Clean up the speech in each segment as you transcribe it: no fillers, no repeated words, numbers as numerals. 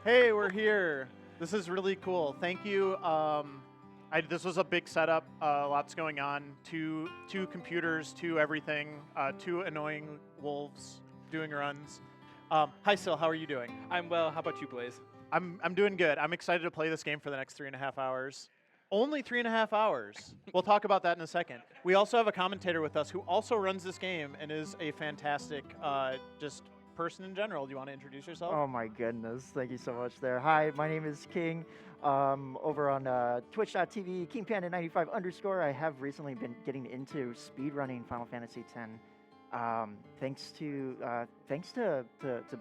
Hey, we're here. This is really cool. Thank you. This was a big setup. Lots going on. Two computers, two everything. Two annoying wolves doing runs. Hi, Syl. How are you doing? I'm well. How about you, Blaze? I'm doing good. I'm excited to play this game for the next 3.5 hours. Only 3.5 hours. We'll talk about that in a second. We also have a commentator with us who also runs this game and is a fantastic just person in general. Do you want to introduce yourself? Oh my goodness, thank you so much there. Hi, my name is King. Over on twitch.tv, KingPanda95_. I have recently been getting into speedrunning Final Fantasy X. Thanks to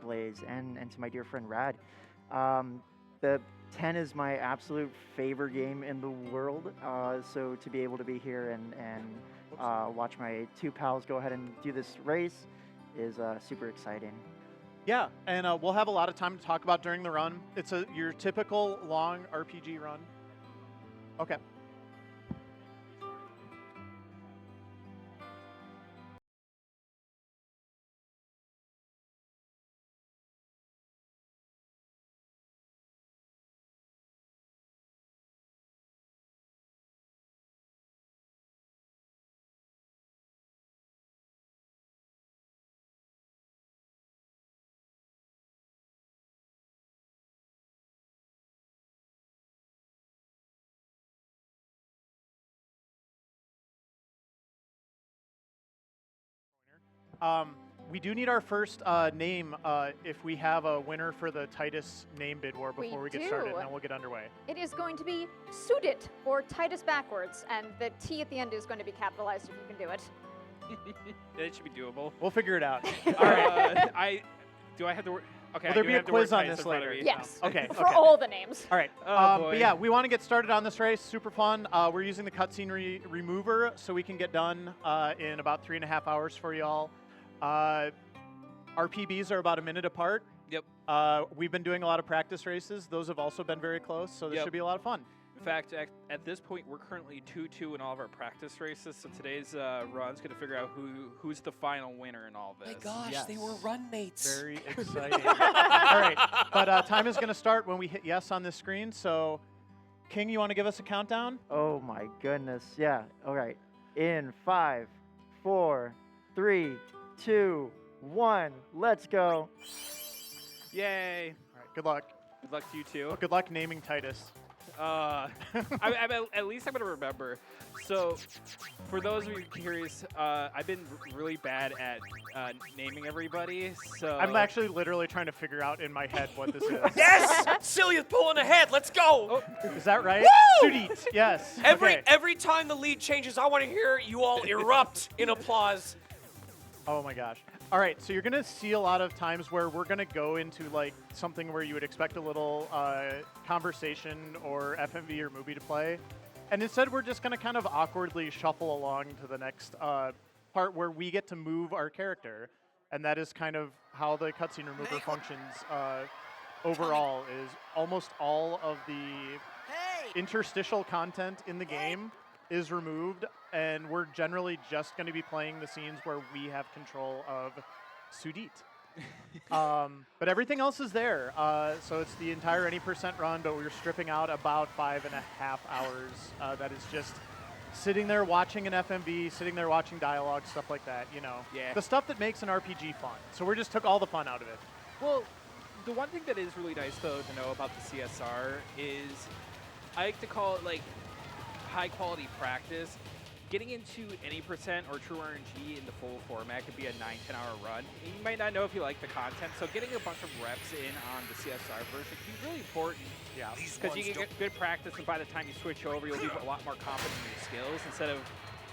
Blaze and to my dear friend Rad. The 10 is my absolute favorite game in the world. So to be able to be here and watch my two pals go ahead and do this race is super exciting. Yeah, and we'll have a lot of time to talk about during the run. It's your typical long RPG run. Okay. We do need our first name if we have a winner for the Titus name bid war before we get started, and then we'll get underway. It is going to be Sudit, or Titus backwards, and the T at the end is going to be capitalized if you can do it. It should be doable. We'll figure it out. All right. Do I have to? Okay. Will there be a quiz on this later? Yes. Okay. For all the names. All right. Oh, boy. But yeah, we want to get started on this race. Super fun. We're using the cutscene remover so we can get done in about 3.5 hours for y'all. Our PBs are about a minute apart. Yep. We've been doing a lot of practice races. Those have also been very close, so this should be a lot of fun. In fact, at this point, we're currently 2-2 in all of our practice races. So today's run's going to figure out who's the final winner in all this. My gosh, Yes. they were run mates. Very exciting. All right, but time is going to start when we hit yes on this screen. So, King, you want to give us a countdown? Oh my goodness, yeah. All right, in 5, 4, 3, 2, 1, let's go. Yay! All right, good luck. Good luck to you too. Good luck naming Titus. At least I'm gonna remember. So, for those of you curious, I've been really bad at naming everybody. So I'm actually literally trying to figure out in my head what this is. Yes! Sylleath pulling ahead. Let's go. Is that right? Woo! Sudit, yes. Every Okay. every time the lead changes, I want to hear you all erupt in applause. Oh my gosh. All right, so you're gonna see a lot of times where we're gonna go into like something where you would expect a little conversation or FMV or movie to play. And instead we're just gonna kind of awkwardly shuffle along to the next part where we get to move our character. And that is kind of how the cutscene remover functions overall, is almost all of the interstitial content in the game is removed, and we're generally just going to be playing the scenes where we have control of Sudit. But everything else is there. So it's the entire any % run, but we're stripping out about 5.5 hours. That is just sitting there watching an FMV, sitting there watching dialogue, stuff like that, you know. Yeah. The stuff that makes an RPG fun. So we just took all the fun out of it. Well, the one thing that is really nice though to know about the CSR is I like to call it like high quality practice. Getting into any % or true RNG in the full format could be a 9-10 hour run. And you might not know if you like the content, so getting a bunch of reps in on the CSR version can be really important. Yeah. Because you can get good practice, and by the time you switch over, you'll be a lot more confident in your skills instead of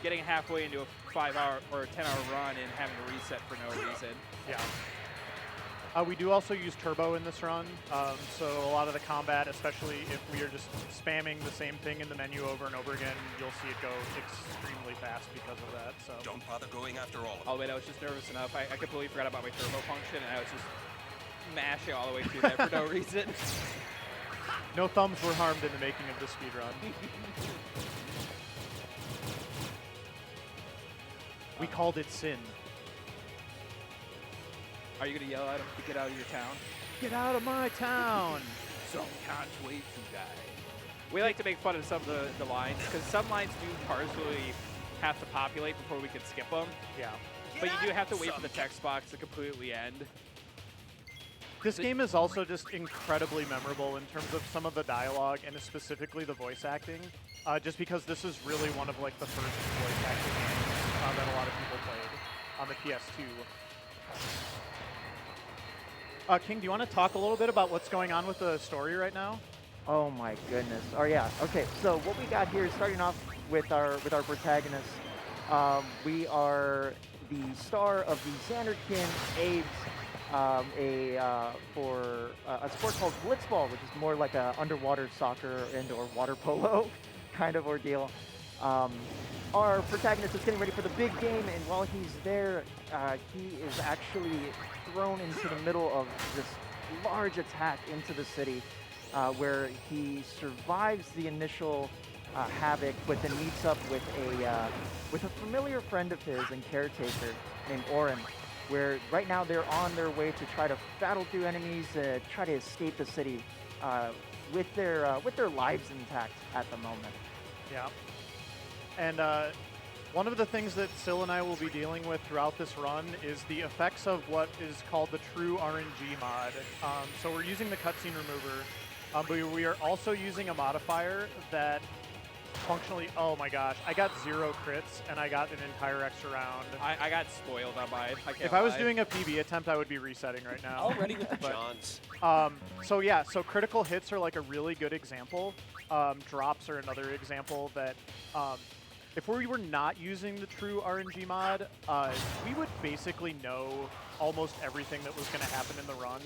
getting halfway into a 5-hour or a 10-hour run and having to reset for no reason. Yeah. We do also use turbo in this run, so a lot of the combat, especially if we are just spamming the same thing in the menu over and over again, you'll see it go extremely fast because of that. So Don't bother going after all of them. Oh wait, I was just nervous enough. I completely forgot about my turbo function, and I was just mashing all the way through that for no reason. no thumbs were harmed in the making of this speed run. We called it sin. Are you gonna yell at him to get out of your town? Get out of my town! Some can't wait to die. We like to make fun of some of the lines, because some lines do partially have to populate before we can skip them. Yeah. But you do have to wait for the text box to completely end. This game is also just incredibly memorable in terms of some of the dialogue and specifically the voice acting, just because this is really one of like the first voice acting games that a lot of people played on the PS2. King, do you want to talk a little bit about what's going on with the story right now? Oh my goodness. Oh yeah. Okay. So what we got here, starting off with our protagonist, we are the star of the Xanderkin Abe's for a sport called blitzball, which is more like a underwater soccer and/or water polo kind of ordeal. Our protagonist is getting ready for the big game, and while he's there, he is actually thrown into the middle of this large attack into the city, where he survives the initial havoc, but then meets up with a familiar friend of his and caretaker named Oren, where right now they're on their way to try to battle through enemies, try to escape the city with their lives intact at the moment. Yeah. And one of the things that Syl and I will be dealing with throughout this run is the effects of what is called the true RNG mod. So we're using the cutscene remover, but we are also using a modifier that functionally, oh my gosh, I got 0 crits and I got an entire extra round. I got spoiled on mine. If I was doing a PB attempt, I would be resetting right now. Already with the Johns. So yeah, so critical hits are like a really good example. Drops are another example that if we were not using the true RNG mod, we would basically know almost everything that was going to happen in the run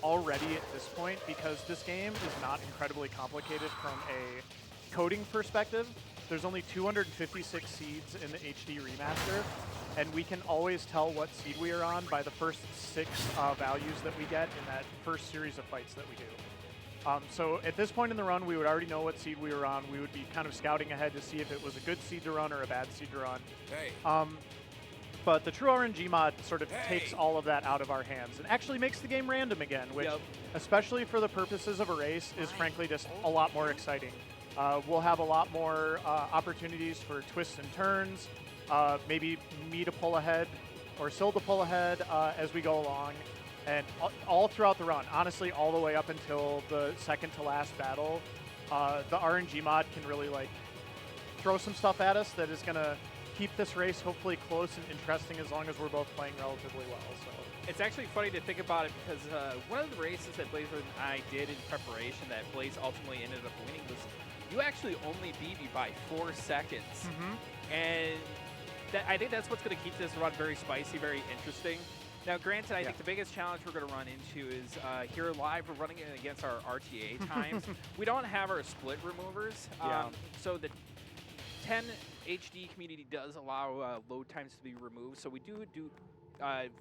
already at this point, because this game is not incredibly complicated from a coding perspective. There's only 256 seeds in the HD remaster, and we can always tell what seed we are on by the first 6 values that we get in that first series of fights that we do. So at this point in the run, we would already know what seed we were on. We would be kind of scouting ahead to see if it was a good seed to run or a bad seed to run. Hey. But the true RNG mod sort of takes all of that out of our hands and actually makes the game random again, which, especially for the purposes of a race, is frankly just a lot more exciting. We'll have a lot more opportunities for twists and turns, maybe me to pull ahead or Syl to pull ahead as we go along. And all throughout the run, honestly, all the way up until the second to last battle, the RNG mod can really like throw some stuff at us that is going to keep this race hopefully close and interesting as long as we're both playing relatively well. So it's actually funny to think about it, because one of the races that Blaze and I did in preparation that Blaze ultimately ended up winning was you actually only beat me by 4 seconds. And I think that's what's going to keep this run very spicy, very interesting. Now, granted, I think the biggest challenge we're going to run into is here live, we're running it against our RTA times. We don't have our split removers. So the 10 HD community does allow load times to be removed. So we do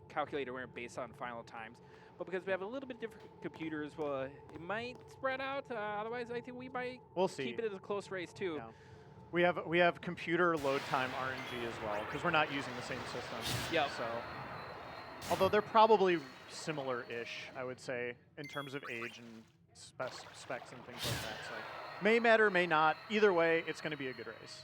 calculate it based on final times. But because we have a little bit different computers, well, it might spread out. Otherwise, I think we might keep it as a close race, too. Yeah. We have computer load time RNG as well, because we're not using the same system. So. Although they're probably similar-ish, I would say, in terms of age and specs and things like that. So may matter, may not. Either way, it's going to be a good race.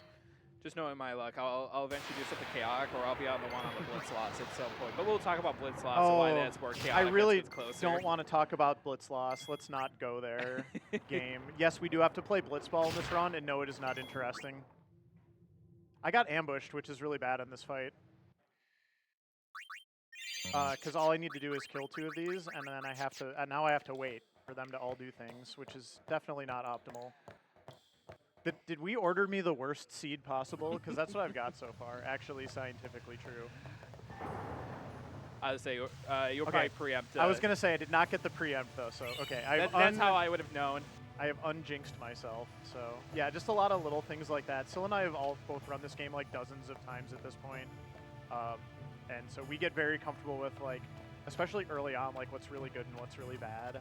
Just knowing my luck, I'll eventually do something chaotic, or I'll be on the one on the blitz loss at some point. But we'll talk about blitz loss and why that's more chaotic. I really don't want to talk about blitz loss. Let's not go there. Game. Yes, we do have to play blitzball in this run, and no, it is not interesting. I got ambushed, which is really bad in this fight. Because all I need to do is kill 2 of these, and then I have to. Now I have to wait for them to all do things, which is definitely not optimal. Did we order me the worst seed possible? Because that's what I've got so far. Actually, scientifically true. I would say you'll probably preempt. I was gonna say I did not get the preempt though. So okay, that's how I would have known. I have unjinxed myself. So yeah, just a lot of little things like that. Syl and I have both run this game like dozens of times at this point. And so we get very comfortable with, like, especially early on, like what's really good and what's really bad.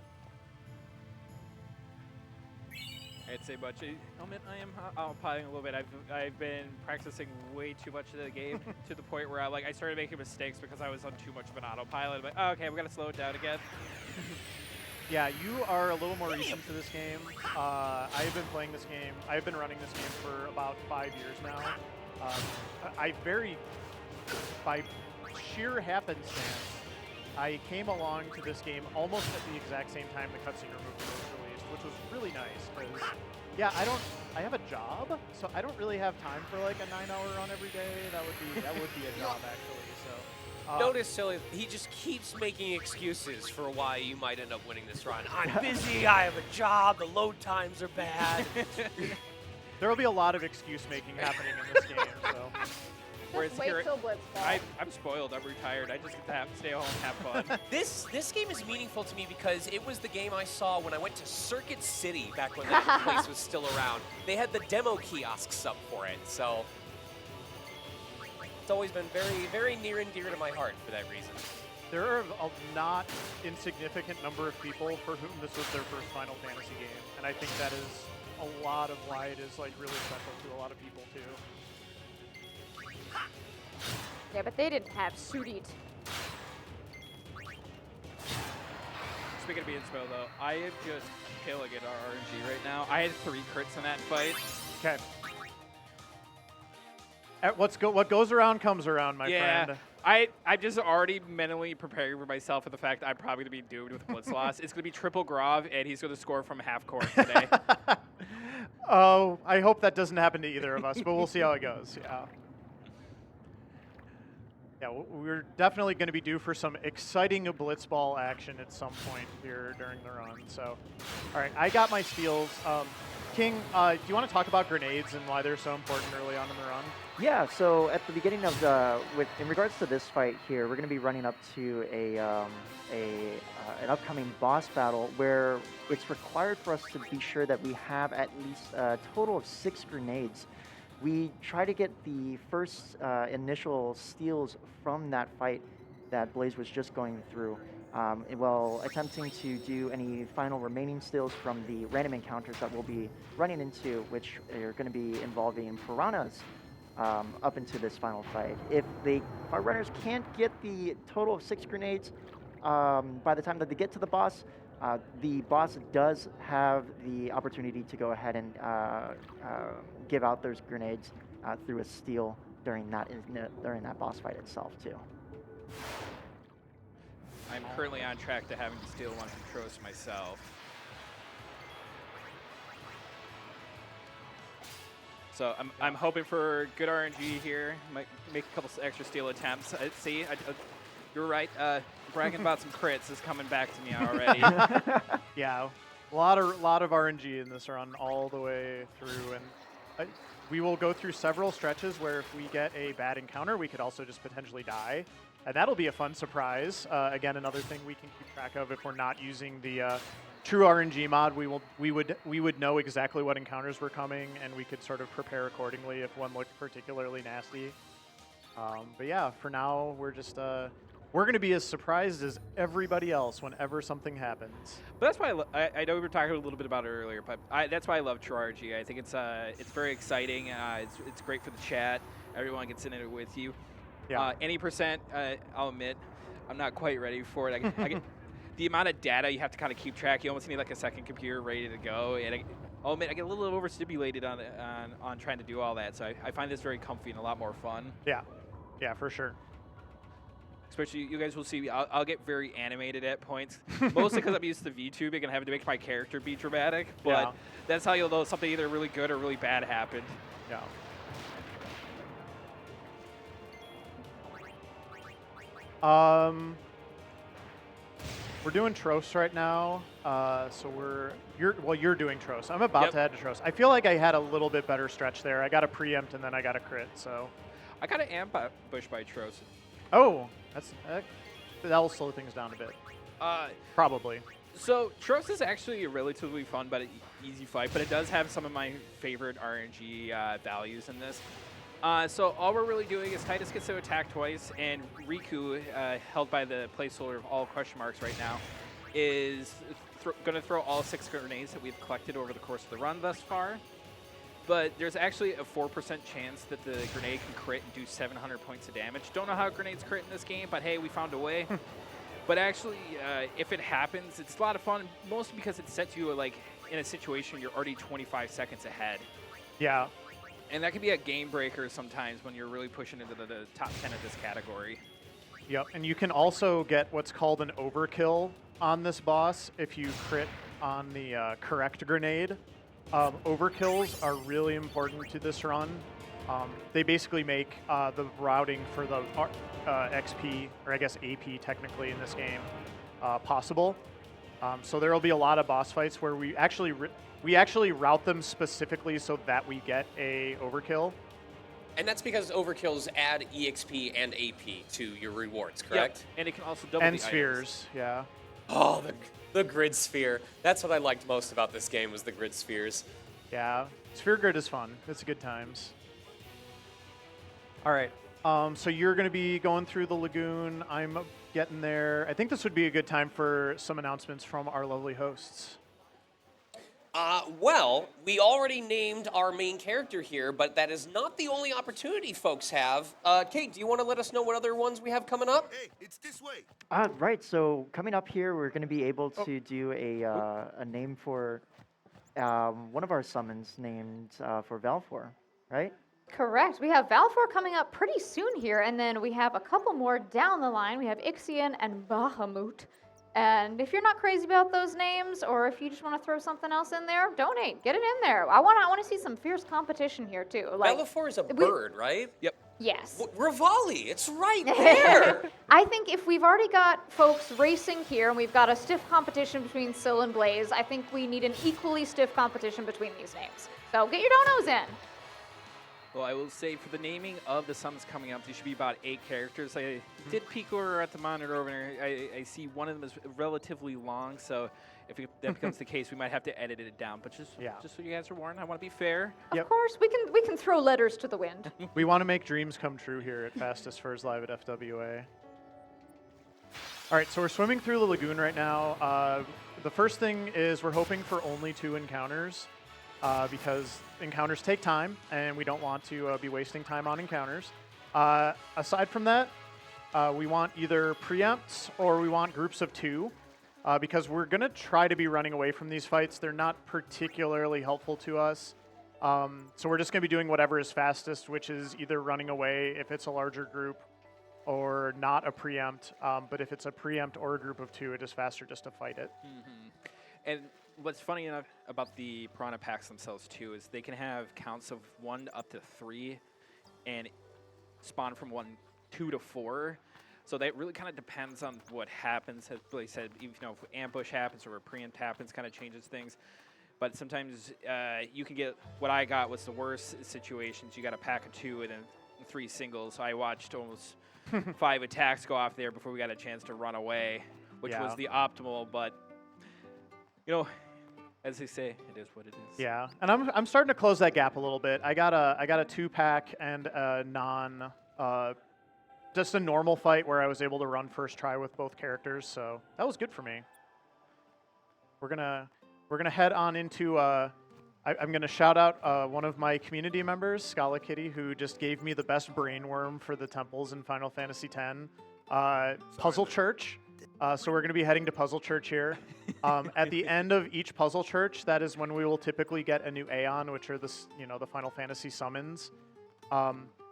I'd say much. I am autopiling a little bit. I've been practicing way too much of the game to the point where I started making mistakes because I was on too much of an autopilot. I'm like, oh, okay, we got to slow it down again. Yeah, you are a little more recent to this game. I've been playing this game. I've been running this game for about 5 years now. By sheer happenstance, I came along to this game almost at the exact same time the cutscene removal was released, which was really nice because, yeah, I have a job, so I don't really have time for like a 9-hour run every day. That would be a job actually. So Notice, Sylleath, he just keeps making excuses for why you might end up winning this run. I'm busy, I have a job, the load times are bad. there will be a lot of excuse making happening in this game. So. Whereas Just wait here, till Blitz falls. I'm spoiled. I'm retired. I just get to stay home and have fun. This game is meaningful to me because it was the game I saw when I went to Circuit City back when that place was still around. They had the demo kiosks up for it, so it's always been very, very near and dear to my heart for that reason. There are a not insignificant number of people for whom this was their first Final Fantasy game, and I think that is a lot of why it is like really special to a lot of people too. Yeah, but they didn't have Sylleath. Speaking of being spoiled, though, I am just killing it our RNG right now. I had 3 crits in that fight. Okay. What goes around comes around, my friend. I'm just already mentally preparing for myself for the fact that I'm probably going to be doomed with Blitz loss. It's going to be triple Grov, and he's going to score from half court today. Oh, I hope that doesn't happen to either of us, but we'll see how it goes. Yeah. Yeah, we're definitely going to be due for some exciting blitzball action at some point here during the run. So, all right, I got my steals. King, do you want to talk about grenades and why they're so important early on in the run? Yeah, so at the beginning of in regards to this fight here, we're going to be running up to an upcoming boss battle where it's required for us to be sure that we have at least a total of 6 grenades. We try to get the first initial steals from that fight that Blaze was just going through, while attempting to do any final remaining steals from the random encounters that we'll be running into, which are going to be involving piranhas up into this final fight. If our runners can't get the total of 6 grenades by the time that they get to the boss does have the opportunity to go ahead and give out those grenades through a steal during that boss fight itself too. I'm currently on track to having to steal one from Trost myself. So I'm hoping for good RNG here. Might make a couple extra steal attempts. See, you're right. Bragging about some crits is coming back to me already. Yeah, a lot of RNG in this run all the way through, and we will go through several stretches where if we get a bad encounter, we could also just potentially die, and that'll be a fun surprise. Again, another thing we can keep track of if we're not using the true RNG mod. We would know exactly what encounters were coming, and we could sort of prepare accordingly if one looked particularly nasty. But yeah, for now we're just we're going to be as surprised as everybody else whenever something happens. But that's why I know we were talking a little bit about it earlier, but that's why I love True RNG. I think it's very exciting. It's great for the chat. Everyone gets in it with you. Yeah. Any percent, I'll admit, I'm not quite ready for it. I get the amount of data you have to kind of keep track. You almost need like a second computer ready to go. And I'll admit, I get a little overstimulated on trying to do all that. So I find this very comfy and a lot more fun. Yeah, for sure. Especially, you guys will see, I'll get very animated at points. Mostly because I'm used to VTubing and having to make my character be dramatic. But that's how you'll know something either really good or really bad happened. Yeah. We're doing Trost right now. So you're doing Trost. I'm about to head to Trost. I feel like I had a little bit better stretch there. I got a preempt and then I got a crit. So I got an ambush by Trost. Oh, that'll slow things down a bit. Probably. So Trost is actually a relatively fun but easy fight, but it does have some of my favorite RNG values in this. So all we're really doing is Titus gets to attack twice, and Riku, held by the placeholder of all question marks right now, is going to throw all 6 grenades that we've collected over the course of the run thus far. But there's actually a 4% chance that the grenade can crit and do 700 points of damage. Don't know how grenades crit in this game, but hey, we found a way. But actually, if it happens, it's a lot of fun, mostly because it sets you like in a situation you're already 25 seconds ahead. Yeah. And that can be a game breaker sometimes when you're really pushing into the top 10 of this category. Yep, and you can also get what's called an overkill on this boss if you crit on the correct grenade. Overkills are really important to this run. They basically make the routing for the XP, or I guess AP technically in this game, possible. So there will be a lot of boss fights where we actually route them specifically so that we get a overkill. And that's because overkills add EXP and AP to your rewards, correct? Yep. And it can also double And the spheres, items. yeah. Oh, the grid sphere. That's what I liked most about this game was the grid spheres. Yeah, sphere grid is fun. It's good times. All right, so you're going to be going through the lagoon. I'm getting there. I think this would be a good time for some announcements from our lovely hosts. Well, we already named our main character here, but that is not the only opportunity folks have. Kate, do you want to let us know what other ones we have coming up? Hey, it's this way. Right, so coming up here, we're going to be able to do a name for one of our summons named for Valfor, right? Correct. We have Valfor coming up pretty soon here, and then we have a couple more down the line. We have Ixion and Bahamut. And if you're not crazy about those names, or if you just want to throw something else in there, donate. Get it in there. I want to see some fierce competition here too. Like, Bellafor is a bird, right? Yep. yes. Rivali, it's right there. I think if we've already got folks racing here, and we've got a stiff competition between Syl and Blaze, I think we need an equally stiff competition between these names. So get your donos in. Well, I will say for the naming of the summons coming up, there should be about 8 characters. I did peek over at the monitor over there. I see one of them is relatively long, so if that becomes the case, we might have to edit it down. But just so you guys are warned, I want to be fair. Of course, we can throw letters to the wind. We want to make dreams come true here at Fastest Furs Live at FWA. All right, so we're swimming through the lagoon right now. The first thing is we're hoping for only 2 encounters. Because encounters take time, and we don't want to be wasting time on encounters. Aside from that, we want either preempts or we want groups of 2, because we're going to try to be running away from these fights. They're not particularly helpful to us. So we're just going to be doing whatever is fastest, which is either running away if it's a larger group or not a preempt. But if it's a preempt or a group of 2, it is faster just to fight it. Mm-hmm. And what's funny enough about the Piranha packs themselves too is they can have counts of 1 up to 3 and spawn from 2 to 4. So that really kind of depends on what happens. As Billy said, if ambush happens or a preempt happens, kind of changes things. But sometimes you can get, what I got was the worst situations. You got a pack of 2 and then 3 singles. So I watched almost 5 attacks go off there before we got a chance to run away, which was the optimal, but as they say, it is what it is. Yeah, and I'm starting to close that gap a little bit. I got a 2-pack and a just a normal fight where I was able to run first try with both characters, so that was good for me. We're gonna head on into. I'm gonna shout out one of my community members, Scala Kitty, who just gave me the best brainworm for the temples in Final Fantasy X. Puzzle Church. So we're going to be heading to Puzzle Church here. At the end of each Puzzle Church, that is when we will typically get a new Aeon, which are the Final Fantasy summons.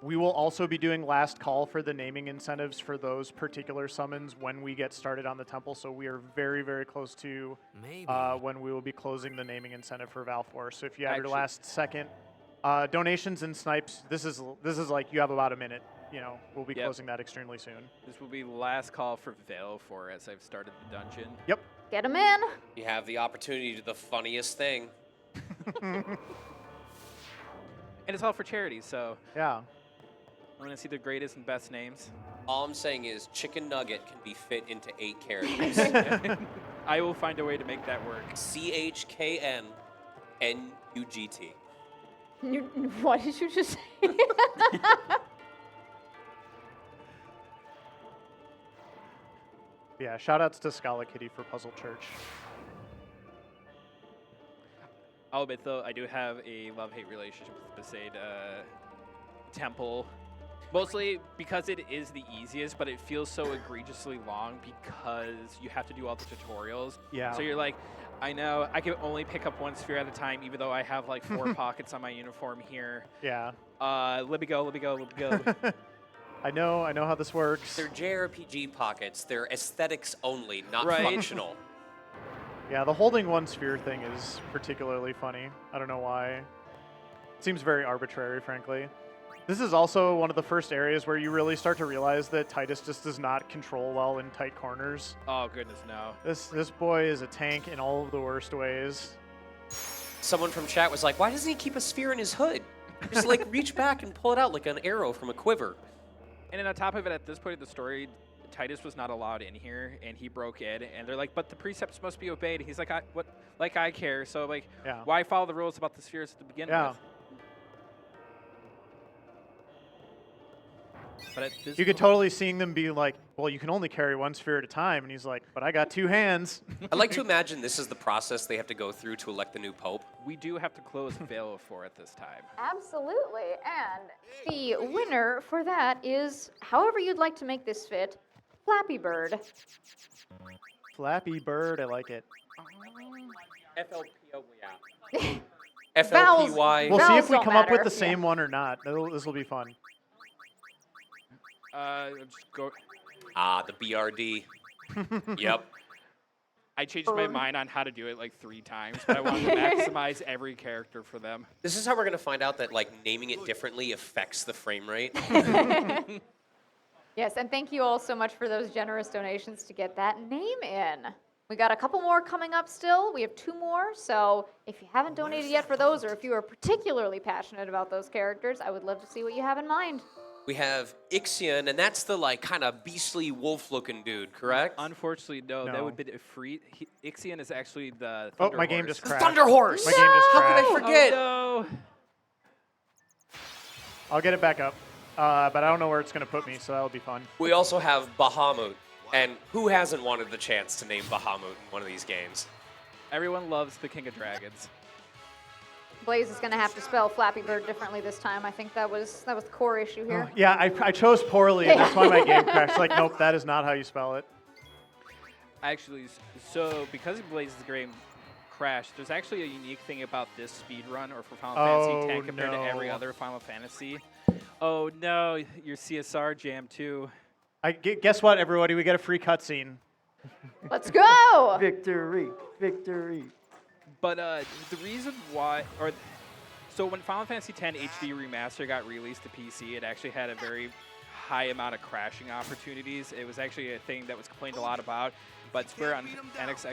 We will also be doing last call for the naming incentives for those particular summons when we get started on the temple. So we are very, very close to when we will be closing the naming incentive for Valfor. So if you have your last second donations and snipes, this is like you have about a minute. We'll be closing that extremely soon. This will be the last call for Valfor as I've started the dungeon. Yep. Get them in. You have the opportunity to do the funniest thing. And it's all for charity, so yeah. I'm going to see the greatest and best names. All I'm saying is Chicken Nugget can be fit into 8 characters. I will find a way to make that work. CHKNNUGT. What did you just say? Yeah, shout-outs to Scala Kitty for Puzzle Church. I'll admit, though, I do have a love-hate relationship with the Besaid Temple. Mostly because it is the easiest, but it feels so egregiously long because you have to do all the tutorials. Yeah. So you're like, I know I can only pick up one sphere at a time, even though I have like 4 pockets on my uniform here. Yeah. Let me go, let me go, let me go. I know how this works. They're JRPG pockets. They're aesthetics only, not Right. functional. Yeah, the holding one sphere thing is particularly funny. I don't know why. It seems very arbitrary, frankly. This is also one of the first areas where you really start to realize that Titus just does not control well in tight corners. Oh, goodness, no. This boy is a tank in all of the worst ways. Someone from chat was like, why doesn't he keep a sphere in his hood? Just like reach back and pull it out like an arrow from a quiver. And then on top of it, at this point of the story, Titus was not allowed in here, and he broke it. And they're like, but the precepts must be obeyed. He's like, what? Like, I care. So, like, Yeah. why follow the rules about the spheres to begin Yeah. with? But at this You could point- totally seeing them be like, well, you can only carry one sphere at a time. And he's like, but I got 2 hands. I like to imagine this is the process they have to go through to elect the new pope. we do have to close Veil of 4 at this time. Absolutely. And the winner for that is, however you'd like to make this fit, Flappy Bird. Flappy Bird, I like it. FLPO, Vowels. FLPY. We'll see Vowels if we don't come up with matter, the yeah. same one or not. This will be fun. Just go. Ah, the BRD. Yep. I changed my mind on how to do it like 3 times, but I wanted to maximize every character for them. This is how we're going to find out that like naming it differently affects the frame rate. Yes, and thank you all so much for those generous donations to get that name in. We got a couple more coming up still. We have 2 more, so if you haven't donated yet for those, or if you are particularly passionate about those characters, I would love to see what you have in mind. We have Ixion, and that's the like kind of beastly wolf-looking dude, correct? Unfortunately, no. That No. would be a free. Ixion is actually the. Oh, Thunder my game Horse. just The crashed. Thunder Horse. My game just How could I crashed. forget? Oh, no. I'll get it back up. But I don't know where it's going to put me, so that'll be fun. We also have Bahamut, and who hasn't wanted the chance to name Bahamut in one of these games? Everyone loves the King of Dragons. Blaze is going to have to spell Flappy Bird differently this time. I think that was the core issue here. Yeah, I chose poorly, and that's why my game crashed. Like, nope, that is not how you spell it. Actually, so because Blaze's game crashed, there's actually a unique thing about this speed run or for Final Fantasy X compared to every no. other Final Fantasy. Oh no, your CSR jam too. Guess what, everybody? We get a free cutscene. Let's go! Victory, victory. But the reason why, so when Final Fantasy X HD Remaster got released to PC, it actually had a very high amount of crashing opportunities. It was actually a thing that was complained a lot about, but Square Enix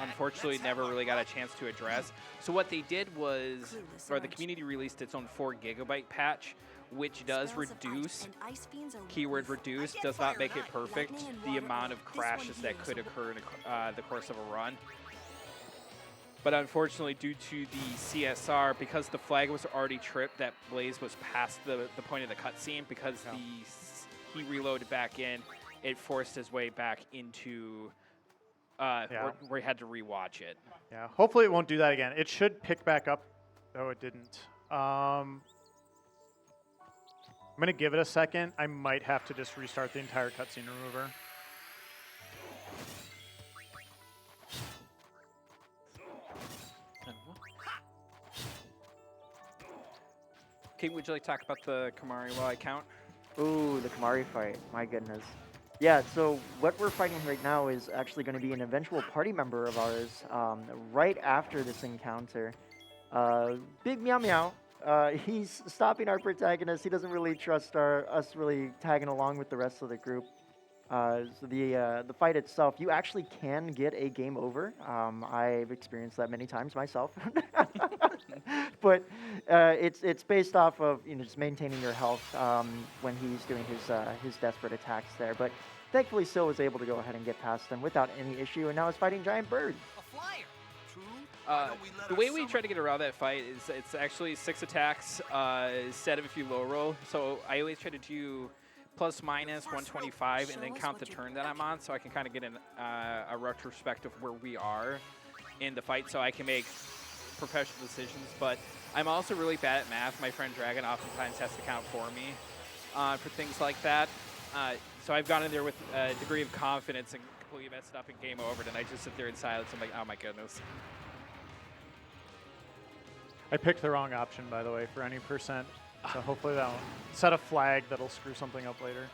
unfortunately never really got a chance to address. So what they did was, or the community released its own 4 GB patch, which does reduce, keyword reduce, does not make it perfect, the amount of crashes that could occur in the course of a run. But unfortunately, due to the CSR, because the flag was already tripped, that Blaze was past the point of the cutscene, because he reloaded back in, it forced his way back into where he had to rewatch it. Yeah, hopefully it won't do that again. It should pick back up. Oh, it didn't. I'm going to give it a second. I might have to just restart the entire cutscene remover. King, would you like to talk about the Kamari while I count? Ooh, the Kamari fight. My goodness. Yeah, so what we're fighting right now is actually going to be an eventual party member of ours right after this encounter. Big Meow Meow. He's stopping our protagonist. He doesn't really trust us really tagging along with the rest of the group. So the fight itself, you actually can get a game over. I've experienced that many times myself. But it's based off of just maintaining your health when he's doing his desperate attacks there. But thankfully, Syl was able to go ahead and get past them without any issue, and now is fighting Giant Bird. The way we try to get around that fight is it's actually 6 attacks instead of if you low roll. So I always try to do plus minus 125 and then count the turn that I'm on so I can kind of get a retrospective of where we are in the fight so I can make professional decisions. But I'm also really bad at math. My friend Dragon oftentimes has to count for me for things like that. So I've gone in there with a degree of confidence and completely messed up and game over. And I just sit there in silence. I'm like, oh my goodness. I picked the wrong option, by the way, for any percent. So hopefully that won't set a flag that'll screw something up later.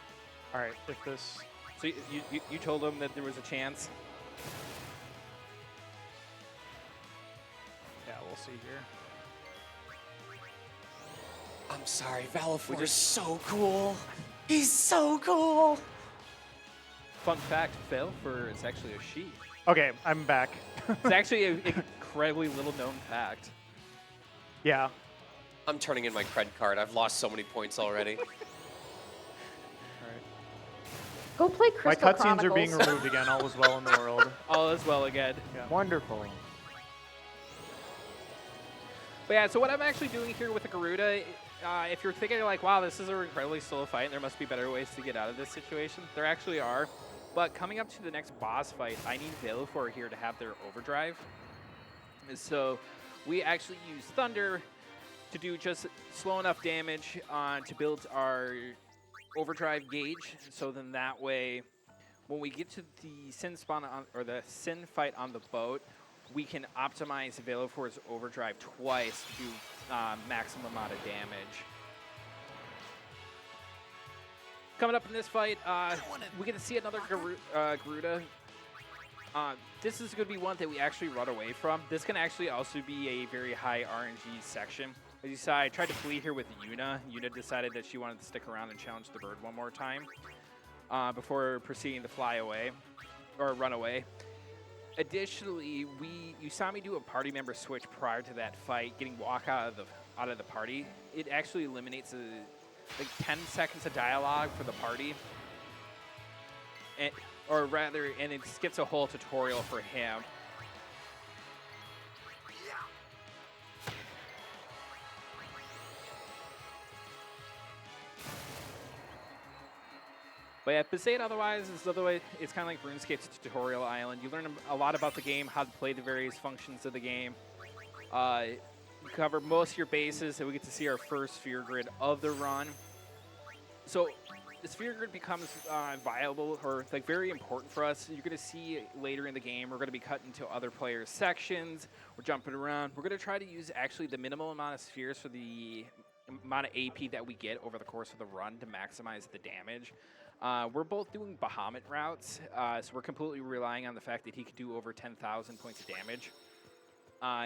All right, if this... So you told him that there was a chance? Yeah, we'll see here. I'm sorry, Valifor is so cool. He's so cool. Fun fact, Valifor is actually a she. Okay, I'm back. It's actually an incredibly little known fact. Yeah. I'm turning in my cred card. I've lost so many points already. All right. Go play My Crystal cutscenes are being Chronicles. removed again. All is well in the world. All is well again. Yeah. Wonderful. But yeah, so what I'm actually doing here with the Garuda, if you're thinking like, wow, this is an incredibly slow fight and there must be better ways to get out of this situation, there actually are. But coming up to the next boss fight, I need Valifor here to have their overdrive. So we actually use Thunder to do just slow enough damage to build our overdrive gauge. So then that way, when we get to the Sin spawn or the Sin fight on the boat, we can optimize Valifor's overdrive twice to do maximum amount of damage. Coming up in this fight, we get to see another Garuda. This is going to be one that we actually run away from. This can actually also be a very high RNG section. As you saw, I tried to flee here with Yuna. Yuna decided that she wanted to stick around and challenge the bird one more time before proceeding to fly away or run away. Additionally, you saw me do a party member switch prior to that fight, getting walk out of the party. It actually eliminates like 10 seconds of dialogue for the party. And it skips a whole tutorial for him. But yeah, but say it otherwise, it's kind of like RuneScape's tutorial island. You learn a lot about the game, how to play the various functions of the game. You cover most of your bases, and we get to see our first sphere grid of the run. So the sphere grid becomes viable or like very important for us. You're going to see later in the game, we're going to be cut into other players' sections. We're jumping around. We're going to try to use actually the minimal amount of spheres for the amount of AP that we get over the course of the run to maximize the damage. We're both doing Bahamut routes, so we're completely relying on the fact that he could do over 10,000 points of damage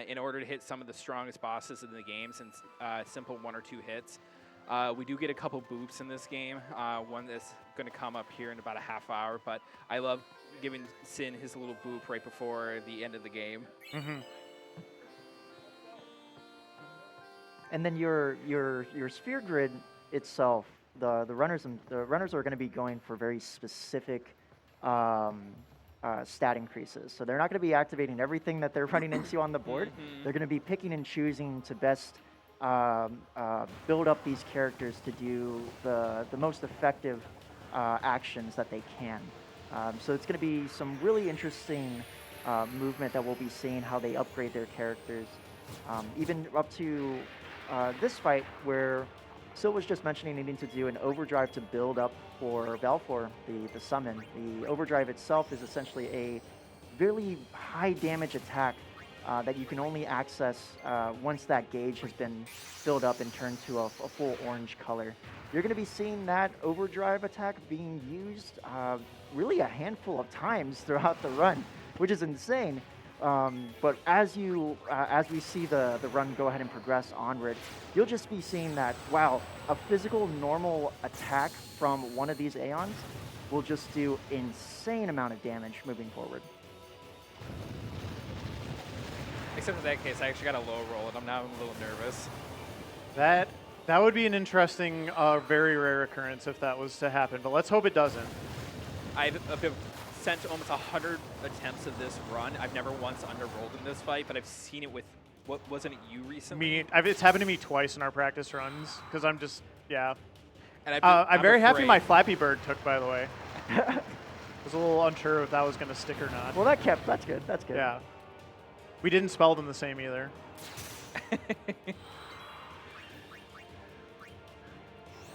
in order to hit some of the strongest bosses in the game, since simple 1 or 2 hits. We do get a couple boops in this game, one that's going to come up here in about a half hour, but I love giving Sin his little boop right before the end of the game. Mm-hmm. And then your sphere grid itself, the runners are going to be going for very specific stat increases. So they're not going to be activating everything that they're running into on the board. Mm-hmm. They're going to be picking and choosing to best build up these characters to do the most effective actions that they can. So it's going to be some really interesting movement that we'll be seeing, how they upgrade their characters. Even up to this fight where Syl was just mentioning needing to do an overdrive to build up for Valifor, the summon. The overdrive itself is essentially a really high damage attack that you can only access once that gauge has been filled up and turned to a full orange color. You're going to be seeing that overdrive attack being used really a handful of times throughout the run, which is insane. But as we see the run go ahead and progress onward, you'll just be seeing that, wow, a physical normal attack from one of these Aeons will just do insane amount of damage moving forward. Except in that case, I actually got a low roll, and I'm now a little nervous. That would be an interesting, very rare occurrence if that was to happen, but let's hope it doesn't. I've sent almost 100 attempts of this run. I've never once underrolled in this fight, but I've seen it with, wasn't it you recently? It's happened to me twice in our practice runs, because I'm just, yeah. And I'm very happy afraid- my Flappy Bird took, by the way. I was a little unsure if that was going to stick or not. Well, that's good. That's good. Yeah. We didn't spell them the same either.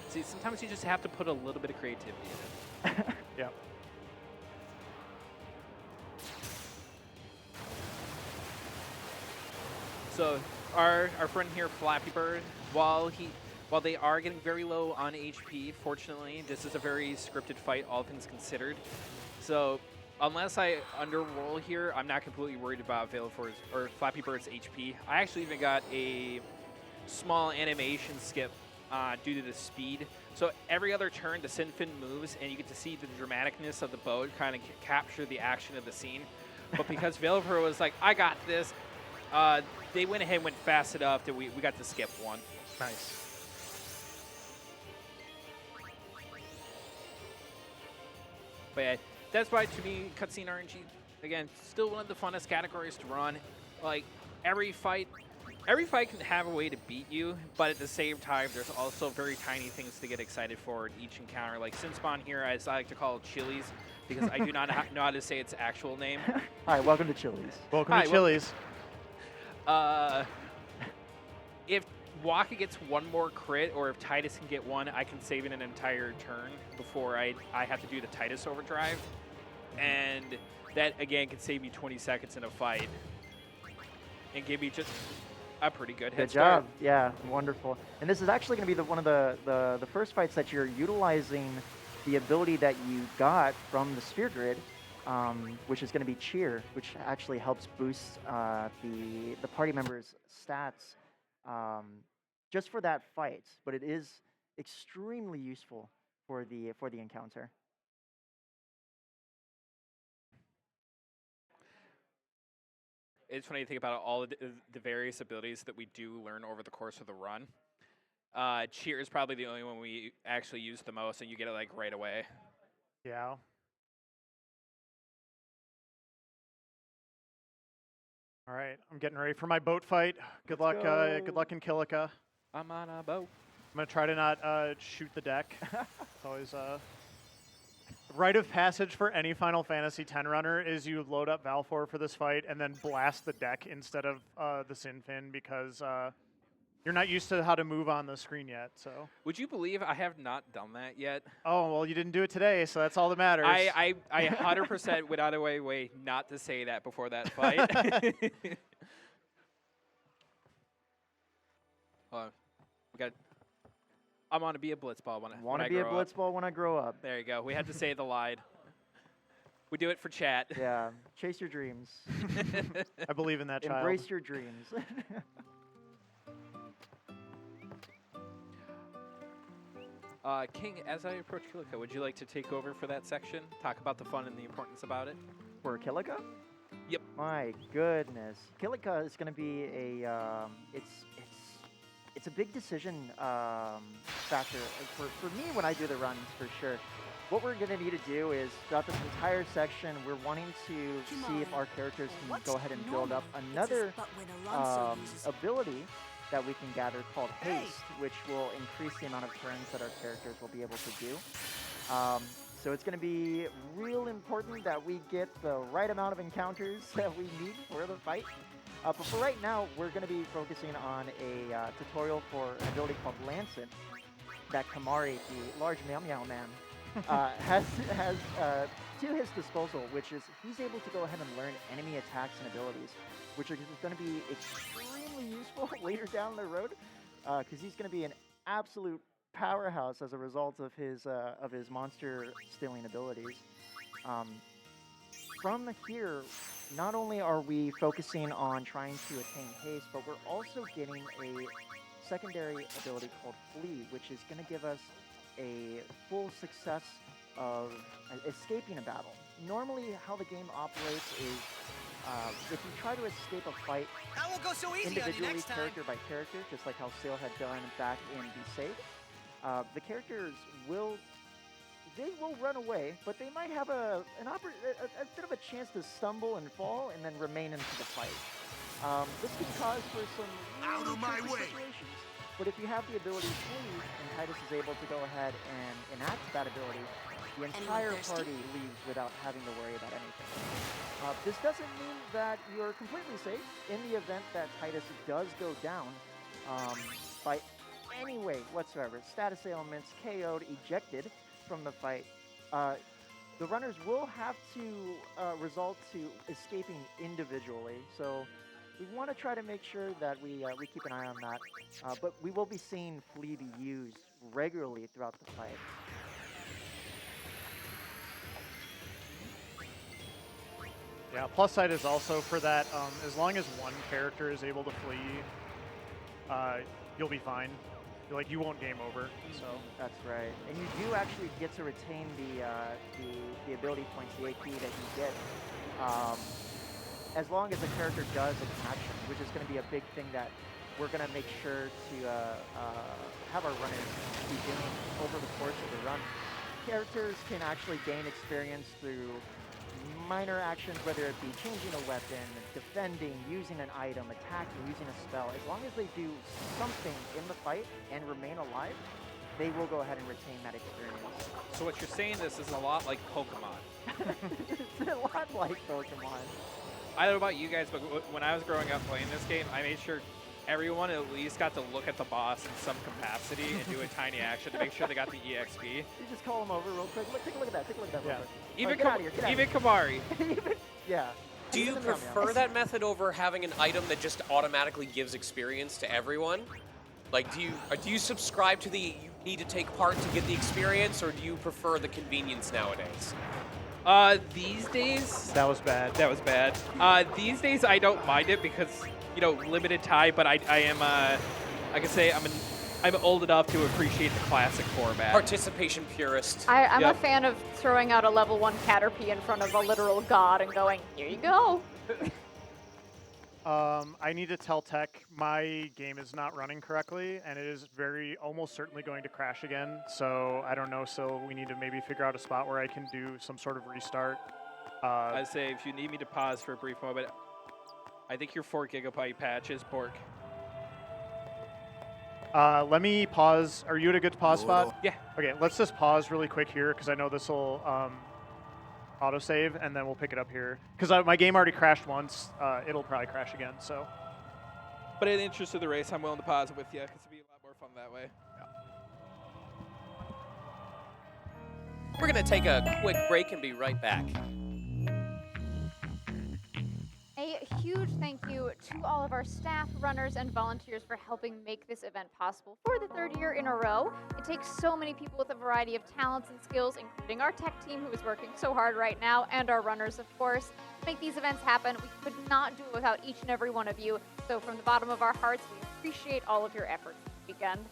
See, sometimes you just have to put a little bit of creativity in it. Yeah. So our friend here, Flappy Bird, while they are getting very low on HP, fortunately, this is a very scripted fight, all things considered. So unless I underroll here, I'm not completely worried about Veilfor's or Flappy Bird's HP. I actually even got a small animation skip due to the speed. So every other turn, the Sinfin moves, and you get to see the dramaticness of the bow kind of capture the action of the scene. But because Veilfor was like, I got this, they went ahead and went fast enough that we got to skip one. Nice. But yeah, that's why, to me, cutscene RNG, again, still one of the funnest categories to run. Like, every fight can have a way to beat you, but at the same time, there's also very tiny things to get excited for in each encounter. Like Sinspawn here, as I like to call it, Chili's, because I do not know how to say its actual name. Hi, welcome to Chili's. Welcome Hi, to Chili's. If Waka gets one more crit, or if Titus can get one, I can save in an entire turn before I have to do the Titus overdrive. And that, again, can save me 20 seconds in a fight and give me just a pretty good head Good start. job. Yeah, wonderful. And this is actually going to be one of the first fights that you're utilizing the ability that you got from the Sphere Grid, which is going to be Cheer, which actually helps boost the party members' stats just for that fight. But it is extremely useful for the encounter. It's funny to think about all the various abilities that we do learn over the course of the run. Cheer is probably the only one we actually use the most, and you get it like right away. Yeah. All right, I'm getting ready for my boat fight. Good luck. Good luck in Kilika. I'm on a boat. I'm gonna try to not shoot the deck. It's always a rite of passage for any Final Fantasy X runner is you load up Valfor for this fight and then blast the deck instead of the Sinfin because you're not used to how to move on the screen yet. So. Would you believe I have not done that yet? Oh well, you didn't do it today, so that's all that matters. I 100% went out of my way not to say that before that fight. Hold on. I want to be a blitzball when I grow up. Want to be a blitzball when I grow up. There you go. We had to say the line. We do it for chat. Yeah, chase your dreams. I believe in that child. Embrace your dreams. King, as I approach Kilika, would you like to take over for that section? Talk about the fun and the importance about it? For Kilika? Yep. My goodness, Kilika is going to be a it's a big decision factor for me when I do the runs for sure. What we're going to need to do is throughout this entire section, we're wanting to see if our characters can go ahead and build up another ability that we can gather called Haste, which will increase the amount of turns that our characters will be able to do. So it's going to be real important that we get the right amount of encounters that we need for the fight. But for right now, we're going to be focusing on a tutorial for an ability called Lancet that Kamari, the large Meow Meow Man, has to his disposal, which is he's able to go ahead and learn enemy attacks and abilities, which are going to be extremely useful later down the road, because he's going to be an absolute powerhouse as a result of his monster stealing abilities. From here, not only are we focusing on trying to attain haste, but we're also getting a secondary ability called Flee, which is going to give us a full success of escaping a battle. Normally, how the game operates is if you try to escape a fight That won't go so easy individually, on you next time. character by character, just like how Sale had done back in Be Safe, the characters will run away, but they might have a bit of a chance to stumble and fall and then remain into the fight. This could cause for some Out really of my tricky way. situations. But if you have the ability flee, and Titus is able to go ahead and enact that ability, the entire party leaves without having to worry about anything. This doesn't mean that you're completely safe in the event that Titus does go down by any way whatsoever. Status ailments, KO'd, ejected from the fight. The runners will have to resort to escaping individually. So we want to try to make sure that we keep an eye on that. But we will be seeing flee be used regularly throughout the fight. Yeah, plus side is also for that, as long as one character is able to flee, you'll be fine. Like, you won't game over, so. That's right. And you do actually get to retain the ability points, the AP that you get, as long as the character does an action, which is going to be a big thing that we're going to make sure to have our runners be doing over the course of the run. Characters can actually gain experience through minor actions, whether it be changing a weapon, defending, using an item, attacking, using a spell. As long as they do something in the fight and remain alive, they will go ahead and retain that experience. So what you're saying, this is a lot like Pokemon. It's a lot like Pokemon. I don't know about you guys, but when I was growing up playing this game, I made sure everyone at least got to look at the boss in some capacity and do a tiny action to make sure they got the EXP. You just call them over real quick. Look, take a look at that. Take a look at that. Yeah. Real quick. Even, get out of here. Get out of even Kamari. here. Yeah. Do you prefer that method over having an item that just automatically gives experience to everyone? Like, do you subscribe to the you need to take part to get the experience, or do you prefer the convenience nowadays? These days, That was bad. that was bad. These days, I don't mind it because, you know, limited time, but I am, I can say I'm old enough to appreciate the classic format. Participation purist. I'm Yep. a fan of throwing out a level 1 Caterpie in front of a literal god and going, here you go. I need to tell tech my game is not running correctly, and it is almost certainly going to crash again. So I don't know. So we need to maybe figure out a spot where I can do some sort of restart. I'd say if you need me to pause for a brief moment, I think your 4 gigabyte patch is pork. Let me pause. Are you at a good pause spot? Yeah. Okay, let's just pause really quick here because I know this will autosave, and then we'll pick it up here. Because my game already crashed once. It'll probably crash again. So. But in the interest of the race, I'm willing to pause it with you because it'd be a lot more fun that way. We're going to take a quick break and be right back. A huge thank you to all of our staff, runners, and volunteers for helping make this event possible for the 3rd year in a row. It takes so many people with a variety of talents and skills, including our tech team, who is working so hard right now, and our runners, of course, to make these events happen. We could not do it without each and every one of you. So from the bottom of our hearts, we appreciate all of your efforts this weekend.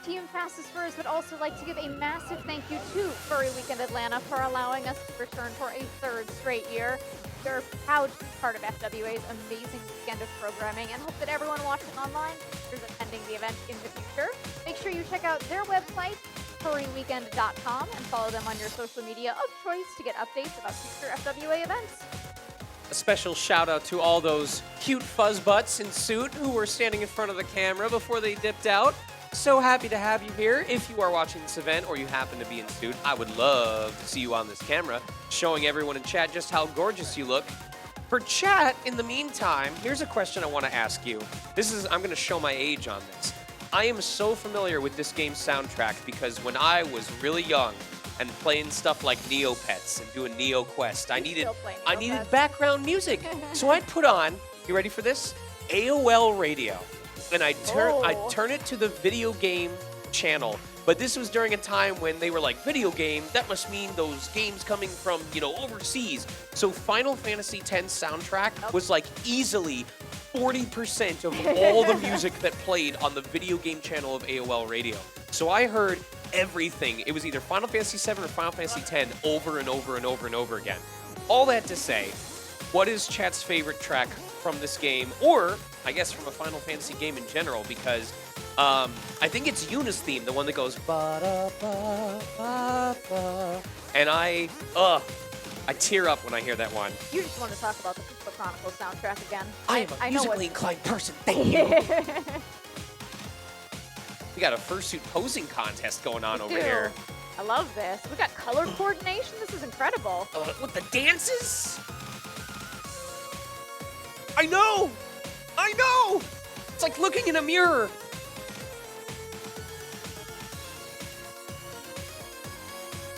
Team Fastest Furs would also like to give a massive thank you to Furry Weekend Atlanta for allowing us to return for a 3rd straight year. We're proud to be part of FWA's amazing weekend of programming and hope that everyone watching online is attending the event in the future. Make sure you check out their website, furryweekend.com, and follow them on your social media of choice to get updates about future FWA events. A special shout out to all those cute fuzz butts in suit who were standing in front of the camera before they dipped out. So happy to have you here. If you are watching this event or you happen to be in suit, I would love to see you on this camera, showing everyone in chat just how gorgeous you look. For chat, in the meantime, here's a question I want to ask you. I'm going to show my age on this. I am so familiar with this game's soundtrack because when I was really young and playing stuff like Neopets and doing Neo Quest, I needed background music. So I'd put on, you ready for this? AOL radio. And I'd turn it to the video game channel. But this was during a time when they were like, video game, that must mean those games coming from, overseas. So Final Fantasy X soundtrack was like easily 40% of all the music that played on the video game channel of AOL Radio. So I heard everything. It was either Final Fantasy VII or Final Fantasy X over and over and over and over again. All that to say, what is chat's favorite track from this game, or I guess from a Final Fantasy game in general? Because I think it's Yuna's theme, the one that goes ba-da-ba-ba-ba. And I tear up when I hear that one. You just want to talk about the Pixel Chronicles soundtrack again. I am a musically inclined person. Thank you. We got a fursuit posing contest going on over here. I love this. We got color coordination. This is incredible. With the dances? I know! It's like looking in a mirror.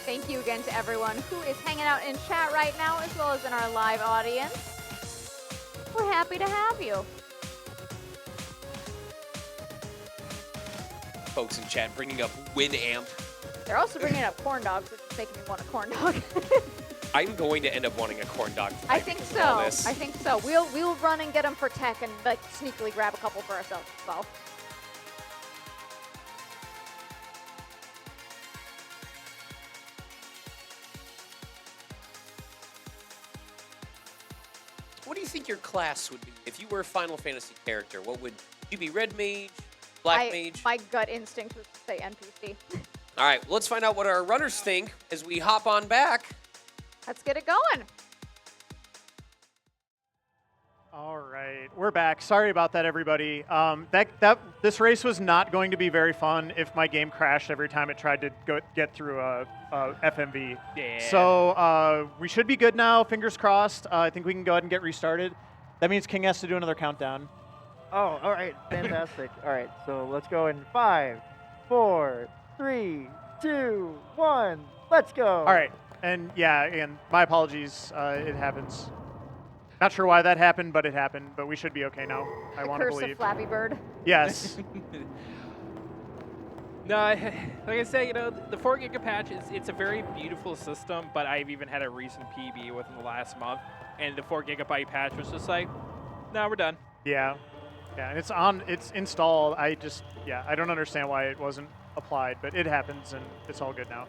Thank you again to everyone who is hanging out in chat right now, as well as in our live audience. We're happy to have you. Folks in chat bringing up Winamp. They're also bringing up corn dogs, which is making me want a corn dog. I'm going to end up wanting a corn dog. I think so. I think so. We'll run and get them for tech and like sneakily grab a couple for ourselves as well. What do you think your class would be? If you were a Final Fantasy character, what would you be? Red mage? Black mage? My gut instinct was to say NPC. All right, let's find out what our runners think as we hop on back. Let's get it going. All right, we're back. Sorry about that, everybody. This race was not going to be very fun if my game crashed every time it tried to get through a FMV. Yeah. So we should be good now. Fingers crossed. I think we can go ahead and get restarted. That means King has to do another countdown. Oh, all right, fantastic. All right, so let's go in 5, 4, 3, 2, 1. Let's go. All right, and yeah, and my apologies. It happens. Not sure why that happened, but it happened. But we should be okay now. I want to Curse believe. of Flappy Bird. Yes. No, like I say, the 4 Giga patch it's a very beautiful system, but I've even had a recent PB within the last month, and the 4 gigabyte patch was just like, no, we're done. Yeah. Yeah, and it's installed. I don't understand why it wasn't applied, but it happens, and it's all good now.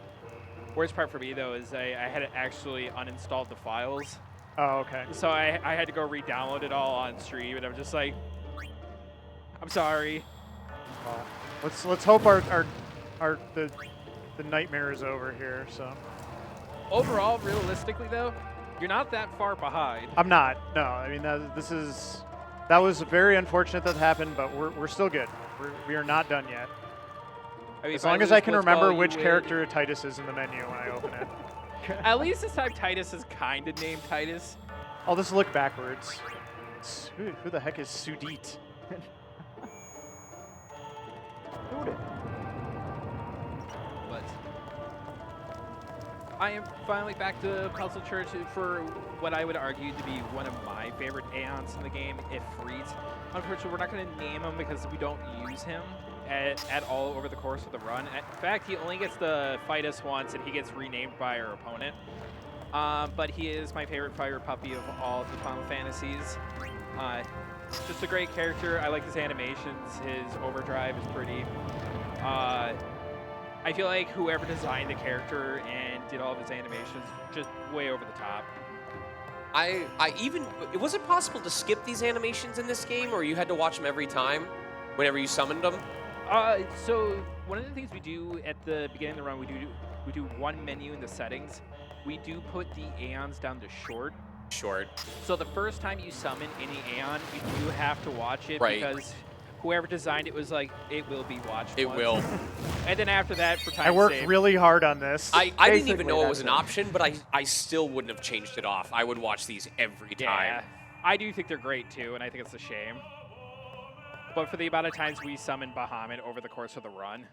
Worst part for me, though, is I had to actually uninstall the files. Oh, okay. So I had to go re-download it all on stream, and I'm just like, I'm sorry. Well, let's hope the nightmare is over here. So Overall, realistically, though, you're not that far behind. I'm not. No, I mean that was very unfortunate that happened, but we're still good. We are not done yet. I mean, As long as I can remember which character Titus is in the menu when I open it. At least this time Titus is kind of named Titus. I'll just look backwards. Who the heck is Sudit? But I am finally back to Puzzle Church for what I would argue to be one of my favorite Aeons in the game, if Freeze. Unfortunately, we're not going to name him because we don't use him at all over the course of the run. In fact, he only gets to fight us once, and he gets renamed by our opponent. But he is my favorite fire puppy of all of the Final Fantasies. Just a great character. I like his animations. His overdrive is pretty. I feel like whoever designed the character and did all of his animations, just way over the top. Was it possible to skip these animations in this game, or you had to watch them every time, whenever you summoned them? So one of the things we do at the beginning of the run, we do one menu in the settings. We do put the Aeons down to short. Short. So the first time you summon any Aeon, you do have to watch it, right, because whoever designed it was like, it will be watched It once. will. And then after that, for time I worked save, really hard on this. I didn't even know it was that's an option, but I still wouldn't have changed it off. I would watch these every time. yeah, I do think they're great too, and I think it's a shame. But for the amount of times we summon Bahamut over the course of the run,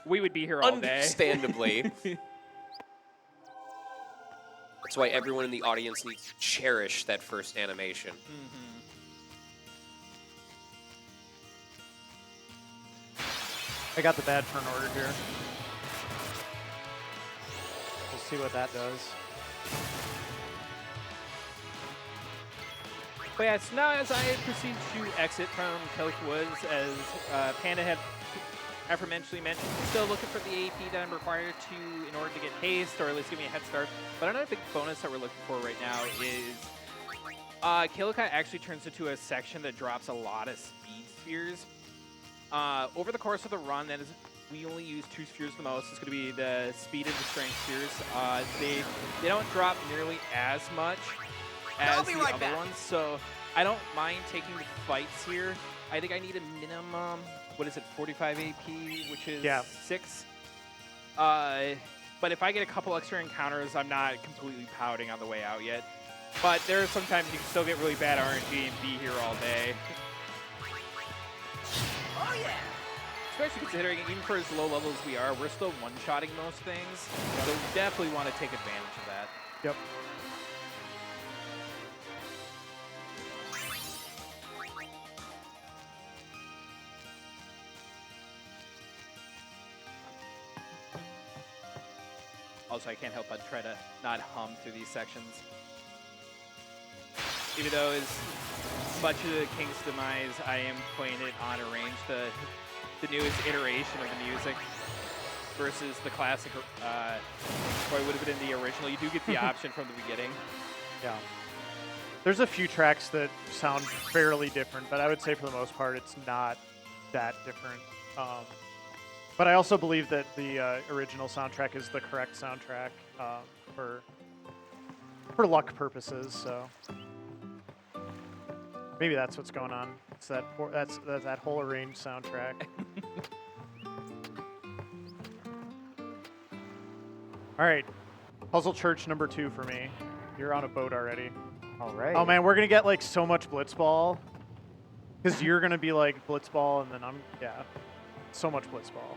we would be here all day. Understandably. That's why everyone in the audience needs to cherish that first animation. I got the bad turn order here. We'll see what that does. But yeah, so now as I proceed to exit from Kellic Woods, as Panda had aforementioned mentioned, still looking for the AP that I'm required to in order to get haste, or at least give me a head start. But another big bonus that we're looking for right now is Killikai actually turns into a section that drops a lot of speed spheres. Over the course of the run, we only use 2 spheres the most. It's going to be the speed and the strength spheres. They don't drop nearly as much as the other ones, so I don't mind taking the fights here. I think I need a minimum, 45 AP, which is 6. But if I get a couple extra encounters, I'm not completely pouting on the way out yet. But there are sometimes you can still get really bad RNG and be here all day. Oh yeah! Especially considering, even for as low level as we are, we're still one-shotting most things. So we definitely want to take advantage of that. Yep. Also, I can't help but try to not hum through these sections. Even though as much of the King's Demise, I am playing it on arrange, the newest iteration of the music versus the classic, or it would have been in the original. You do get the option from the beginning. Yeah. There's a few tracks that sound fairly different, but I would say for the most part it's not that different. But I also believe that the original soundtrack is the correct soundtrack for luck purposes. So maybe that's what's going on. It's that's that whole arranged soundtrack. All right, Puzzle Church number 2 for me. You're on a boat already. All right. Oh man, we're gonna get like so much Blitzball, because you're gonna be like Blitzball, and then so much Blitzball.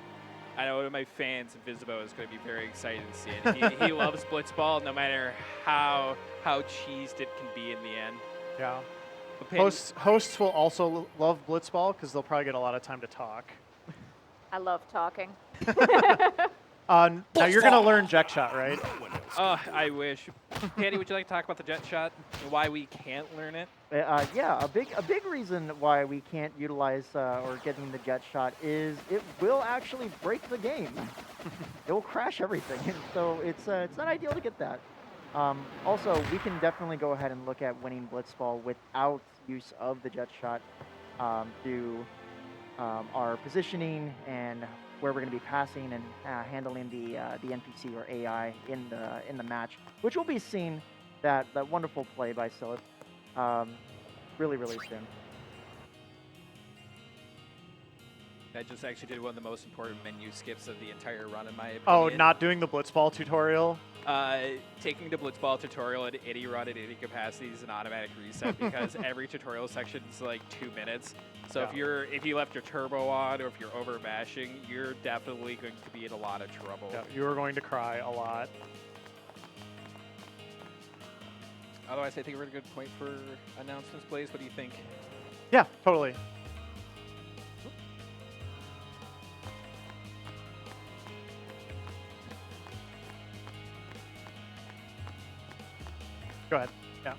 I know one of my fans, Invisibo, is going to be very excited to see it. He loves Blitzball, no matter how cheesed it can be in the end. Yeah. Hosts will also love Blitzball because they'll probably get a lot of time to talk. I love talking. Now you're gonna learn Jet Shot, right? Oh, I wish. Candy, would you like to talk about the Jet Shot and why we can't learn it? Yeah, a big reason why we can't utilize or getting the Jet Shot is it will actually break the game. It will crash everything, so it's not ideal to get that. Also, we can definitely go ahead and look at winning Blitzball without use of the Jet Shot through our positioning and where we're going to be passing and handling the NPC or AI in the match, which will be seeing that wonderful play by Sylleath really soon. I just actually did one of the most important menu skips of the entire run, in my opinion. Oh, not doing the Blitzball tutorial? Taking the Blitzball tutorial at any run at any capacity is an automatic reset because every tutorial section is like 2 minutes. So if you left your turbo on or if you're over mashing, you're definitely going to be in a lot of trouble. Yeah, you are going to cry a lot. Otherwise, I think we're at a good point for announcements, Blaze. What do you think? Yeah, totally. Go ahead. Yeah.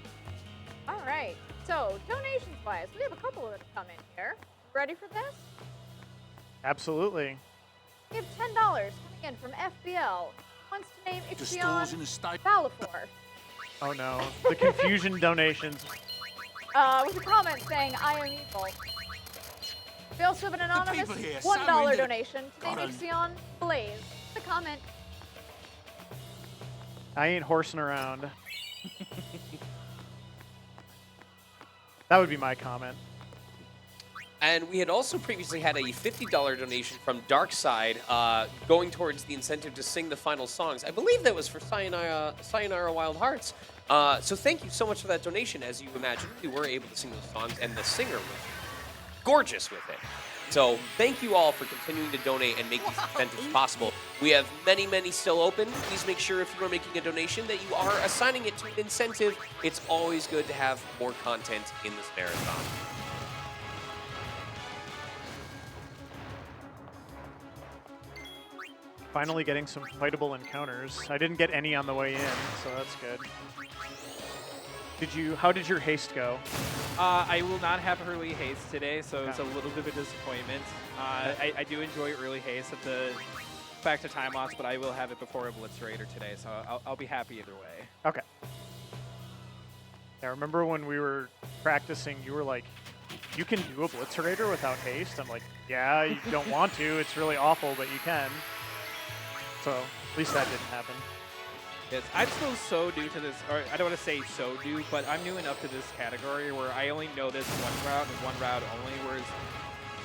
All right. So donations wise, we have a couple that have come in here. Ready for this? Absolutely. We have $10 coming in from FBL. Wants to name Ixion Balafor. Oh no. The confusion donations. With a comment saying, I am evil. We also have an anonymous $1 donation to name Ixion Blaze. The comment. I ain't horsing around. That would be my comment. And we had also previously had a $50 donation from Darkside going towards the incentive to sing the final songs. I believe that was for Sayonara Wild Hearts. So thank you so much for that donation. As you imagine, we were able to sing those songs, and the singer was gorgeous with it. So thank you all for continuing to donate and make these incentives possible. We have many, many still open. Please make sure if you are making a donation that you are assigning it to an incentive. It's always good to have more content in this marathon. finally getting some fightable encounters. I didn't get any on the way in, so that's good. How did your haste go? I will not have early haste today, so it's a little bit of a disappointment. I do enjoy early haste at the factor time loss, but I will have it before a Blitz Raider today, so I'll be happy either way. Okay. Yeah, I remember when we were practicing, you were like, you can do a Blitz Raider without haste? I'm like, yeah, you don't want to. It's really awful, but you can. So at least that didn't happen. Yes, I'm still so new to this, or I don't want to say so new, but I'm new enough to this category where I only know this one route and one route only, whereas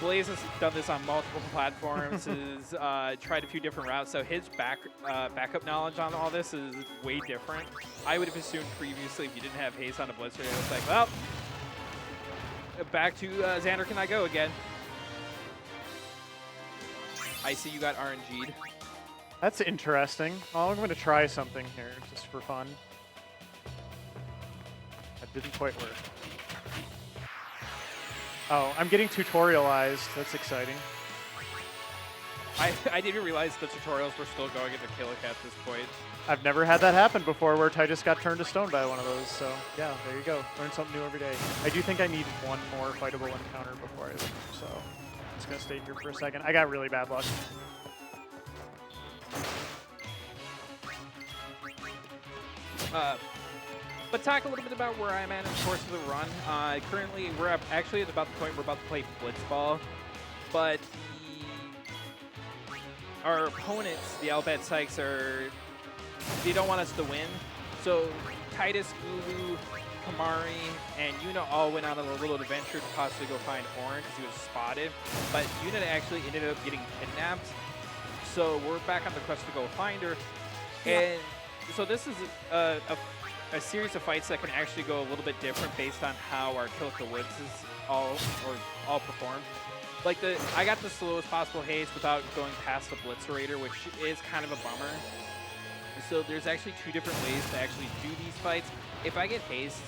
Blaze has done this on multiple platforms, has tried a few different routes, so his backup knowledge on all this is way different. I would have assumed previously if you didn't have haste on a Blitz Raider, it's like, well, back to Xander can I go again. I see you got RNG'd. That's interesting. Well, I'm going to try something here just for fun. That didn't quite work. Oh, I'm getting tutorialized. That's exciting. I didn't realize the tutorials were still going into Killick at this point. I've never had that happen before where Titus got turned to stone by one of those, so yeah, there you go. Learn something new every day. I do think I need one more fightable encounter before I leave, so I'm just going to stay here for a second. I got really bad luck. But talk a little bit about where I'm at in the course of the run. Currently, we're actually at about the point we're about to play Blitzball, but our opponents, the Albad Sykes, they don't want us to win. So Titus, Ulu, Kamari, and Yuna all went on a little adventure to possibly go find Orin because he was spotted. But Yuna actually ended up getting kidnapped. So we're back on the quest to go find her. And so this is a series of fights that can actually go a little bit different based on how our Kill the Woods is all performed. Like I got the slowest possible haste without going past the Blitz Raider, which is kind of a bummer. So there's actually two different ways to actually do these fights. If I get haste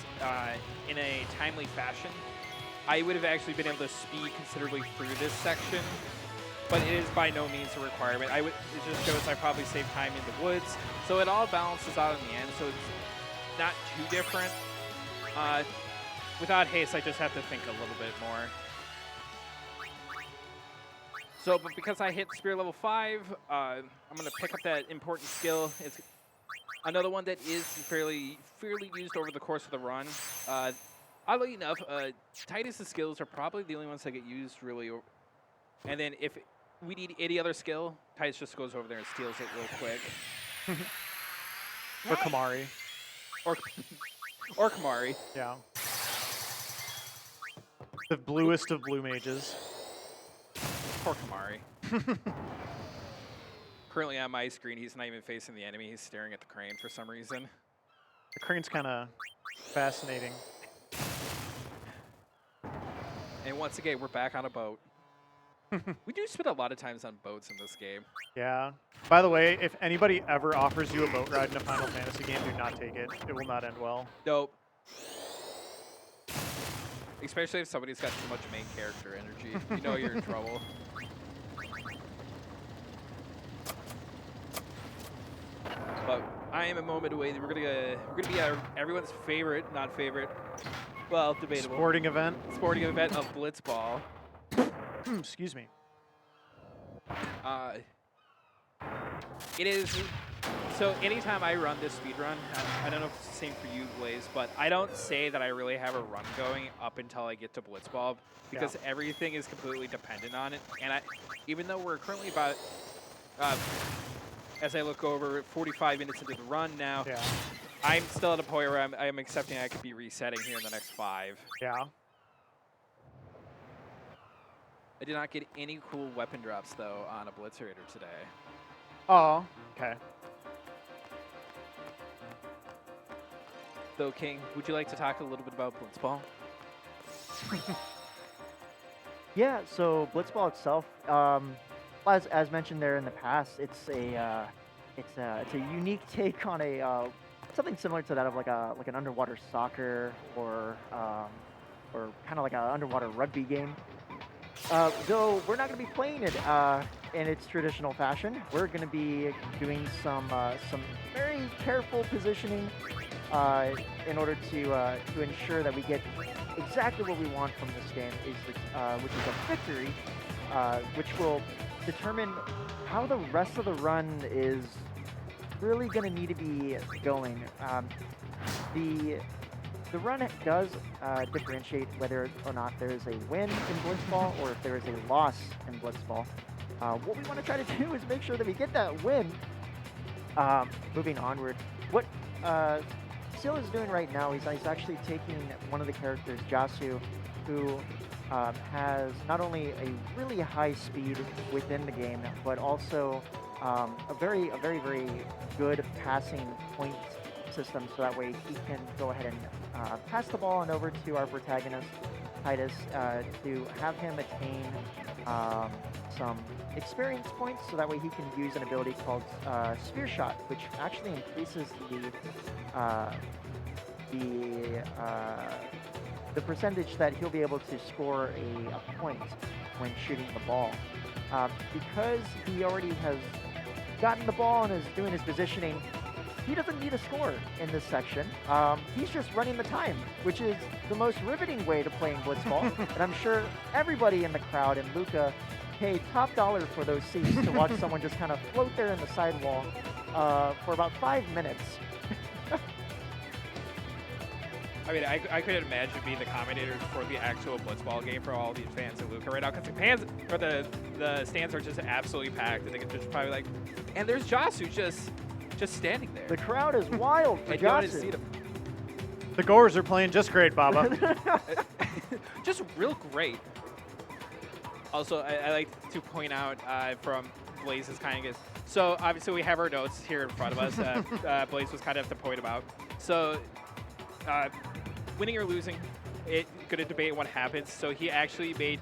in a timely fashion, I would have actually been able to speed considerably through this section, but it is by no means a requirement. It just shows I probably saved time in the woods, so it all balances out in the end, so it's not too different. Without haste, I just have to think a little bit more. So, but because I hit Spirit level 5, I'm going to pick up that important skill. It's another one that is fairly used over the course of the run. Oddly enough, Titus' skills are probably the only ones that get used really. And then if we need any other skill, Titus just goes over there and steals it real quick. Or Kamari. Or Kamari. Yeah. The bluest of blue mages. Poor Kamari. Currently on my screen, he's not even facing the enemy. He's staring at the crane for some reason. The crane's kind of fascinating. And once again, we're back on a boat. We do spend a lot of times on boats in this game. Yeah. By the way, if anybody ever offers you a boat ride in a Final Fantasy game, do not take it. It will not end well. Nope. Especially if somebody's got too much main character energy. You know you're in trouble. But I am a moment away. We're gonna be everyone's favorite, not favorite, well, debatable. Sporting event of Blitzball. Excuse me. It is. So anytime I run this speed run, I don't know if it's the same for you, Blaze, but I don't say that I really have a run going up until I get to Blitzball because everything is completely dependent on it. And even though we're currently about, as I look over, 45 minutes into the run now, I'm still at a point where I'm accepting I could be resetting here in the next 5. Yeah. I did not get any cool weapon drops, though, on a Blitz Raider today. Oh, okay. So, King, would you like to talk a little bit about Blitzball? Yeah, so Blitzball itself, as mentioned there in the past, it's a unique take on a something similar to that of like an underwater soccer or kind of like an underwater rugby game. Though we're not going to be playing it in its traditional fashion, we're going to be doing some very careful positioning in order to ensure that we get exactly what we want from this game, which is a victory, which will determine how the rest of the run is really going to need to be going. The run does differentiate whether or not there is a win in Blitzball or if there is a loss in Blitzball. What we want to try to do is make sure that we get that win. Moving onward, what Sylleath is doing right now, he's actually taking one of the characters, Jasu, who has not only a really high speed within the game, but also a very good passing point system, so that way he can go ahead and pass the ball on over to our protagonist, Titus, to have him attain some experience points, so that way he can use an ability called Sphere Shot, which actually increases the percentage that he'll be able to score a point when shooting the ball. Because he already has gotten the ball and is doing his positioning, he doesn't need a score in this section. He's just running the time, which is the most riveting way to play in Blitzball. And I'm sure everybody in the crowd and Luca paid top dollar for those seats to watch someone just kind of float there in the sidewall for about 5 minutes. I mean, I couldn't imagine being the commentator for the actual Blitzball game for all these fans in Luca right now, because the stands are just absolutely packed. I think it's just probably like, and there's Jasu just standing there. The crowd is wild for Jasu. The goers are playing just great, Baba. Just real great. Also, I like to point out from Blaze's kind of, so obviously we have our notes here in front of us. Blaze was kind of to point about. So winning or losing, it's going to debate what happens. So he actually made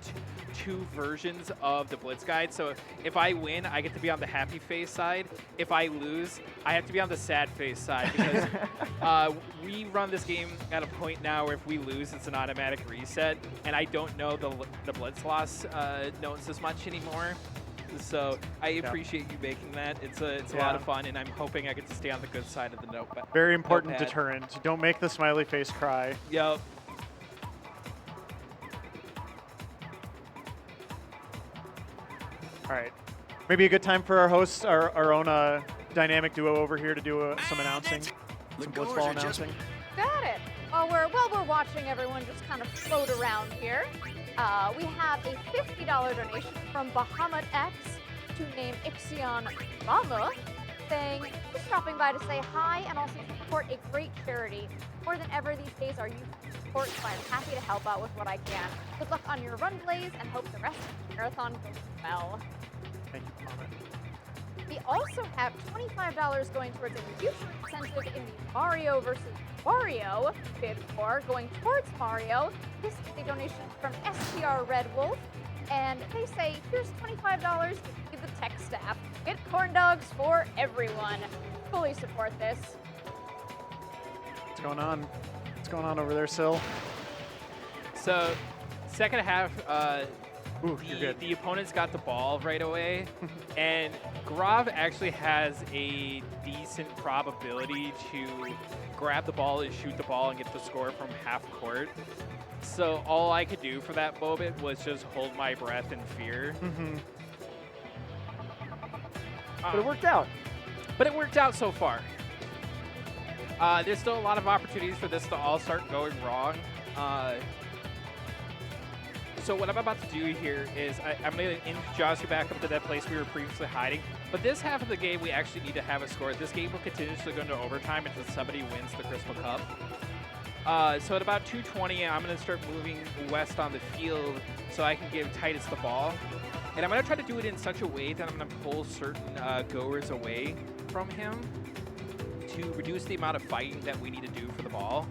two versions of the Blitz guide. So if I win, I get to be on the happy face side. If I lose, I have to be on the sad face side, because we run this game at a point now where if we lose, it's an automatic reset, and I don't know the Blitz loss notes as much anymore. So I appreciate you making that. It's a lot of fun, and I'm hoping I get to stay on the good side of the notepad. Very important deterrent. Don't make the smiley face cry. Yep. All right. Maybe a good time for our hosts, our own dynamic duo over here to do some announcing. Some Blitzball announcing. Got it. While we're watching everyone just kind of float around here, we have a $50 donation from Bahamut X to name Ixion Rama, saying, just dropping by to say hi and also to support a great charity. More than ever these days, our youth support, so I'm happy to help out with what I can. Good luck on your run, Blaze, and hope the rest of the marathon goes well. Thank you, Bahamut. We also have $25 going towards a future incentive in the Mario vs. Wario bid war going towards Mario. This is a donation from STR Red Wolf, and they say, here's $25 to feed the tech staff. Get corn dogs for everyone. Fully support this. What's going on? What's going on over there, Syl? So, second half, Ooh, you're good. the opponents got the ball right away, and Grav actually has a decent probability to grab the ball and shoot the ball and get the score from half court. So all I could do for that moment was just hold my breath in fear. But it worked out. But it worked out so far. There's still a lot of opportunities for this to all start going wrong. So what I'm about to do here is I'm going to injust you back up to that place we were previously hiding. But this half of the game, we actually need to have a score. This game will continuously go into overtime until somebody wins the Crystal Cup. So at about 2:20, I'm going to start moving west on the field so I can give Titus the ball. And I'm going to try to do it in such a way that I'm going to pull certain goers away from him to reduce the amount of fighting that we need to do for the ball.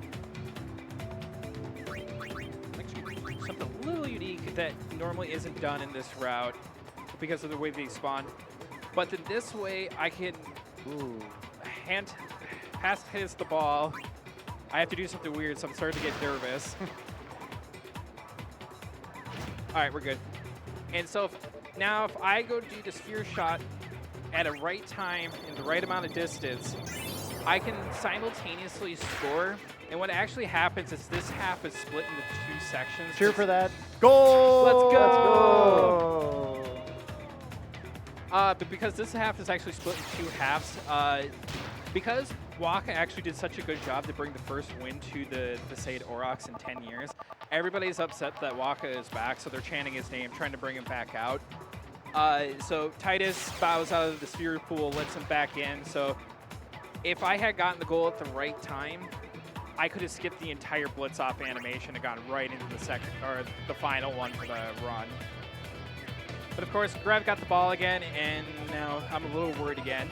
Something a little unique that normally isn't done in this route because of the way they spawn. But then this way, I can pass his the ball. I have to do something weird, so I'm starting to get nervous. All right, we're good. And so Now, if I go to do the sphere shot at a right time in the right amount of distance, I can simultaneously score. And what actually happens is this half is split into 2 sections. Cheer for that. Goal! Let's go! Oh. But because this half is actually split in 2 halves, because Waka actually did such a good job to bring the first win to the Sade Aurochs in 10 years, everybody's upset that Waka is back, so they're chanting his name, trying to bring him back out. So Titus bows out of the sphere pool, lets him back in. So if I had gotten the goal at the right time, I could have skipped the entire blitz-off animation and gone right into the second or the final one for the run. But of course, Grev got the ball again, and now I'm a little worried again.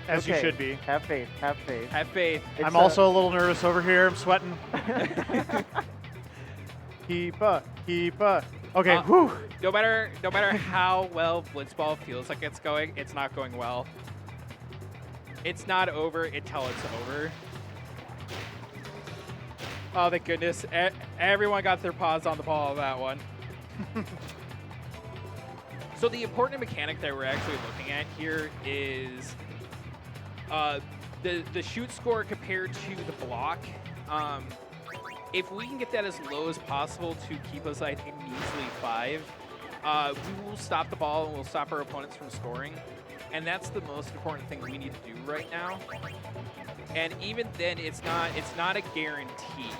As you Okay, should be. Have faith. Have faith. Have faith. I'm also a little nervous over here. I'm sweating. Keep up. Okay, whew. No matter how well Blitzball feels like it's going, it's not going well. It's not over until it's over. Oh, thank goodness. Everyone got their paws on the ball on that one. So the important mechanic that we're actually looking at here is the shoot score compared to the block. If we can get that as low as possible to keep us, I think, measly 5, we will stop the ball and we'll stop our opponents from scoring. And that's the most important thing we need to do right now. And even then, it's not a guarantee.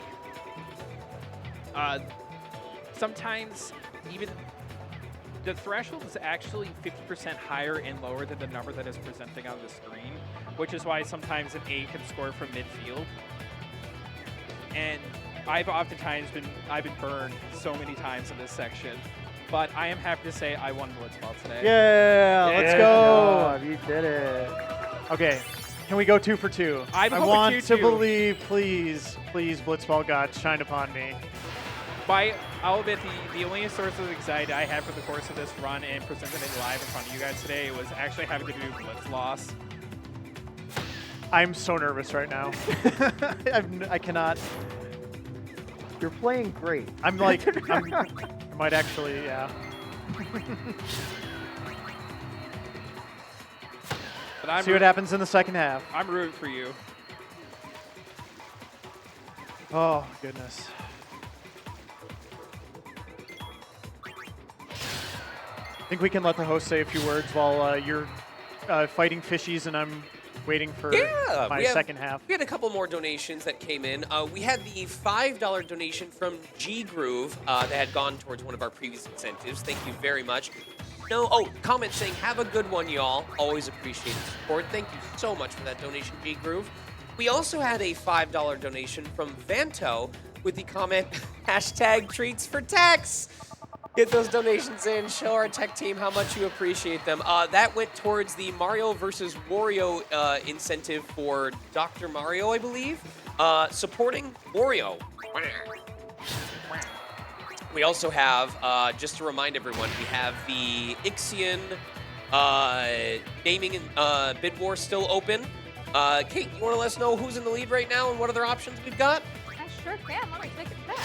Sometimes even the threshold is actually 50% higher and lower than the number that is presenting on the screen, which is why sometimes an A can score from midfield. And I've been burned so many times in this section, but I am happy to say I won Blitzball today. Yeah, let's go. You did it. Okay, can we go 2 for 2? I'm I hoping want you to too. believe, please, Blitzball God, shine upon me. I'll admit the only source of anxiety I had for the course of this run and presenting it live in front of you guys today was actually having to do Blitz loss. I'm so nervous right now. I cannot. You're playing great. I'm like, I might actually, yeah. But I'm See what happens in the second half. I'm rooting for you. Oh, goodness. I think we can let the host say a few words while you're fighting fishies and I'm waiting for my second half. We had a couple more donations that came in. We had the $5 donation from G Groove that had gone towards one of our previous incentives. Thank you very much. Comment saying, have a good one, y'all. Always appreciate the support. Thank you so much for that donation, G Groove. We also had a $5 donation from Vanto with the comment, #treats4techs. Get those donations in. Show our tech team how much you appreciate them. That went towards the Mario versus Wario incentive for Dr. Mario, I believe. Supporting Wario. We also have, just to remind everyone, we have the Ixion naming and bid war still open. Kate, you want to let us know who's in the lead right now and what other options we've got? I sure can. Let me take it back.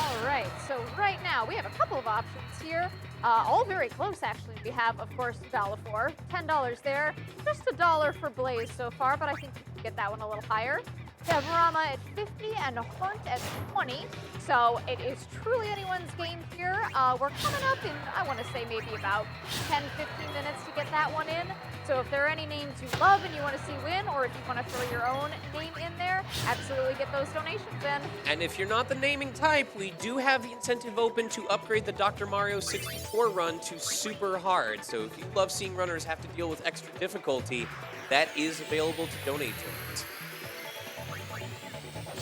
All right, so right now we have a couple of options here, all very close actually. We have, of course, Valifor, $10 there, just $1 for Blaze so far, but I think we can get that one a little higher. We have Rama at 50 and Hunt at 20, so it is truly anyone's game here. We're coming up in, I want to say, maybe about 10, 15 minutes to get that one in. So if there are any names you love and you want to see win, or if you want to throw your own name in there, absolutely get those donations in. And if you're not the naming type, we do have the incentive open to upgrade the Dr. Mario 64 run to super hard. So if you love seeing runners have to deal with extra difficulty, that is available to donate to it.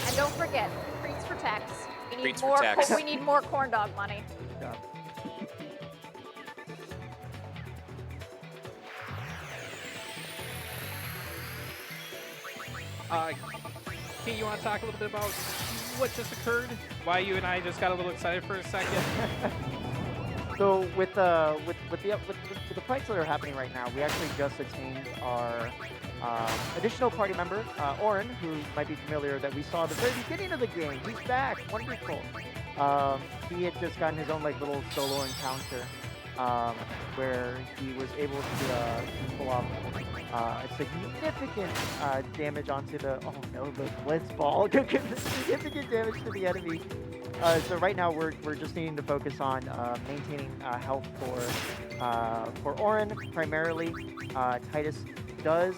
And don't forget, treats for tax. We need Treats for more. tax. We need more corn dog money. Yeah. Kate, you want to talk a little bit about what just occurred? Why you and I just got a little excited for a second? So with the fights that are happening right now, we actually just attained our additional party member, Oren, who might be familiar, that we saw at the very beginning of the game. He's back. Wonderful. He had just gotten his own like little solo encounter where he was able to pull off a significant damage onto the the blitz ball. Significant damage to the enemy. So right now we're just needing to focus on maintaining health for Orin primarily. Titus does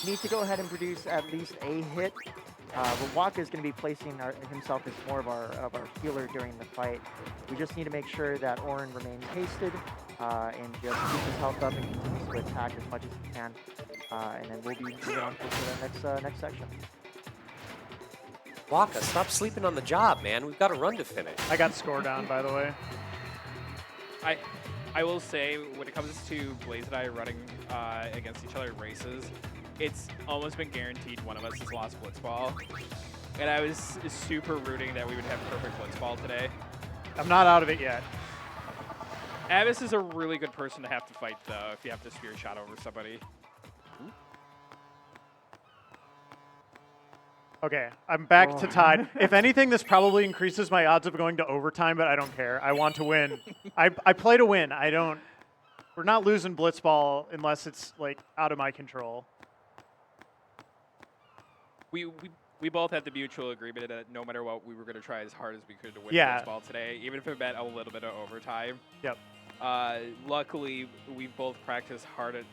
need to go ahead and produce at least a hit. But Waka is going to be placing himself as more of our healer during the fight. We just need to make sure that Orin remains hasted and just keep his health up and continues to attack as much as he can. And then we'll be moving on to the next section. Waka, stop sleeping on the job, man. We've got a run to finish. I got score down, by the way. I will say, when it comes to Blaze and I running against each other in races, it's almost been guaranteed one of us has lost Blitzball. And I was super rooting that we would have perfect Blitzball today. I'm not out of it yet. Abyss is a really good person to have to fight, though, if you have to spear shot over somebody. Okay, I'm back to tied. If anything, this probably increases my odds of going to overtime, but I don't care. I want to win. I play to win. We're not losing Blitzball unless it's like out of my control. We both had the mutual agreement that no matter what, we were going to try as hard as we could to win Yeah. Blitzball today, even if it meant a little bit of overtime. Yep. Luckily, we both practiced hard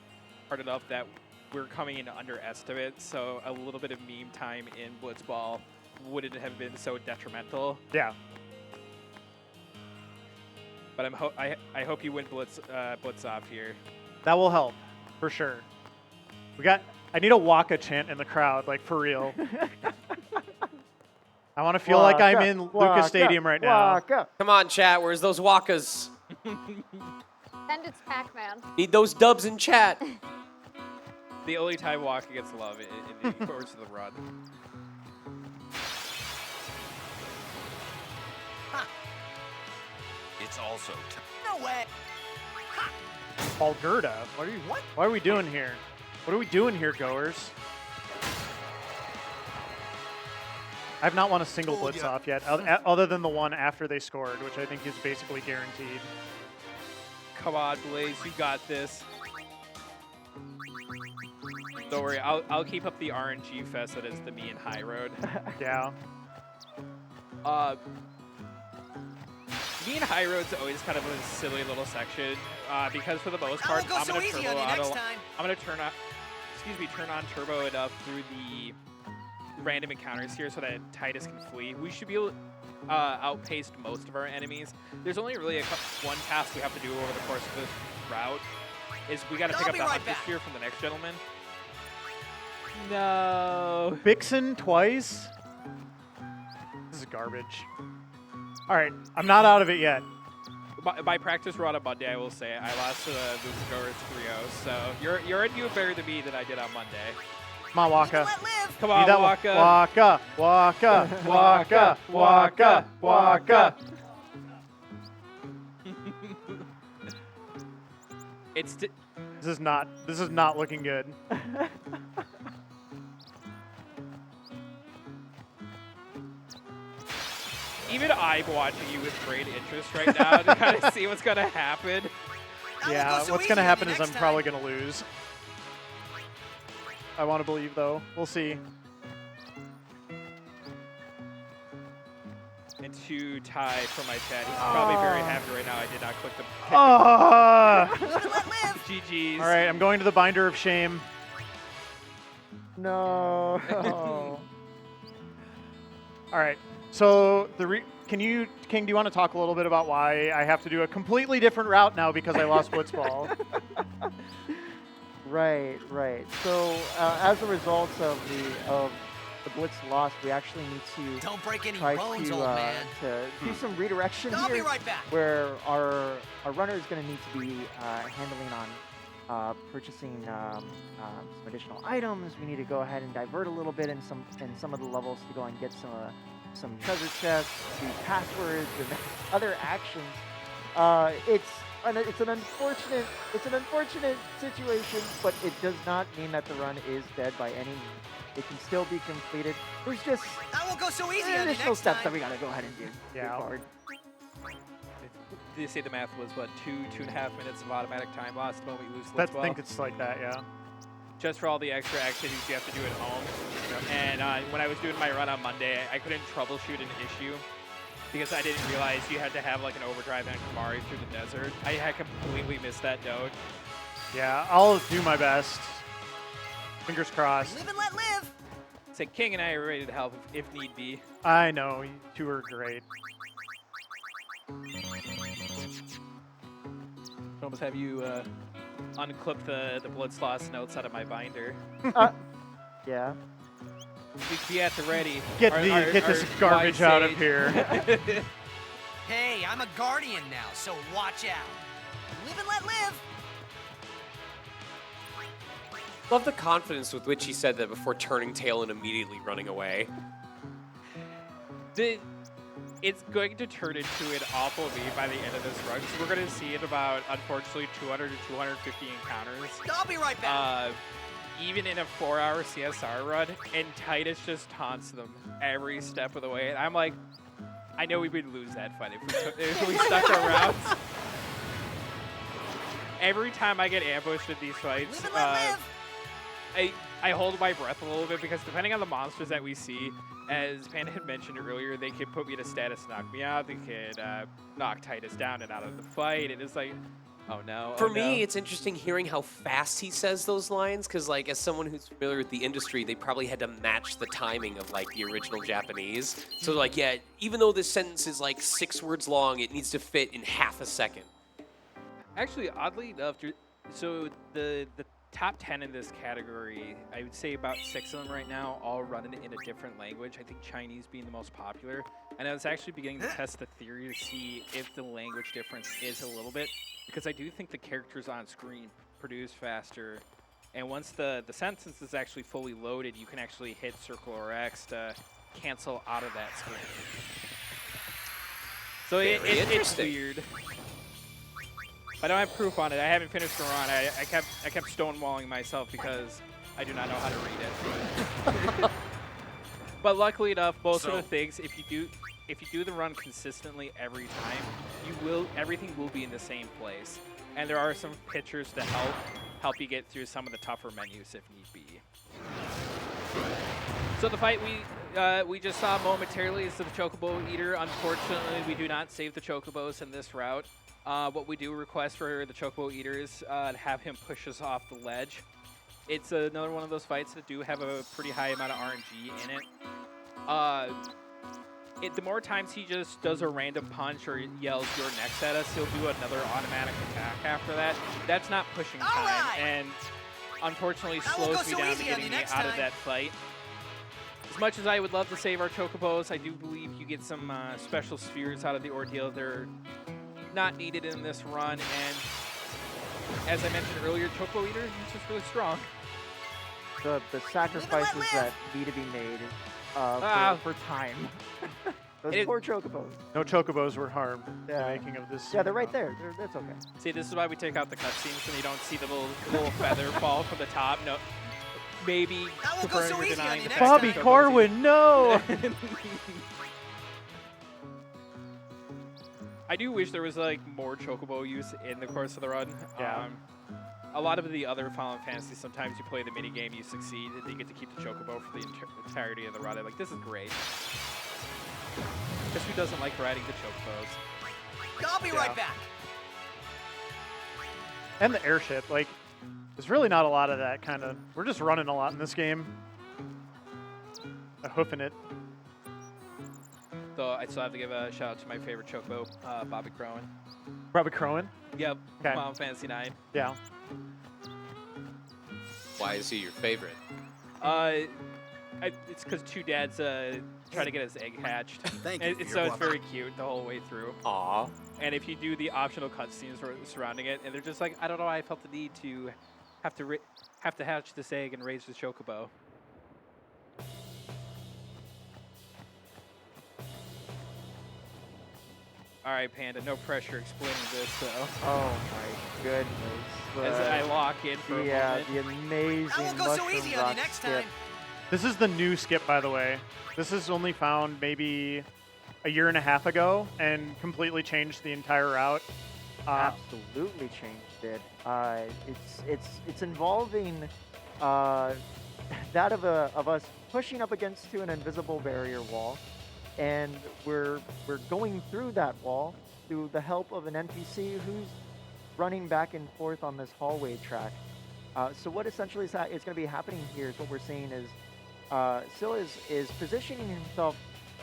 enough that we're coming in underestimate, so a little bit of meme time in Blitzball wouldn't have been so detrimental. Yeah. But I hope you win Blitz off here. That will help, for sure. I need a Waka chant in the crowd, like for real. I want to feel like I'm in Lucas Stadium right now. Waka. Come on, chat. Where's those Wakas? And it's Pac-Man. Need those dubs in chat. The only time Waka gets love in the course of the run. It's also no way. Algerda, what are we doing here? What are we doing here, goers? I've not won a single blitz off yet, other than the one after they scored, which I think is basically guaranteed. Come on, Blaze, you got this. Don't worry, I'll keep up the RNG fest that is the me and High Road. Yeah. Me and High Road's always kind of a silly little section because for the most part, I'm gonna turn on turbo it up through the random encounters here so that Titus can flee. We should be able outpaced most of our enemies. There's only really one task we have to do over the course of this route is we got to pick up the Hunter Spear from the next gentleman. No. Bixen twice? This is garbage. All right, I'm not out of it yet. My practice run on Monday, I will say, I lost to the Goers 3-0, so you're a new better to me than I did on Monday. Come on, Waka. Come on, Waka. Waka, Waka, Waka, Waka, Waka. This is not looking good. Even I'm watching you with great interest right now to kind of see what's going to happen. Yeah, what's going to happen is I'm probably going to lose. I want to believe, though. We'll see. And to Ty from my chat, he's probably very happy right now I did not click the GG's. All right, I'm going to the binder of shame. No. All right. So King, do you want to talk a little bit about why I have to do a completely different route now because I lost Blitzball? Right. So as a result of the Blitz loss, we actually need to Don't break any try bones, old man. to do some redirection I'll here, be right back. where our runner is going to need to be handling on purchasing some additional items. We need to go ahead and divert a little bit in some of the levels to go and get some treasure chests, do passwords, and other actions. It's an unfortunate situation, but it does not mean that the run is dead by any means. It can still be completed. There's just I won't go so easy on you additional next steps time. that we gotta go ahead and do. Yeah. Move forward. They say the math was, what, 2.5 minutes of automatic time lost the moment you lose I Splitswell? think it's like that, yeah. Just for all the extra activities you have to do at home. And when I was doing my run on Monday, I couldn't troubleshoot an issue because I didn't realize you had to have like an overdrive and Kamari through the desert. I had completely missed that note. Yeah, I'll do my best. Fingers crossed. Live and let live. It's like King and I are ready to help if need be. I know, you two are great. Almost have you unclip the Bloodslaughter notes out of my binder. Yeah. Be at the ready. Get this garbage out of here. Hey, I'm a guardian now, so watch out. Live and let live. Love the confidence with which he said that before turning tail and immediately running away. It's going to turn into an awful lead by the end of this run. So we're going to see it about, unfortunately, 200 to 250 encounters. I'll be right back. Even in a 4-hour CSR run, and Titus just taunts them every step of the way. And I'm like, I know we would lose that fight if we stuck around. Every time I get ambushed in these fights, Live and let live. I hold my breath a little bit because depending on the monsters that we see, as Panda had mentioned earlier, they could put me to status and knock me out. They could knock Titus down and out of the fight. And it's like, oh no. For me, it's interesting hearing how fast he says those lines, because like as someone who's familiar with the industry, they probably had to match the timing of like the original Japanese. So like, yeah, even though this sentence is like 6 words long, it needs to fit in half a second. Actually, oddly enough, so the top 10 in this category, I would say about 6 of them right now, all running in a different language. I think Chinese being the most popular. And I was actually beginning to test the theory to see if the language difference is a little bit, because I do think the characters on screen produce faster. And once the sentence is actually fully loaded, you can actually hit circle or X to cancel out of that screen. So it's weird. I don't have proof on it. I haven't finished the run. I kept stonewalling myself because I do not know how to read it. But luckily enough, both of the things, if you do the run consistently every time, everything will be in the same place. And there are some pictures to help you get through some of the tougher menus if need be. So the fight we just saw momentarily is the Chocobo Eater. Unfortunately, we do not save the Chocobos in this route. What we do request for the Chocobo Eaters to have him push us off the ledge. It's another one of those fights that do have a pretty high amount of RNG in it. The more times he just does a random punch or yells "you're next" at us, he'll do another automatic attack after that. That's not pushing time, and unfortunately slows me down to getting me out of that fight. As much as I would love to save our Chocobos, I do believe you get some special spheres out of the ordeal. They're not needed in this run, and as I mentioned earlier, Chocobo Eater is just really strong. The sacrifices that need to be made for time. Those poor Chocobos. No Chocobos were harmed in the Yeah. making of this. Yeah, they're right there. That's okay. See, this is why we take out the cutscenes and you don't see the little feather fall from the top. No, maybe I won't go so preferring or easy on denying you the next fact Bobby that Chocobos Corwin, no! I do wish there was like more Chocobo use in the course of the run. Yeah. A lot of the other Final Fantasy, sometimes you play the minigame, you succeed, and you get to keep the Chocobo for the entirety of the run. I'm like, this is great. Guess who doesn't like riding the Chocobos? I'll be right back. And the airship, like, there's really not a lot of that kind of. We're just running a lot in this game. Hoofing it. So I still have to give a shout out to my favorite Chocobo, Bobby Crowan. Bobby Crowan? Yep, Okay. Final Fantasy 9. Yeah. Why is he your favorite? It's because two dads try to get his egg hatched. Thank you. So it's very cute the whole way through. Aw. And if you do the optional cutscenes surrounding it, and they're just like, I don't know, I felt the need to have to hatch this egg and raise the Chocobo. All right, Panda, no pressure explaining this, though. Oh my goodness. As I lock in for a moment. The amazing I won't go so mushroom easy on rock you next skip. time. This is the new skip, by the way. This is only found maybe a year and a half ago and completely changed the entire route. Absolutely changed it. It's involving that of us pushing up against an invisible barrier wall, and we're going through that wall through the help of an NPC who's running back and forth on this hallway track. So what essentially is going to be happening here is what we're seeing is Sylleath is positioning himself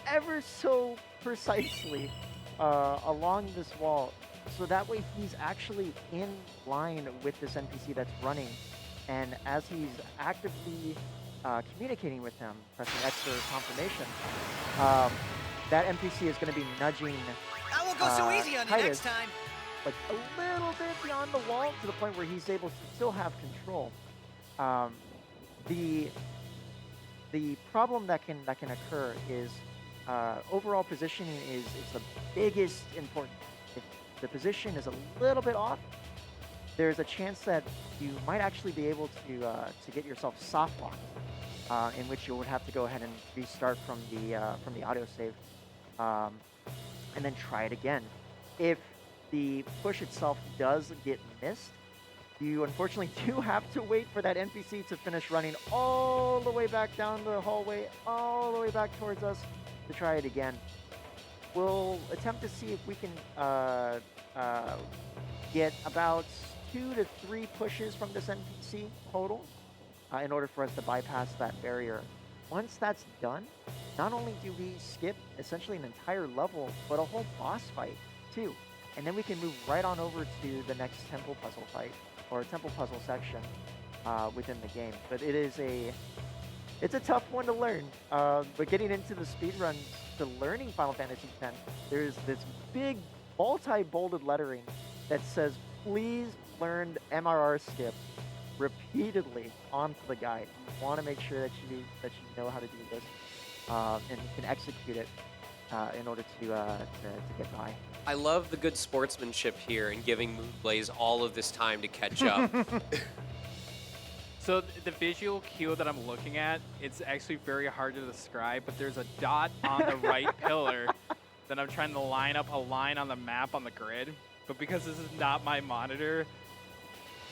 ever so precisely along this wall, so that way he's actually in line with this NPC that's running, and as he's actively communicating with him, pressing X for confirmation, that NPC is going to be nudging I won't go so easy on you Titus, next time. like a little bit beyond the wall to the point where he's able to still have control. The problem that can occur is overall positioning is the biggest importance. If the position is a little bit off, there's a chance that you might actually be able to get yourself soft locked, in which you would have to go ahead and restart from the autosave, and then try it again. If the push itself does get missed, you unfortunately do have to wait for that NPC to finish running all the way back down the hallway, all the way back towards us to try it again. We'll attempt to see if we can get about 2 to 3 pushes from this NPC total in order for us to bypass that barrier. Once that's done, not only do we skip essentially an entire level, but a whole boss fight too. And then we can move right on over to the next temple puzzle fight, or temple puzzle section within the game. But it's a tough one to learn. But getting into the speedruns to learning Final Fantasy X, there's this big multi-bolded lettering that says, please learn MRR skip repeatedly onto the guide. You want to make sure that you know how to do this and you can execute it in order to get by. I love the good sportsmanship here and giving Moonblaze all of this time to catch up. So the visual cue that I'm looking at, it's actually very hard to describe, but there's a dot on the right pillar that I'm trying to line up a line on the map on the grid. But because this is not my monitor,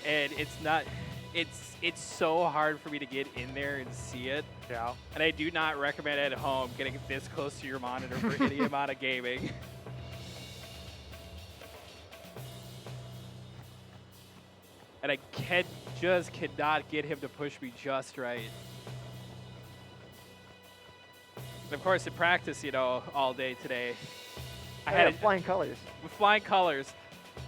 and it's so hard for me to get in there and see it. Yeah. And I do not recommend at home getting this close to your monitor for any amount of gaming. And I just cannot get him to push me just right. And of course, in practice, all day today, I had flying colors. With flying colors,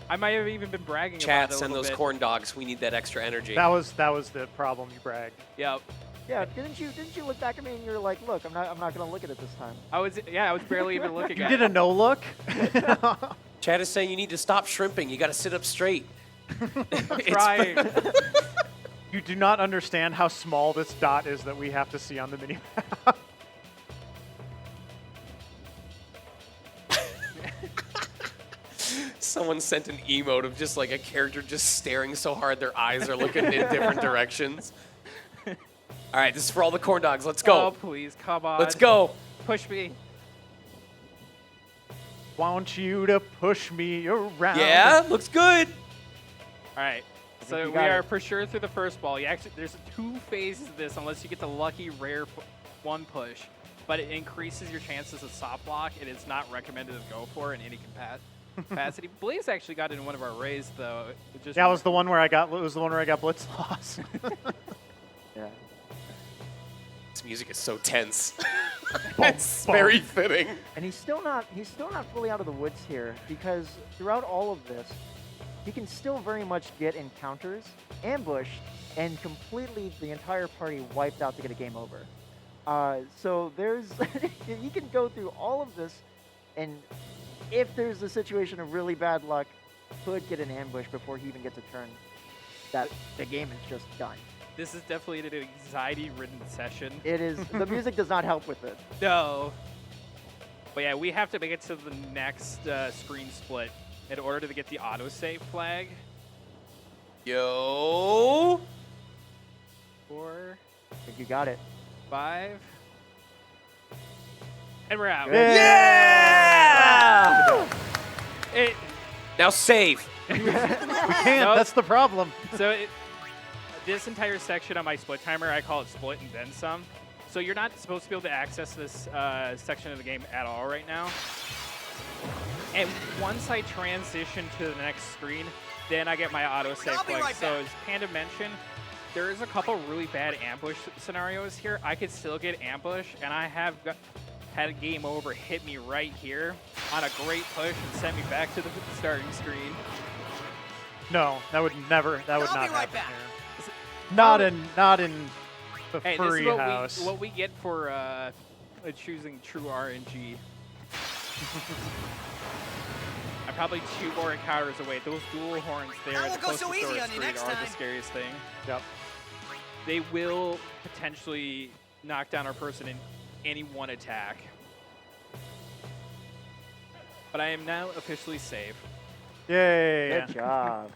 I might have even been bragging about Chat, it a send little those bit. corn dogs. We need that extra energy. That was the problem. You bragged. Yep. Yeah, didn't you look back at me and you're like, look, I'm not gonna look at it this time. I was barely even looking You at did it. a no look. Chat is saying you need to stop shrimping. You got to sit up straight. I'm trying. You do not understand how small this dot is that we have to see on the minimap. Someone sent an emote of just like a character just staring so hard their eyes are looking in different directions. All right, this is for all the corn dogs. Let's go. Oh, please, come on. Let's go. Push me. Want you to push me around. Yeah, looks good. All right. So we are for sure through the first ball. There's 2 phases of this unless you get the lucky rare one push, but it increases your chances of soft lock. It is not recommended to go for in any capacity. Blaze actually got in one of our rays though. Yeah, it was the one where I got blitz loss. Yeah. This music is so tense. It's very fitting. And he's still not fully out of the woods here, because throughout all of this, he can still very much get encounters, ambushed, and completely the entire party wiped out to get a game over. So there's he can go through all of this, and if there's a situation of really bad luck, could get an ambush before he even gets a turn. That the game is just done. This is definitely an anxiety-ridden session. It is. The music does not help with it. No. But yeah, we have to make it to the next screen split in order to get the autosave flag. Yo. Or I think you got it. 5. And we're out. Yeah! It, Now save. We can't. No. That's the problem. so this entire section on my split timer, I call it split and then some. So you're not supposed to be able to access this section of the game at all right now. And once I transition to the next screen, then I get my autosave I'll be flag. right So back. as Panda mentioned, there is a couple really bad ambush scenarios here. I could still get ambushed, and I have had a game over hit me right here on a great push and send me back to the starting screen. No, that would never. That would I'll not be right happen back. here. Not in the Hey, furry this is house. what we get for choosing true RNG. I'm probably 2 more encounters away. Those dual horns there I at the won't go closest so easy door on you street next are the time. scariest thing. Yep. They will potentially knock down our person in any one attack. But I am now officially safe. Yay. Good job.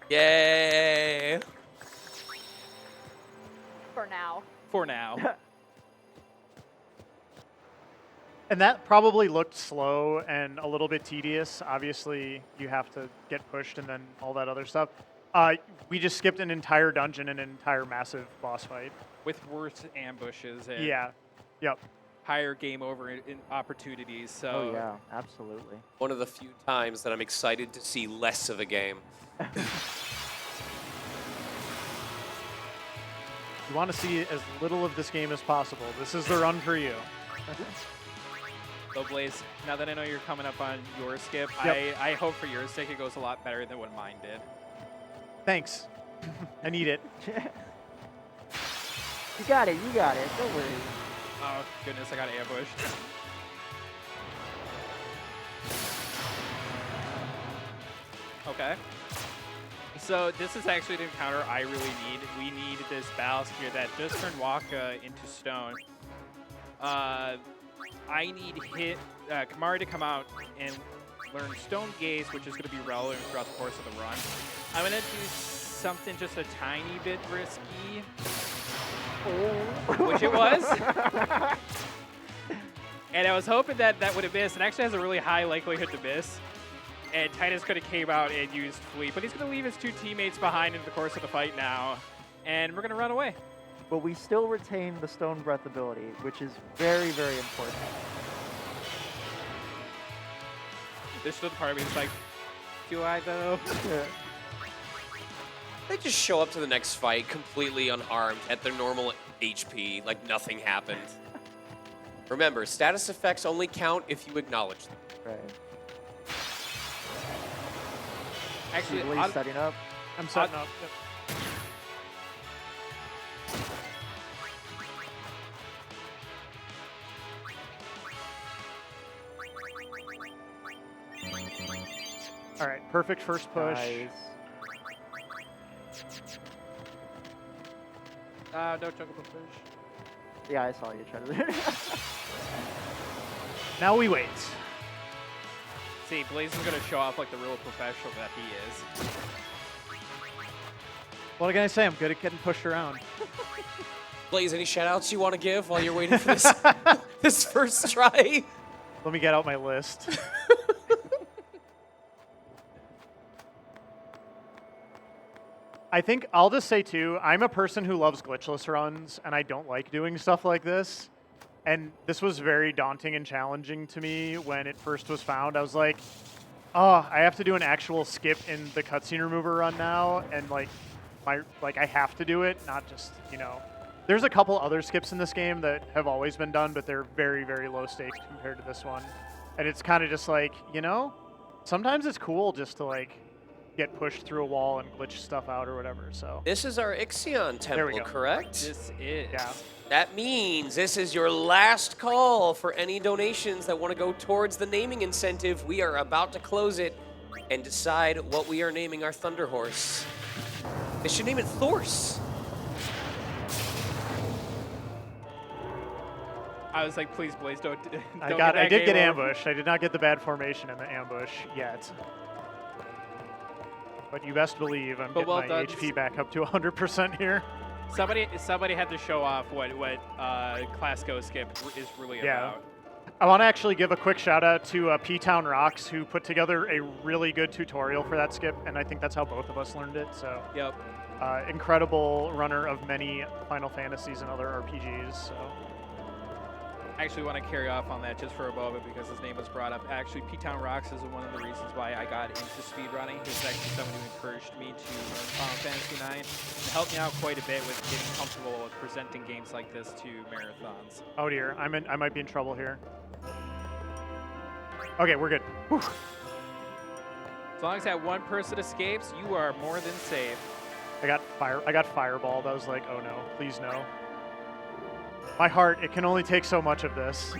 Yay. For now. For now. And that probably looked slow and a little bit tedious. Obviously, you have to get pushed and then all that other stuff. We just skipped an entire dungeon and an entire massive boss fight. With worse ambushes and Yeah. Yep. higher game over in opportunities. So Oh yeah, absolutely. One of the few times that I'm excited to see less of a game. You want to see as little of this game as possible. This is the run for you. So Blaze, now that I know you're coming up on your skip, Yep. I hope for your sake it goes a lot better than what mine did. Thanks. I need it. You got it. You got it. Don't worry. Oh goodness, I got ambushed. Okay. So this is actually the encounter I really need. We need this ballast here that just turned Waka into stone. I need Kamari to come out and learn Stone Gaze, which is going to be relevant throughout the course of the run. I'm going to do something just a tiny bit risky, which it was. And I was hoping that that would have missed. It actually has a really high likelihood to miss. And Titus could have came out and used Fleet, but he's going to leave his 2 teammates behind in the course of the fight now. And we're going to run away. But we still retain the Stone Breath ability, which is very, very important. There's still the part of me that's like, do I though? They just show up to the next fight completely unharmed at their normal HP, like nothing happened. Remember, status effects only count if you acknowledge them. Right. Actually, Sylleath setting up. I'm setting up. Yep. All right, perfect first push. Nice. no jungle push. Yeah, I saw you try to. Now we wait. See, Blaze is going to show off like the real professional that he is. What can I say? I'm good at getting pushed around. Blaze, any shout-outs you want to give while you're waiting for this, this first try? Let me get out my list. I think I'll just say too, I'm a person who loves glitchless runs, and I don't like doing stuff like this. And this was very daunting and challenging to me when it first was found. I was like, oh, I have to do an actual skip in the cutscene remover run now, and I have to do it, not just, you know. There's a couple other skips in this game that have always been done, but they're very, very low stakes compared to this one. And it's kind of just like, you know, sometimes it's cool just to like get pushed through a wall and glitch stuff out or whatever. So This is our Ixion There we temple, go. correct? This is. yeah, That means this is your last call for any donations that want to go towards the naming incentive. We are about to close it and decide what we are naming our Thunder Horse. They should name it Thorse. I was like, please, Blaze, don't. I did get ambushed. I did not get the bad formation in the ambush yet. But you best believe I'm But getting well my done. HP back up to 100% here. Somebody had to show off what Class Go Skip is really Yeah. about. I want to actually give a quick shout out to P-Town Rocks, who put together a really good tutorial for that skip, and I think that's how both of us learned it. So, Yep. incredible runner of many Final Fantasies and other RPGs. So, I actually want to carry off on that just for a moment because his name was brought up. Actually, P-Town Rocks is one of the reasons why I got into speedrunning. He's actually someone who encouraged me to learn Final Fantasy IX and helped me out quite a bit with getting comfortable with presenting games like this to marathons. oh dear, I might be in trouble here. Okay, we're good. Whew. As long as that one person escapes, you are more than safe. I got fireballed. I was like, oh no, please no. My heart, it can only take so much of this.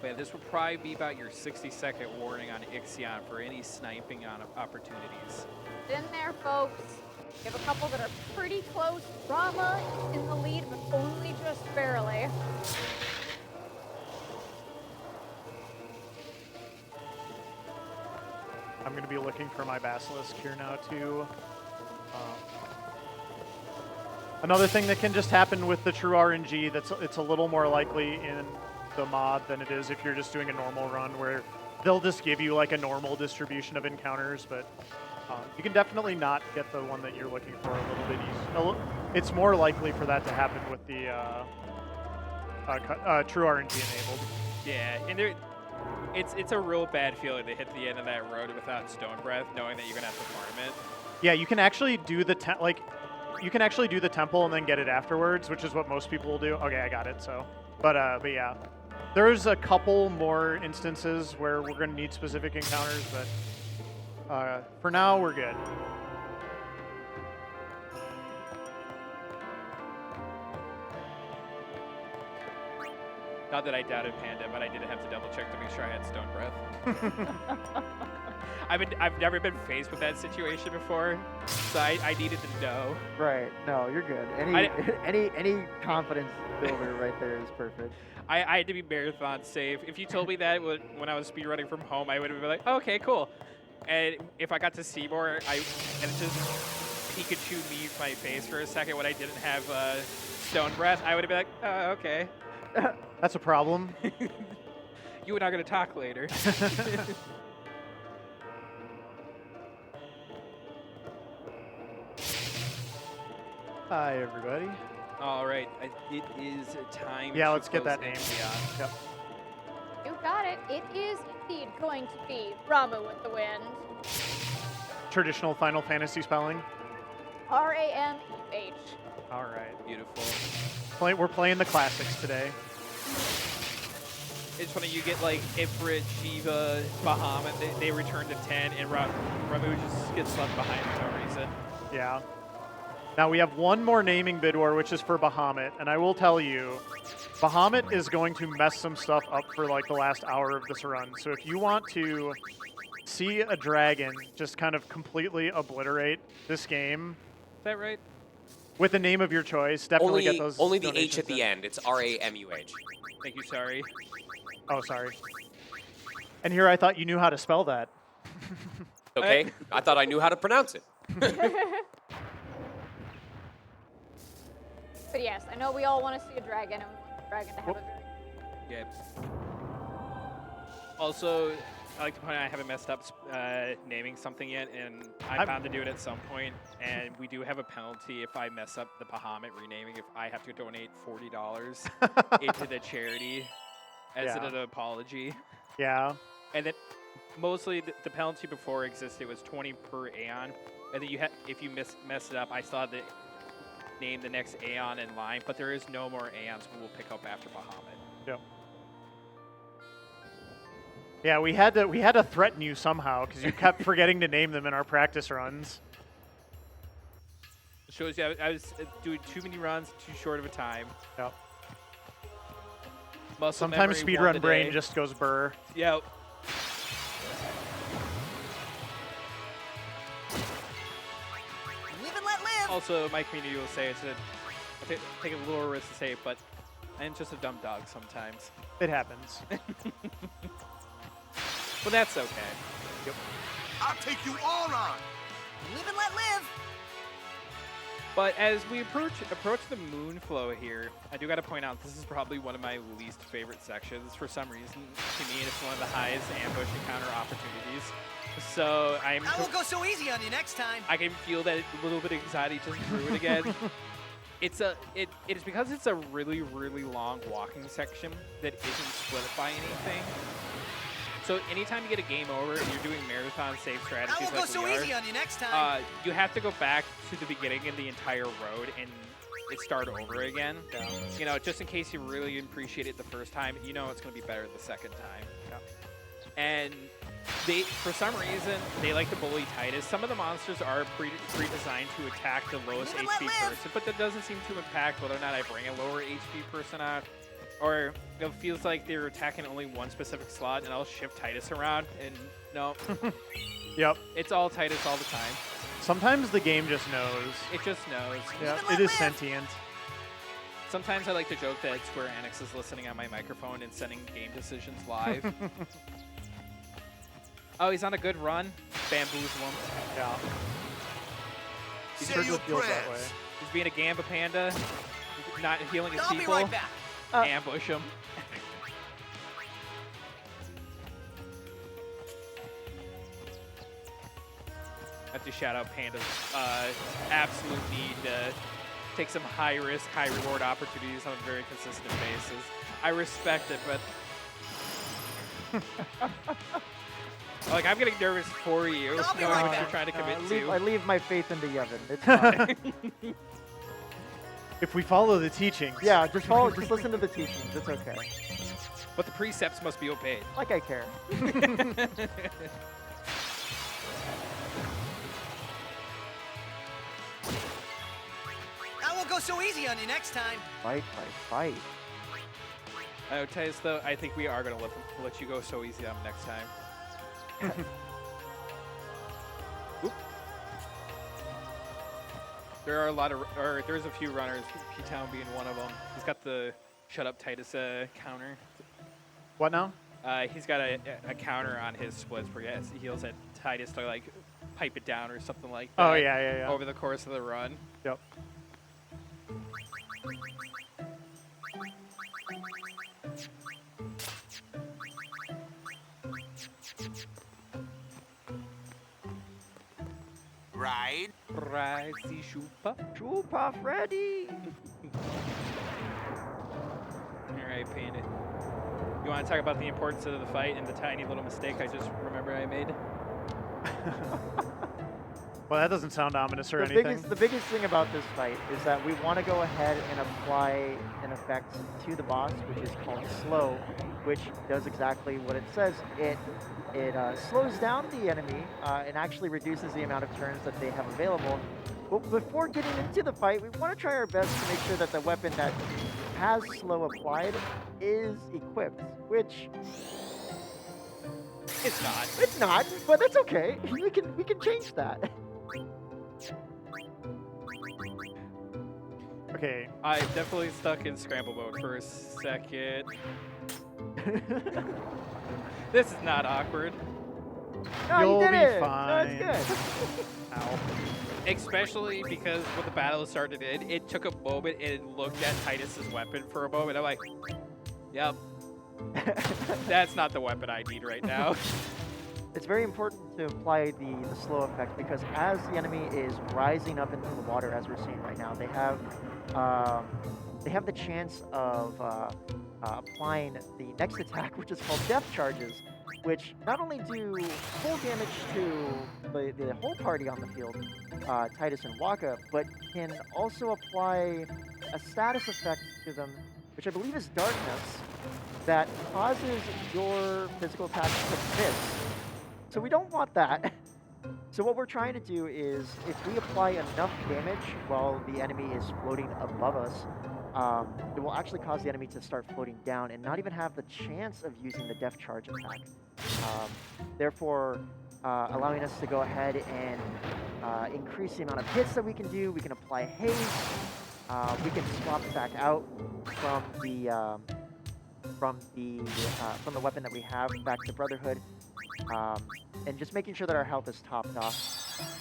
Yeah, this will probably be about your 60-second warning on Ixion for any sniping on opportunities. In there, folks. We have a couple that are pretty close. Rama in the lead, but only just barely. I'm going to be looking for my Basilisk here now, too. Another thing that can just happen with the true RNG, it's a little more likely in the mod than it is if you're just doing a normal run, where they'll just give you like a normal distribution of encounters, but you can definitely not get the one that you're looking for a little bit easier. It's more likely for that to happen with the true RNG enabled. Yeah, and it's a real bad feeling to hit the end of that road without Stone Breath, knowing that you're gonna have to farm it. Yeah, you can actually do the temple and then get it afterwards, which is what most people will do. Okay, I got it. So, but yeah, there's a couple more instances where we're gonna need specific encounters, but for now we're good. Not that I doubted Panda, but I did have to double check to make sure I had Stone Breath. I've never been faced with that situation before, so I needed to know. Right. No, you're good. Any confidence builder right there is perfect. I had to be marathon safe. If you told me that when I was speedrunning from home, I would have been like, oh, okay, cool. And if I got to see more, and it just Pikachu me my face for a second when I didn't have Stone Breath, I would have been like, oh, okay. That's a problem. You and I are going to talk later. Hi, everybody. All right, it is time. Yeah, to let's get close that name. Ixion. Yep. You got it. It is indeed going to be Rama with the wind. Traditional Final Fantasy spelling. R-A-M-E-H. All right. Beautiful. We're playing the classics today. It's funny, you get like Ifrit, Shiva, Bahamut, they return to 10, and Ramu just gets left behind for no reason. Yeah. Now we have one more naming bid war, which is for Bahamut, and I will tell you, Bahamut is going to mess some stuff up for like the last hour of this run. So if you want to see a dragon just kind of completely obliterate this game, Is that right? with the name of your choice, definitely get those. Only the H donations at the in. end. It's R-A-M-U-H. Thank you, sorry. Oh, sorry. And here I thought you knew how to spell that. Okay? I thought I knew how to pronounce it. But yes, I know we all want to see a dragon, and we want the dragon to have a very... Yeah. Also, I like to point out I haven't messed up naming something yet, and I'm bound to do it at some point. And we do have a penalty if I mess up the Bahamut renaming, if I have to donate $40 into the charity as an apology. Yeah. And then mostly the penalty before existed was 20 per Aeon. And then if you mess it up, I still have to name the next Aeon in line, but there is no more Aeons who will pick up after Bahamut. Yep. Yeah, we had to threaten you somehow because you kept forgetting to name them in our practice runs. It shows you I was doing too many runs, too short of a time. Yep. Muscle Sometimes memory won the speedrun brain day. just goes burr. Yep. Live and let live. Also, my community will say it's take a little risk to say it, but I'm just a dumb dog sometimes. It happens. But that's okay. Yep. I'll take you all on. Live and let live. But as we approach the moon flow here, I do got to point out this is probably one of my least favorite sections. For some reason, to me, it's one of the highest ambush encounter opportunities. So I won't go so easy on you next time. I can feel that little bit of anxiety just grew it again. It is because it's a really, really long walking section that isn't split by anything. So anytime you get a game over and you're doing marathon safe strategies I won't like go so we are, easy on you next time. you have to go back to the beginning of the entire road and it start over again. Yeah. You know, just in case you really appreciate it the first time, you know it's going to be better the second time. Yeah. And they, for some reason, they like to bully Titus. Some of the monsters are pre-designed to attack the lowest Live and let HP live. person, but that doesn't seem to impact whether or not I bring a lower HP person out. Or it feels like they're attacking only one specific slot, and I'll shift Titus around, and no. Yep. It's all Titus all the time. Sometimes the game just knows. It just knows. Yeah, and it let is live. sentient. Sometimes I like to joke that Square Enix is listening on my microphone and sending game decisions live. Oh, he's on a good run. Bamboozle him. Yeah. He Say sure your just feels that way. prayers. He's being a Gamba Panda, not healing his I'll people. be right back. Ambush him. I have to shout out Panda's absolute need to take some high-risk, high-reward opportunities on a very consistent basis. I respect it, but like I'm getting nervous for you, I'll be knowing right what back. you're trying to commit I to. leave my faith in the oven. It's fine. If we follow the teachings. Yeah, just follow. Just listen to the teachings. It's okay. But the precepts must be obeyed. Like I care. I won't go so easy on you next time. Fight, fight, fight. I would tell you though, I think we are going to let you go so easy on next time. Oop. There are a lot of, or there's a few runners, P-Town being one of them. He's got the shut up Titus counter. What now? He's got a counter on his splits where he heals at Titus to like pipe it down or something like that. Oh, yeah. Over the course of the run. Yep. Right. Risey Shupa. Chupa Freddy. Alright, Panda. You want to talk about the importance of the fight and the tiny little mistake I just remember I made? Well, that doesn't sound ominous or anything. The biggest thing about this fight is that we want to go ahead and apply an effect to the boss, which is called slow, which does exactly what it says. It slows down the enemy and actually reduces the amount of turns that they have available. But before getting into the fight, we want to try our best to make sure that the weapon that has slow applied is equipped, which It's not. it's not, but that's okay. We can change that. Okay. I definitely stuck in scramble mode for a second. This is not awkward. No, You'll you did be it. fine. No, it's good. Ow. Especially because when the battle started it took a moment and it looked at Titus's weapon for a moment. I'm like, yep, that's not the weapon I need right now. It's very important to apply the slow effect because as the enemy is rising up into the water, as we're seeing right now, they have the chance of applying the next attack, which is called death charges, which not only do full damage to the whole party on the field, Titus and Waka, but can also apply a status effect to them, which I believe is darkness, that causes your physical attacks to miss. So we don't want that. So what we're trying to do is, if we apply enough damage while the enemy is floating above us, it will actually cause the enemy to start floating down and not even have the chance of using the death charge attack. Therefore, allowing us to go ahead and increase the amount of hits that we can do. We can apply haste. We can swap back out from the weapon that we have back to Brotherhood, and just making sure that our health is topped off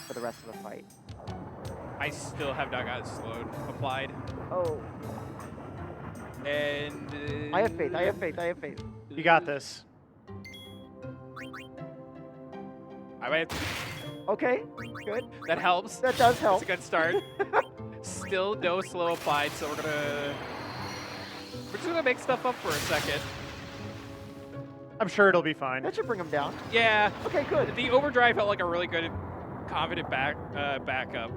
for the rest of the fight. I still have not got slowed applied. Oh, And I have faith. I have faith. I have faith. You got this. I might have to, Okay, good. that helps. That does It's help. a good start. Still no slow applied, so we're just gonna make stuff up for a second. I'm sure it'll be fine. That should bring him down. Yeah, Okay, good. the overdrive felt like a really good, confident backup.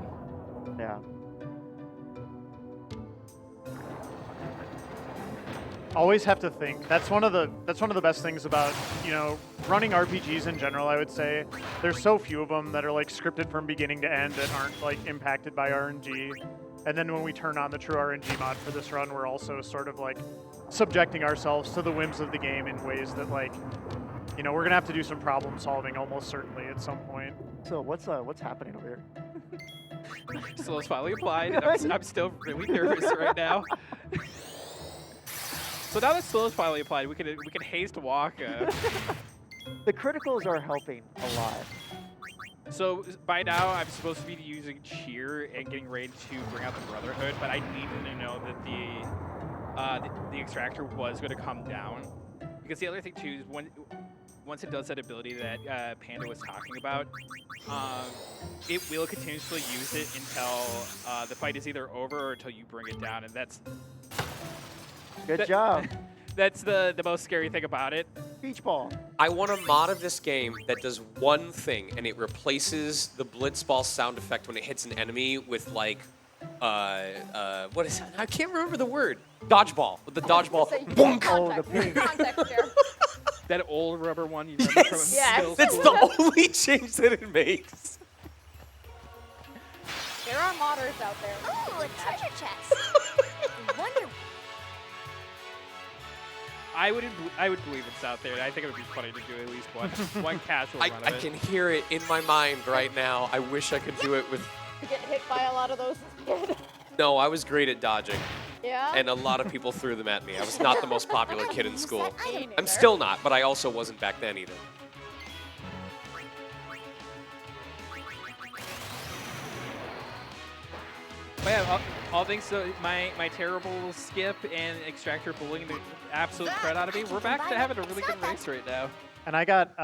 Yeah. Always have to think. That's one of the best things about, you know, running RPGs in general, I would say. There's so few of them that are like scripted from beginning to end that aren't like impacted by RNG. And then when we turn on the true RNG mod for this run, we're also sort of like subjecting ourselves to the whims of the game in ways that, like, you know, we're gonna have to do some problem solving almost certainly at some point. So what's happening over here? Slow's finally applied. I'm still really nervous right now. So now that slow's finally applied, we can haste walk. The criticals are helping a lot. So by now I'm supposed to be using cheer and getting ready to bring out the Brotherhood, but I needed to know that the extractor was going to come down, because the other thing too is once it does that ability that Panda was talking about, it will continuously use it until the fight is either over or until you bring it down, and that's Good job. that's the most scary thing about it. Beach ball. I want a mod of this game that does one thing, and it replaces the blitzball sound effect when it hits an enemy with, like, what is it? I can't remember the word. Dodgeball. With the dodgeball. Boonk! Oh, the ping. Context here. That old rubber one you remember from Yes. middle That's school. the only change that it makes. There are modders out there. Oh, a treasure chest. Wonder. I would believe it's out there. I think it would be funny to do at least one casual I run of it. can hear it in my mind right now. I wish I could do it with... You get hit by a lot of those as a kid. No, I was great at dodging, Yeah? and a lot of people threw them at me. I was not the most popular kid in school. Me I'm neither. still not, but I also wasn't back then either. But yeah, all thanks to my terrible skip and extractor bullying the absolute crud out of me, we're back to having a really good race right now. And I got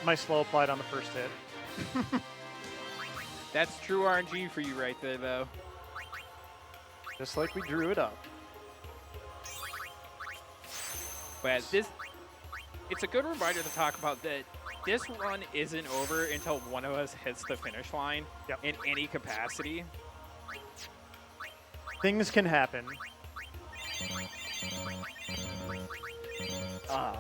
my slow applied on the first hit. That's true RNG for you right there, though. Just like we drew it up. But it's a good reminder to talk about that this run isn't over until one of us hits the finish line in any capacity. Things can happen. Ah.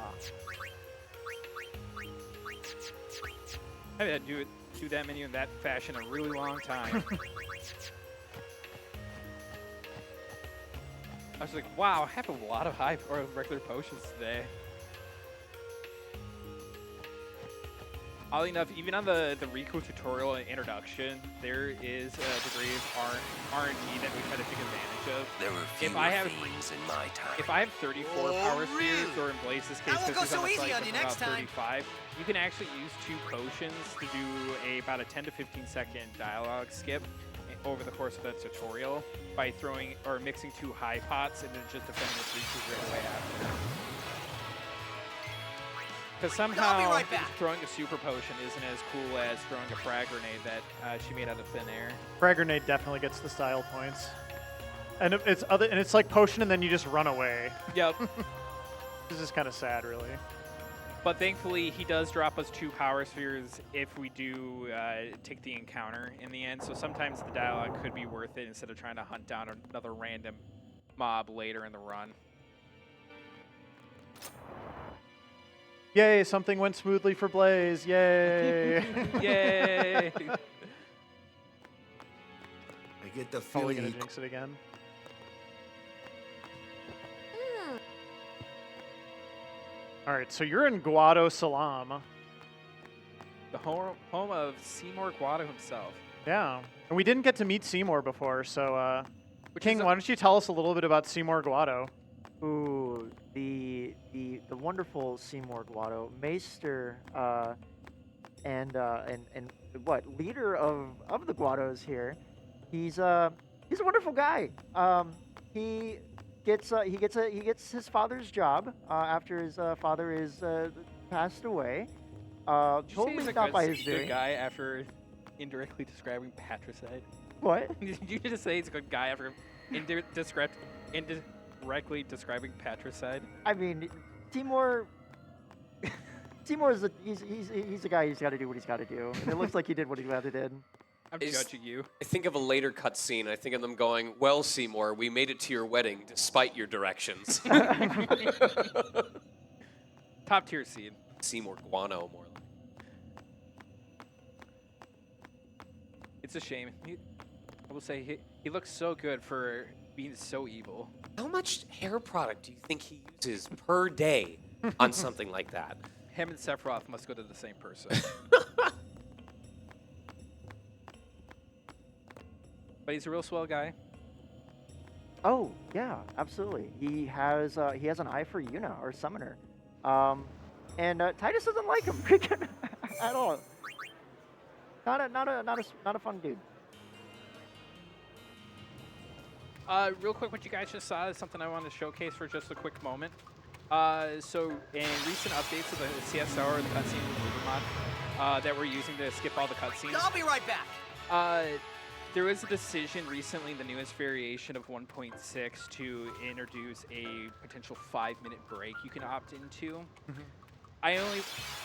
I haven't had to do that many in that fashion in a really long time. I was like, wow, I have a lot of high or regular potions today. Oddly enough, even on the Riku tutorial and introduction, there is a degree of RNG that we try to take advantage of. There were fewer things in my time. If I have 34 power spheres, or in Blaze's case, I won't because go he's on so the easy site on you with about next time. 35, you can actually use 2 potions to do about a 10 to 15 second dialogue skip over the course of the tutorial by throwing or mixing 2 high pots and then just defending with Riku right away after. Because somehow right back. throwing a super potion isn't as cool as throwing a frag grenade that she made out of thin air. Frag grenade definitely gets the style points. And it's like potion and then you just run away. Yep. This is kind of sad, really. But thankfully, he does drop us 2 power spheres if we do take the encounter in the end. So sometimes the dialogue could be worth it instead of trying to hunt down another random mob later in the run. Yay, something went smoothly for Blaze. Yay. Yay! I get the Probably feeling gonna jinx it again. All right, so you're in Guado Salam. The home of Seymour Guado himself. Yeah. And we didn't get to meet Seymour before, so King, is a- why don't you tell us a little bit about Seymour Guado? Ooh, the wonderful Seymour Guado, Maester, and what leader of the Guados here. He's a wonderful guy. He gets his father's job after his father is passed away. Did you say Totally he's a not by good, his good doing. guy after indirectly describing patricide? What? Did you just say he's a good guy after indirectly describing patricide? I mean, Timur is he's a guy who's got to do what he's got to do. And it looks like he did what he had to do. I'm Is- judging you. I think of a later cutscene. I think of them going, "Well, Seymour, we made it to your wedding despite your directions." Top tier scene. Seymour Guano, more like. It's a shame. I will say he looks so good for being so evil. How much hair product do you think he uses per day on something like that? Him and Sephiroth must go to the same person. But he's a real swell guy. Oh yeah, absolutely. He has an eye for Yuna or Summoner, and Titus doesn't like him at all. Not a fun dude. Real quick, what you guys just saw is something I wanted to showcase for just a quick moment. So in recent updates of the CSR, or the cutscene remover mod that we're using to skip all the cutscenes. I'll be right back. There was a decision recently, the newest variation of 1.6, to introduce a potential 5-minute break you can opt into.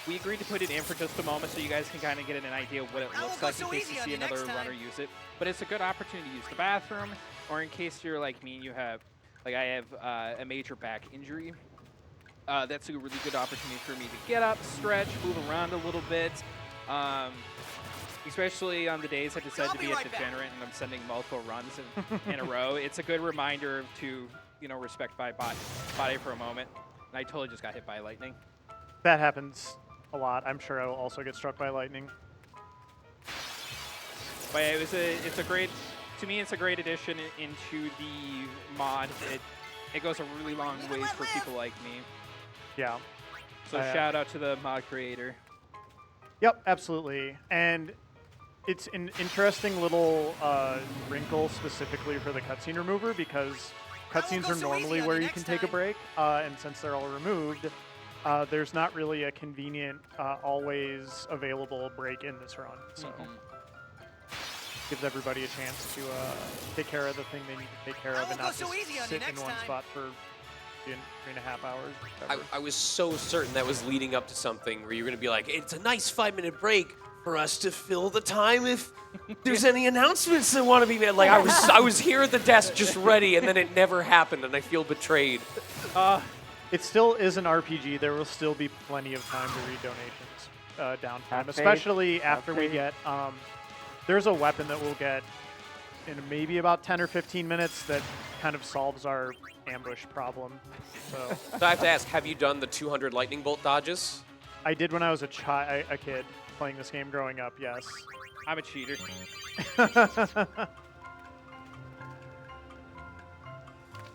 We agreed to put it in for just a moment so you guys can kind of get an idea of what it looks like in case you see another runner use it. But it's a good opportunity to use the bathroom, or in case you're like me and you have, like I have a major back injury. That's a really good opportunity for me to get up, stretch, move around a little bit. Especially on the days I decide to be a degenerate and I'm sending multiple runs in a row. It's a good reminder to, respect my body for a moment. And I totally just got hit by lightning. That happens a lot. I'm sure I will also get struck by lightning. But yeah, it's a great addition into the mod. It goes a really long ways for people like me. Yeah. So shout out to the mod creator. Yep, absolutely. And it's an interesting little wrinkle specifically for the cutscene remover because cutscenes are normally where you can take a break, and since they're all removed, there's not really a convenient, always available break in this run. So gives everybody a chance to take care of the thing they need to take care of and not just sit in one spot for 3.5 hours. I was so certain that was leading up to something where you're going to be like, it's a nice 5-minute break for us to fill the time if there's any announcements that want to be made. Like I was here at the desk just ready, and then it never happened, and I feel betrayed. It still is an RPG. There will still be plenty of time to read donations downtime, especially after we get. There's a weapon that we'll get in maybe about 10 or 15 minutes that kind of solves our ambush problem. So I have to ask, have you done the 200 lightning bolt dodges? I did when I was a kid playing this game growing up, yes. I'm a cheater. All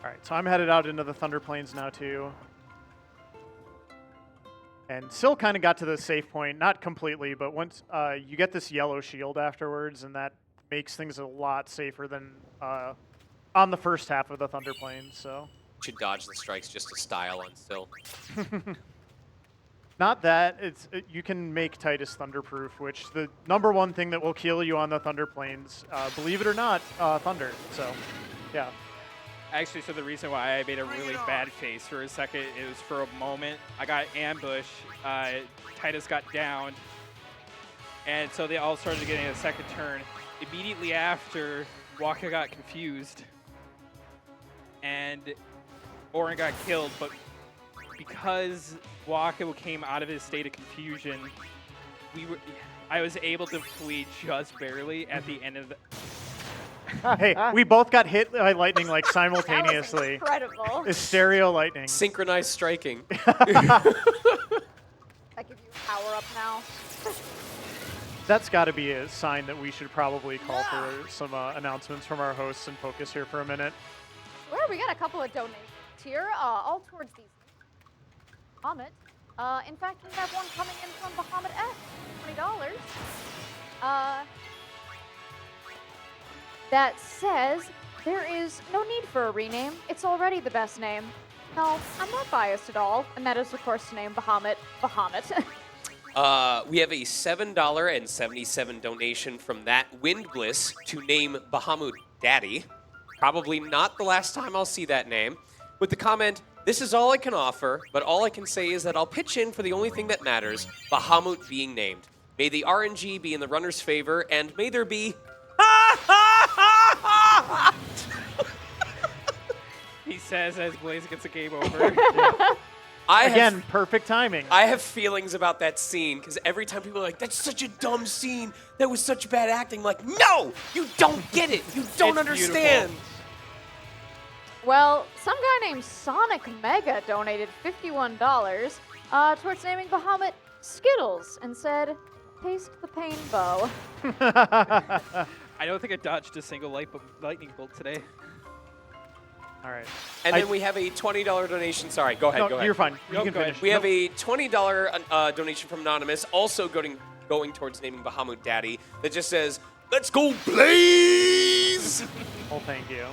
right, so I'm headed out into the Thunder Plains now, too. And Syl kind of got to the safe point, not completely, but once you get this yellow shield afterwards, and that makes things a lot safer than on the first half of the Thunder Plains, so. Should dodge the strikes just to style on Syl. Not that, you can make Titus Thunderproof, which the #1 thing that will kill you on the Thunder Plains, believe it or not, Thunder, so, yeah. Actually, so the reason why I made a really bad face for a second is for a moment, I got ambushed, Titus got downed, and so they all started getting a second turn. Immediately after, Waka got confused, and Orin got killed, but because Waka came out of his state of confusion, I was able to flee just barely at the end of the... Hey, we both got hit by lightning like simultaneously. That was incredible. It's stereo lightning. Synchronized striking. I give you power up now. That's got to be a sign that we should probably call for some announcements from our hosts and focus here for a minute. Well, we got a couple of donations here, all towards these. Bahamut. In fact, we have one coming in from Bahamut F, $20. That says there is no need for a rename. It's already the best name. No, I'm not biased at all, and that is, of course, the name Bahamut. Bahamut. We have a $7.77 donation from that Wind Bliss to name Bahamut Daddy. Probably not the last time I'll see that name. With the comment, "This is all I can offer, but all I can say is that I'll pitch in for the only thing that matters, Bahamut being named. May the RNG be in the runner's favor, and may there be He says as Blaze gets a game over. Again, perfect timing. I have feelings about that scene, because every time people are like, "That's such a dumb scene. That was such bad acting." I'm like, no, you don't get it. You don't understand. Beautiful. Well, some guy named Sonic Mega donated $51 towards naming Bahamut Skittles and said, "Taste the pain, Bo." I don't think I dodged a single lightning bolt today. All right. And then we have a $20 donation. Sorry, go ahead. No, go ahead. you're fine. You Nope, can go ahead. finish. We have a $20 donation from Anonymous, also going towards naming Bahamut Daddy, that just says, "Let's go Blaze!" Well, thank you.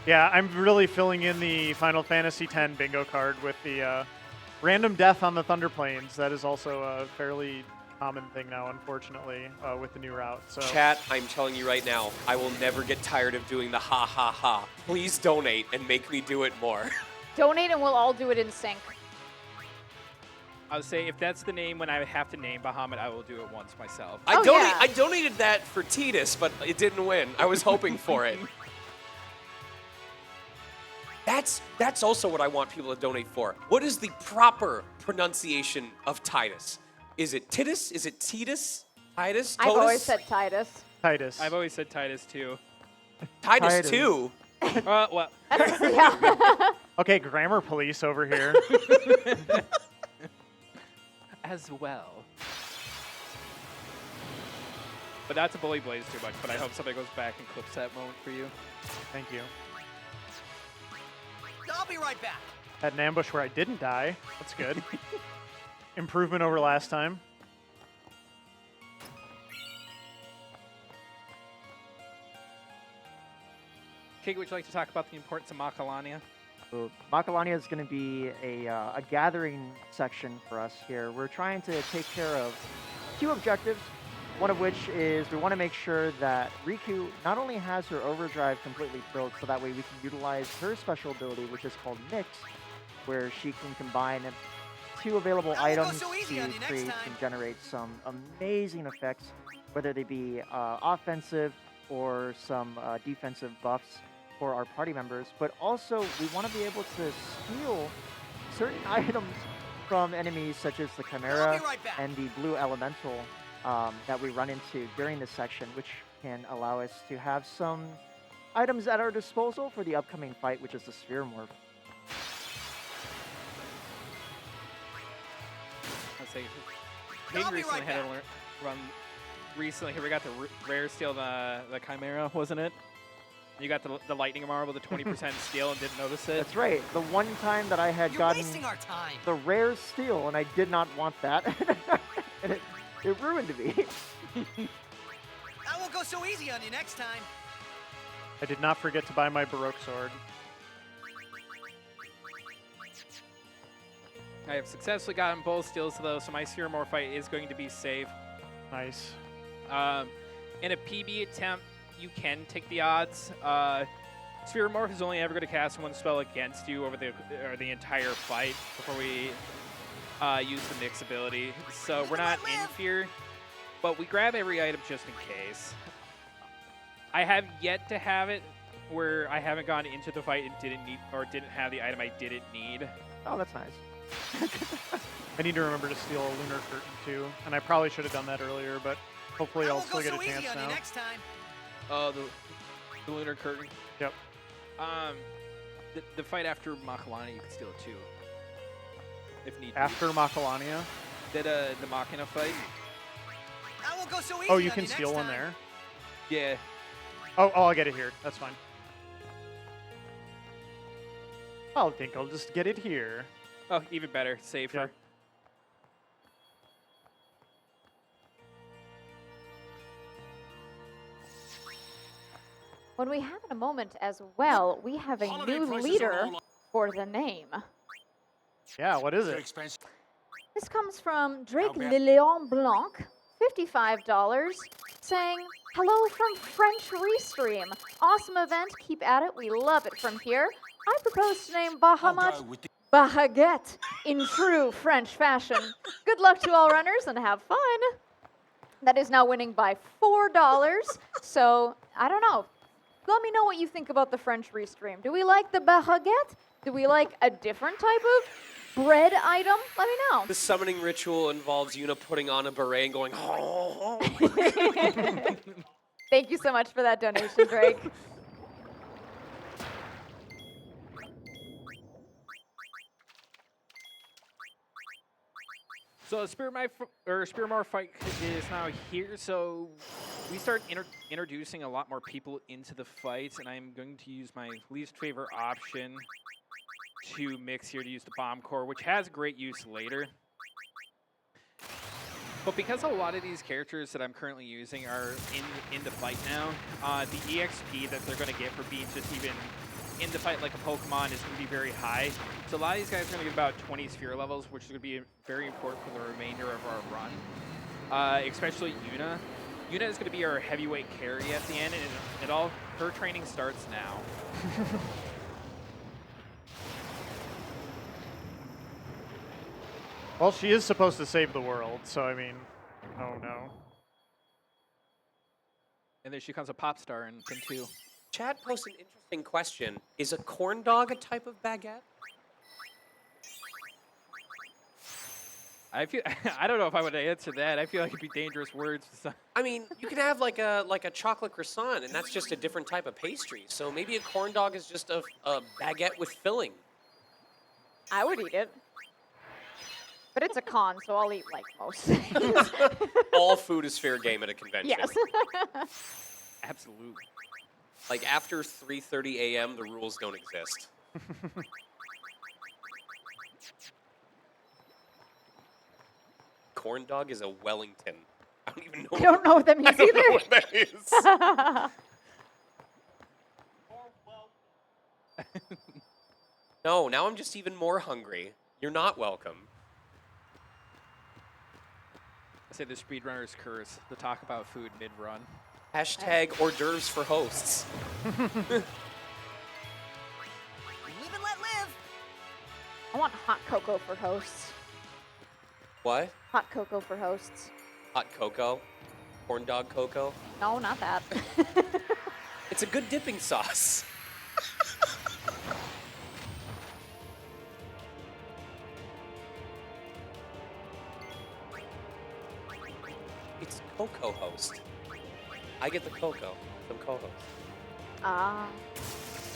Yeah, I'm really filling in the Final Fantasy X bingo card with the random death on the Thunder Plains. That is also a fairly common thing now, unfortunately, with the new route. So Chat, I'm telling you right now, I will never get tired of doing the ha ha ha. Please donate and make me do it more. Donate and we'll all do it in sync. I would say if that's the name when I have to name Bahamut, I will do it once myself. yeah. I donated that for Titus, but it didn't win. I was hoping for it. That's also what I want people to donate for. What is the proper pronunciation of Titus? Is it Titus? Is it Titus? Titus? I've always Totus? said Titus. Titus. I've always said Titus too. Titus Titus. 2. Well, Yeah. Okay, grammar police over here. as well. But not to bully Blaze too much, but I hope somebody goes back and clips that moment for you. Thank you. I'll be right back. Had an ambush where I didn't die. That's good. Improvement over last time. King, would you like to talk about the importance of Macalania? So Macalania is going to be a gathering section for us here. We're trying to take care of two objectives, one of which is we want to make sure that Riku not only has her overdrive completely filled, so that way we can utilize her special ability, which is called Mix, where she can combine two available I won't go items so easy to on you next create time. and generate some amazing effects, whether they be offensive or some defensive buffs for our party members. But also, we want to be able to steal certain items from enemies such as the I'll Chimera be right back. and the Blue Elemental that we run into during this section, which can allow us to have some items at our disposal for the upcoming fight, which is the Sphere Morph. Let's say, I'll King be recently right had back. to run. Recently, here we got the rare steal, the Chimera, wasn't it? You got the lightning marble, the 20% steal, and didn't notice it. That's right. The one time that I had You're gotten wasting our time. the rare steal, and I did not want that, and it ruined me. I won't go so easy on you next time. I did not forget to buy my Baroque sword. I have successfully gotten both steals, though, so my Sphere Morph fight is going to be safe. Nice. In a PB attempt, you can take the odds. Sphere Morph is only ever going to cast one spell against you over the entire fight before we use the Mix ability. So we're not in fear, but we grab every item just in case. I have yet to have it where I haven't gone into the fight and didn't have the item I didn't need. Oh, that's nice. I need to remember to steal a lunar curtain too, and I probably should have done that earlier, but hopefully I I'll won't go still get so a easy chance on you now. next time. Oh, the Lunar Curtain. Yep. The fight after Macalania, you can steal it too, if need be. After Macalania. The Machina fight. I won't go so easy Oh, you on can next steal one time. there? Yeah. Oh, I'll get it here. That's fine. I think I'll just get it here. Oh, even better. Safer. Yeah. When we have in a moment as well, we have a Holiday new prices are leader all- for the name. Yeah, what is They're it? expensive. This comes from Drake bad- Lilion Blanc, $55, saying, "Hello from French Restream. Awesome event. Keep at it. We love it from here. I propose to name I'll Bahamut go with the- Bahaguette in true French fashion. Good luck to all runners and have fun." That is now winning by $4. So, I don't know. Let me know what you think about the French Restream. Do we like the Bahaguette? Do we like a different type of bread item? Let me know. The summoning ritual involves Yuna putting on a beret and going, oh. Thank you so much for that donation, Drake. So Spearmore fight is now here. So we start introducing a lot more people into the fight, and I'm going to use my least favorite option to mix here to use the bomb core, which has great use later. But because a lot of these characters that I'm currently using are in the fight now, the EXP that they're going to get for being just even in the fight like a Pokemon is going to be very high. So a lot of these guys are going to get about 20 sphere levels, which is going to be very important for the remainder of our run. Especially Yuna. Yuna is going to be our heavyweight carry at the end, and her training starts now. Well, she is supposed to save the world, so I mean, oh no. And then she becomes a pop star in Gen 2. Chad posed an interesting question. Is a corn dog a type of baguette? I don't know if I would answer that. I feel like it'd be dangerous words. I mean, you can have like a chocolate croissant, and that's just a different type of pastry. So maybe a corn dog is just a baguette with filling. I would eat it. But it's a con, so I'll eat like most things. All food is fair game at a convention. Yes. Absolutely. Like after 3:30 a.m., the rules don't exist. Corn dog is a Wellington. I don't even know. I don't know what that means I don't know either. what that is. No, now I'm just even more hungry. You're not welcome. I say the speedrunner's curse, to talk about food mid-run. Hashtag hors d'oeuvres for hosts. Live and let live. I want hot cocoa for hosts. What? Hot cocoa for hosts. Hot cocoa? Corn dog cocoa? No, not that. It's a good dipping sauce. It's cocoa host. I get the cocoa. I'm co-host. Ah.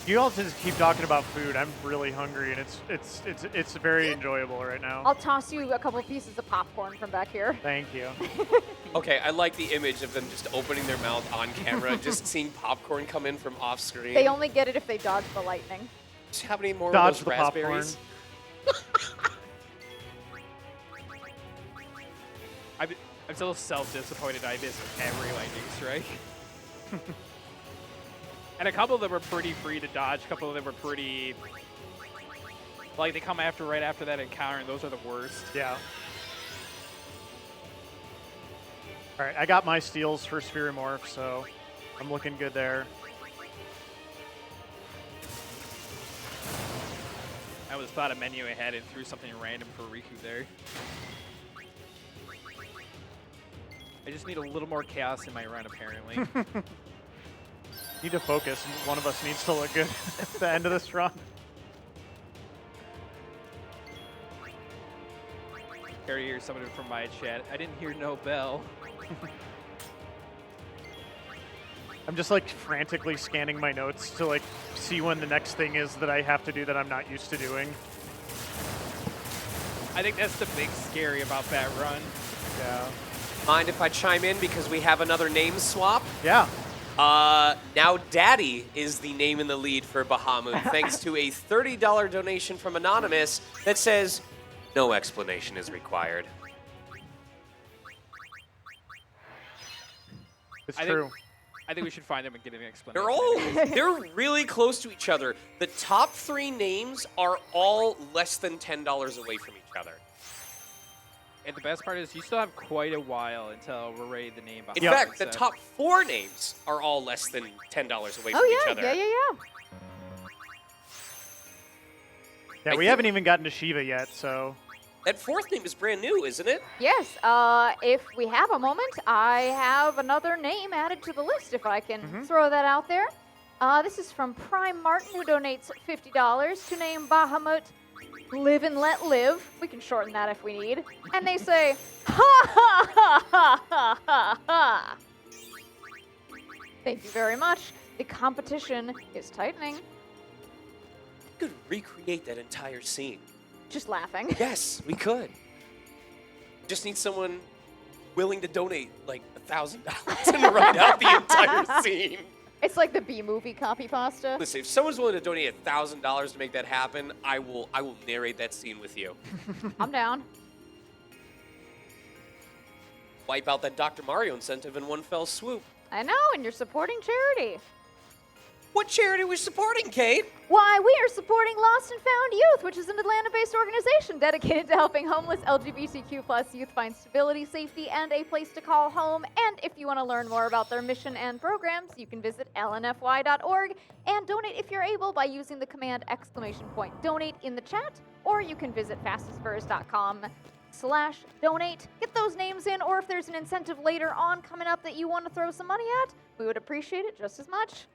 You all just keep talking about food. I'm really hungry, and it's very enjoyable right now. I'll toss you a couple pieces of popcorn from back here. Thank you. Okay, I like the image of them just opening their mouth on camera, just seeing popcorn come in from off screen. They only get it if they dodge the lightning. Just have any more Dodge of those the popcorn. raspberries? I'm still self-disappointed I missed every lightning strike. And a couple of them were pretty free to dodge. A couple of them were pretty... Like, they come right after that encounter, and those are the worst. Yeah. All right, I got my steals for Spheromorph, so I'm looking good there. I almost thought a menu ahead and threw something random for Riku there. I just need a little more chaos in my run, apparently. Need to focus. One of us needs to look good at the end of this run. Harry here's someone from my chat. I didn't hear no bell. I'm just like frantically scanning my notes to like see when the next thing is that I have to do that I'm not used to doing. I think that's the big scary about that run. Yeah. Mind if I chime in because we have another name swap? Yeah. Now Daddy is the name in the lead for Bahamut, thanks to a $30 donation from Anonymous that says, no explanation is required. It's I true. I think we should find them and get an explanation. They're really close to each other. The top 3 names are all less than $10 away from each other. And the best part is you still have quite a while until we're ready to name In Bahamut. fact, the top 4 names are all less than $10 away from each other. Yeah. Yeah, I we think- haven't even gotten to Shiva yet, so. That 4th name is brand new, isn't it? Yes, if we have a moment, I have another name added to the list if I can throw that out there. This is from Prime Martin, who donates $50 to name Bahamut Live and Let Live. We can shorten that if we need. And they say, ha ha ha ha ha ha ha. Thank you very much. The competition is tightening. We could recreate that entire scene. Just laughing. Yes, we could. Just need someone willing to donate like $1,000 and write out the entire scene. It's like the B-movie copy pasta. Listen, if someone's willing to donate $1,000 to make that happen, I will narrate that scene with you. I'm down. Wipe out that Dr. Mario incentive in one fell swoop. I know, and you're supporting charity. What charity are we supporting, Kate? Why, we are supporting Lost and Found Youth, which is an Atlanta-based organization dedicated to helping homeless LGBTQ+ youth find stability, safety, and a place to call home. And if you want to learn more about their mission and programs, you can visit lnfy.org and donate if you're able by using the command !donate in the chat, or you can visit fastestfurs.com/donate. Get those names in, or if there's an incentive later on coming up that you want to throw some money at, we would appreciate it just as much.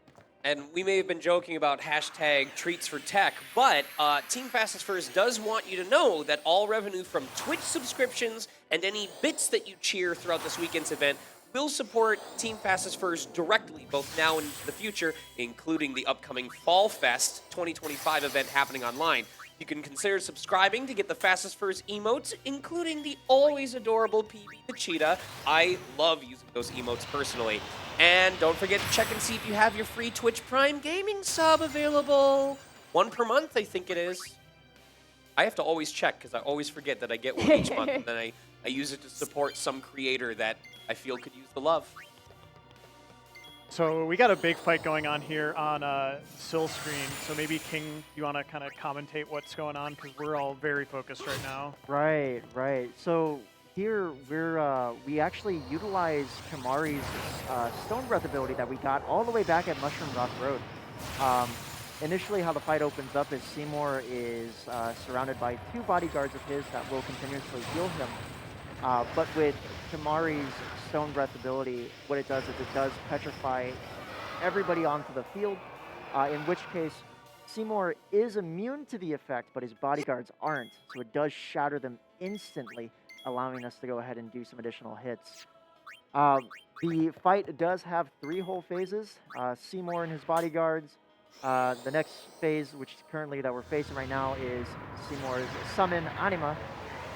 And we may have been joking about hashtag treats for tech, but Team Fastest First does want you to know that all revenue from Twitch subscriptions and any bits that you cheer throughout this weekend's event will support Team Fastest First directly, both now and into the future, including the upcoming Fall Fest 2025 event happening online. You can consider subscribing to get the Fastest First emotes, including the always adorable PB the Cheetah. I love using those emotes personally. And don't forget to check and see if you have your free Twitch Prime Gaming sub available. 1 per month, I think it is. I have to always check because I always forget that I get one each month, and then I use it to support some creator that I feel could use the love. So we got a big fight going on here on Syl screen. So maybe King, you want to kind of commentate what's going on because we're all very focused right now. Right. So here we actually utilize Kamari's Stone Breath ability that we got all the way back at Mushroom Rock Road. Initially, how the fight opens up is Seymour is surrounded by 2 bodyguards of his that will continuously heal him. But with Kamari's Stone Breath ability, what it does is it does petrify everybody onto the field, in which case Seymour is immune to the effect, but his bodyguards aren't. So it does shatter them instantly, allowing us to go ahead and do some additional hits. The fight does have 3 whole phases. Seymour and his bodyguards. The next phase, which currently that we're facing right now, is Seymour's summon Anima.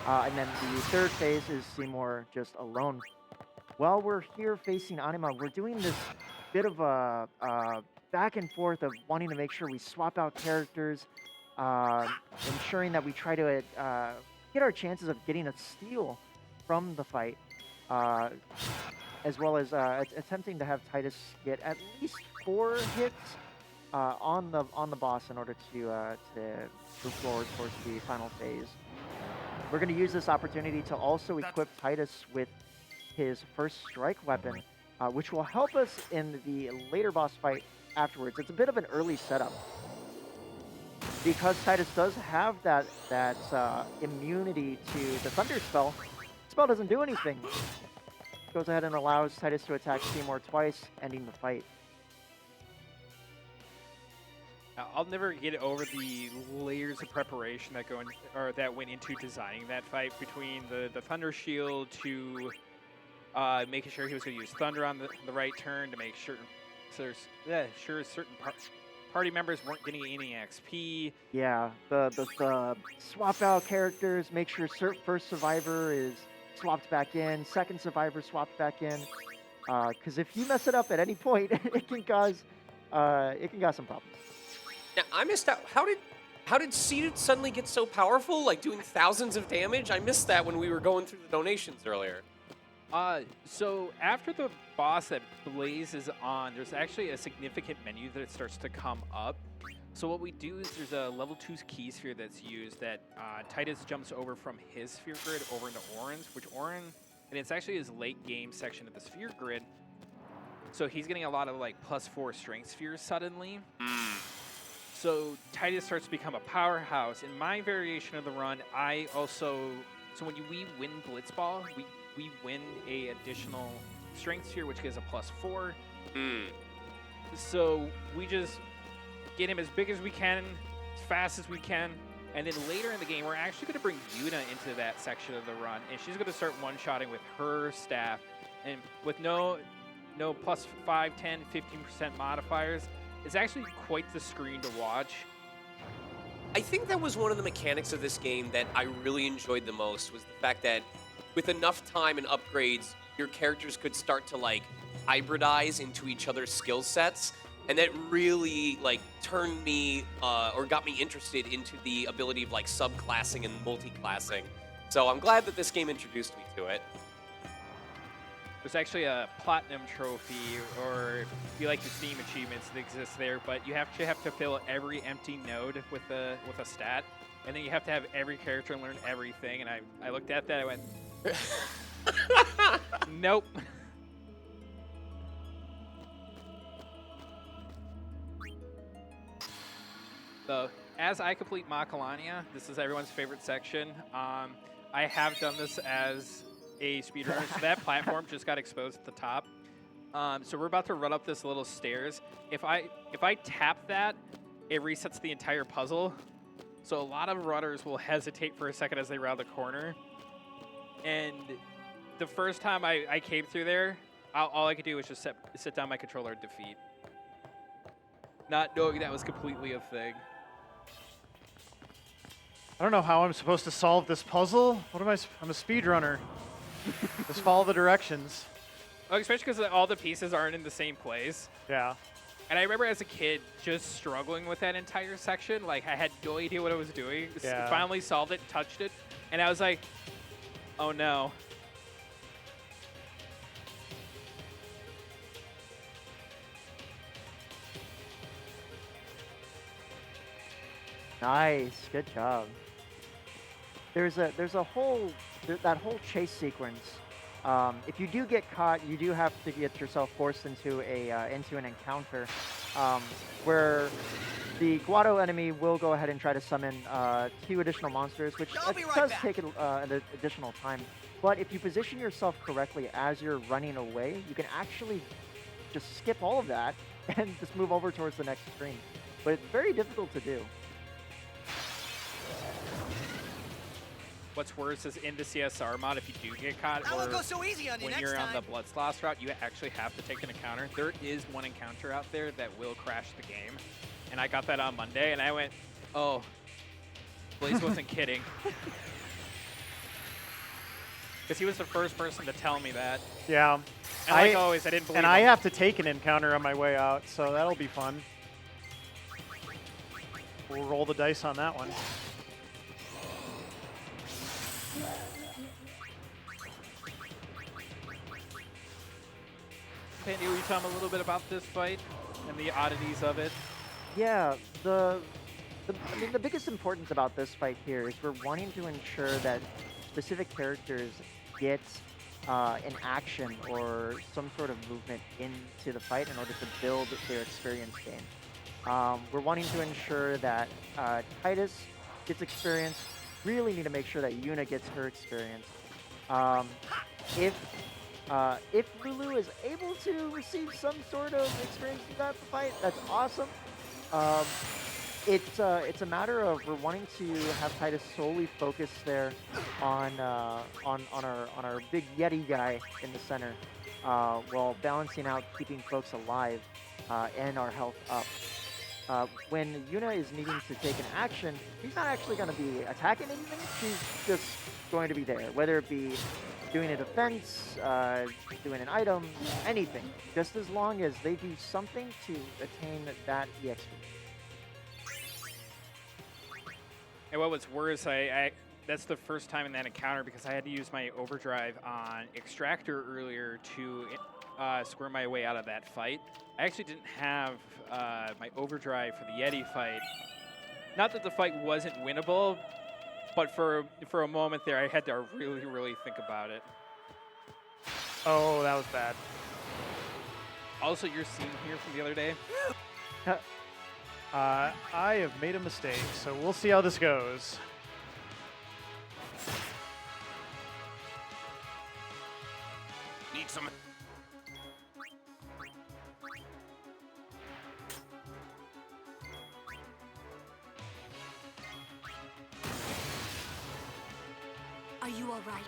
And then the 3rd phase is Seymour just alone. While we're here facing Anima, we're doing this bit of a back and forth of wanting to make sure we swap out characters, ensuring that we try to get our chances of getting a steal from the fight, as well as attempting to have Titus get at least 4 hits on the boss in order to move forward towards the final phase. We're going to use this opportunity to also equip Titus with his first strike weapon, which will help us in the later boss fight afterwards. It's a bit of an early setup. Because Titus does have that immunity to the Thunder spell, the spell doesn't do anything. It goes ahead and allows Titus to attack Seymour twice, ending the fight. I'll never get over the layers of preparation that that went into designing that fight, between the Thunder Shield to making sure he was going to use Thunder on the right turn to make sure certain party members weren't getting any XP. Yeah, the swap out characters, make sure first survivor is swapped back in, second survivor swapped back in. Because if you mess it up at any point, it can cause some problems. Now, I missed out. How did Seed suddenly get so powerful, like doing thousands of damage? I missed that when we were going through the donations earlier. So after the boss that blazes on, there's actually a significant menu that starts to come up. So what we do is there's a level 2 key sphere that's used that Titus jumps over from his sphere grid over into Orin's, and it's actually his late game section of the sphere grid. So he's getting a lot of like +4 strength spheres suddenly. So Titus starts to become a powerhouse. In my variation of the run, so when we win Blitzball, we win a additional strength sphere, which gives a +4. So we just get him as big as we can, as fast as we can, and then later in the game, we're actually going to bring Yuna into that section of the run, and she's going to start one-shotting with her staff, and with no +5, 10, 15% modifiers. It's actually quite the screen to watch. I think that was one of the mechanics of this game that I really enjoyed the most, was the fact that with enough time and upgrades, your characters could start to like hybridize into each other's skill sets. And that really like turned me or got me interested into the ability of like subclassing and multi-classing. So I'm glad that this game introduced me to it. There's actually a platinum trophy, or if you like your Steam achievements that exist there, but you have to fill every empty node with a stat, and then you have to have every character learn everything. And I looked at that, I went, nope. So, as I complete Macalania, this is everyone's favorite section. I have done this as a speedrunner, so that platform just got exposed at the top. So we're about to run up this little stairs. If I tap that, it resets the entire puzzle. So a lot of runners will hesitate for a second as they round the corner. And the first time I came through there, all I could do was just sit down my controller and defeat. Not knowing that was completely a thing. I don't know how I'm supposed to solve this puzzle. What am I'm a speedrunner. Just follow the directions. Oh, especially because all the pieces aren't in the same place. Yeah. And I remember as a kid just struggling with that entire section. Like, I had no idea what I was doing. Yeah. Finally solved it, touched it, and I was like, oh no. Nice, good job. There's a whole that whole chase sequence. If you do get caught, you do have to get yourself forced into an encounter where the Guado enemy will go ahead and try to summon 2 additional monsters, which does take an additional time. But if you position yourself correctly as you're running away, you can actually just skip all of that and just move over towards the next screen. But it's very difficult to do. What's worse is in the CSR mod, if you do get caught, I won't or go so easy on you when next you're on the time. Blood Sloth route, you actually have to take an encounter. There is one encounter out there that will crash the game. And I got that on Monday, and I went, oh, Blaze wasn't kidding. Because he was the first person to tell me that. Yeah. And like always, I didn't believe And him. I have to take an encounter on my way out, so that'll be fun. We'll roll the dice on that one. Pandy, will you tell me a little bit about this fight and the oddities of it? Yeah, I mean, the biggest importance about this fight here is we're wanting to ensure that specific characters get an action or some sort of movement into the fight in order to build their experience gain. We're wanting to ensure that Titus gets experience. Really need to make sure that Yuna gets her experience. If Lulu is able to receive some sort of experience throughout the fight, that's awesome. It's a matter of we're wanting to have Titus solely focus there on our big Yeti guy in the center, while balancing out keeping folks alive and our health up. When Yuna is needing to take an action, she's not actually going to be attacking anything. She's just going to be there, whether it be doing a defense, doing an item, anything. Just as long as they do something to attain that EXP. And what was worse, that's the first time in that encounter because I had to use my overdrive on Extractor earlier to square my way out of that fight. I actually didn't have my overdrive for the Yeti fight. Not that the fight wasn't winnable, but for a moment there, I had to really, really think about it. Oh, that was bad. Also, your scene here from the other day. I have made a mistake, so we'll see how this goes. Need some. Are you all right?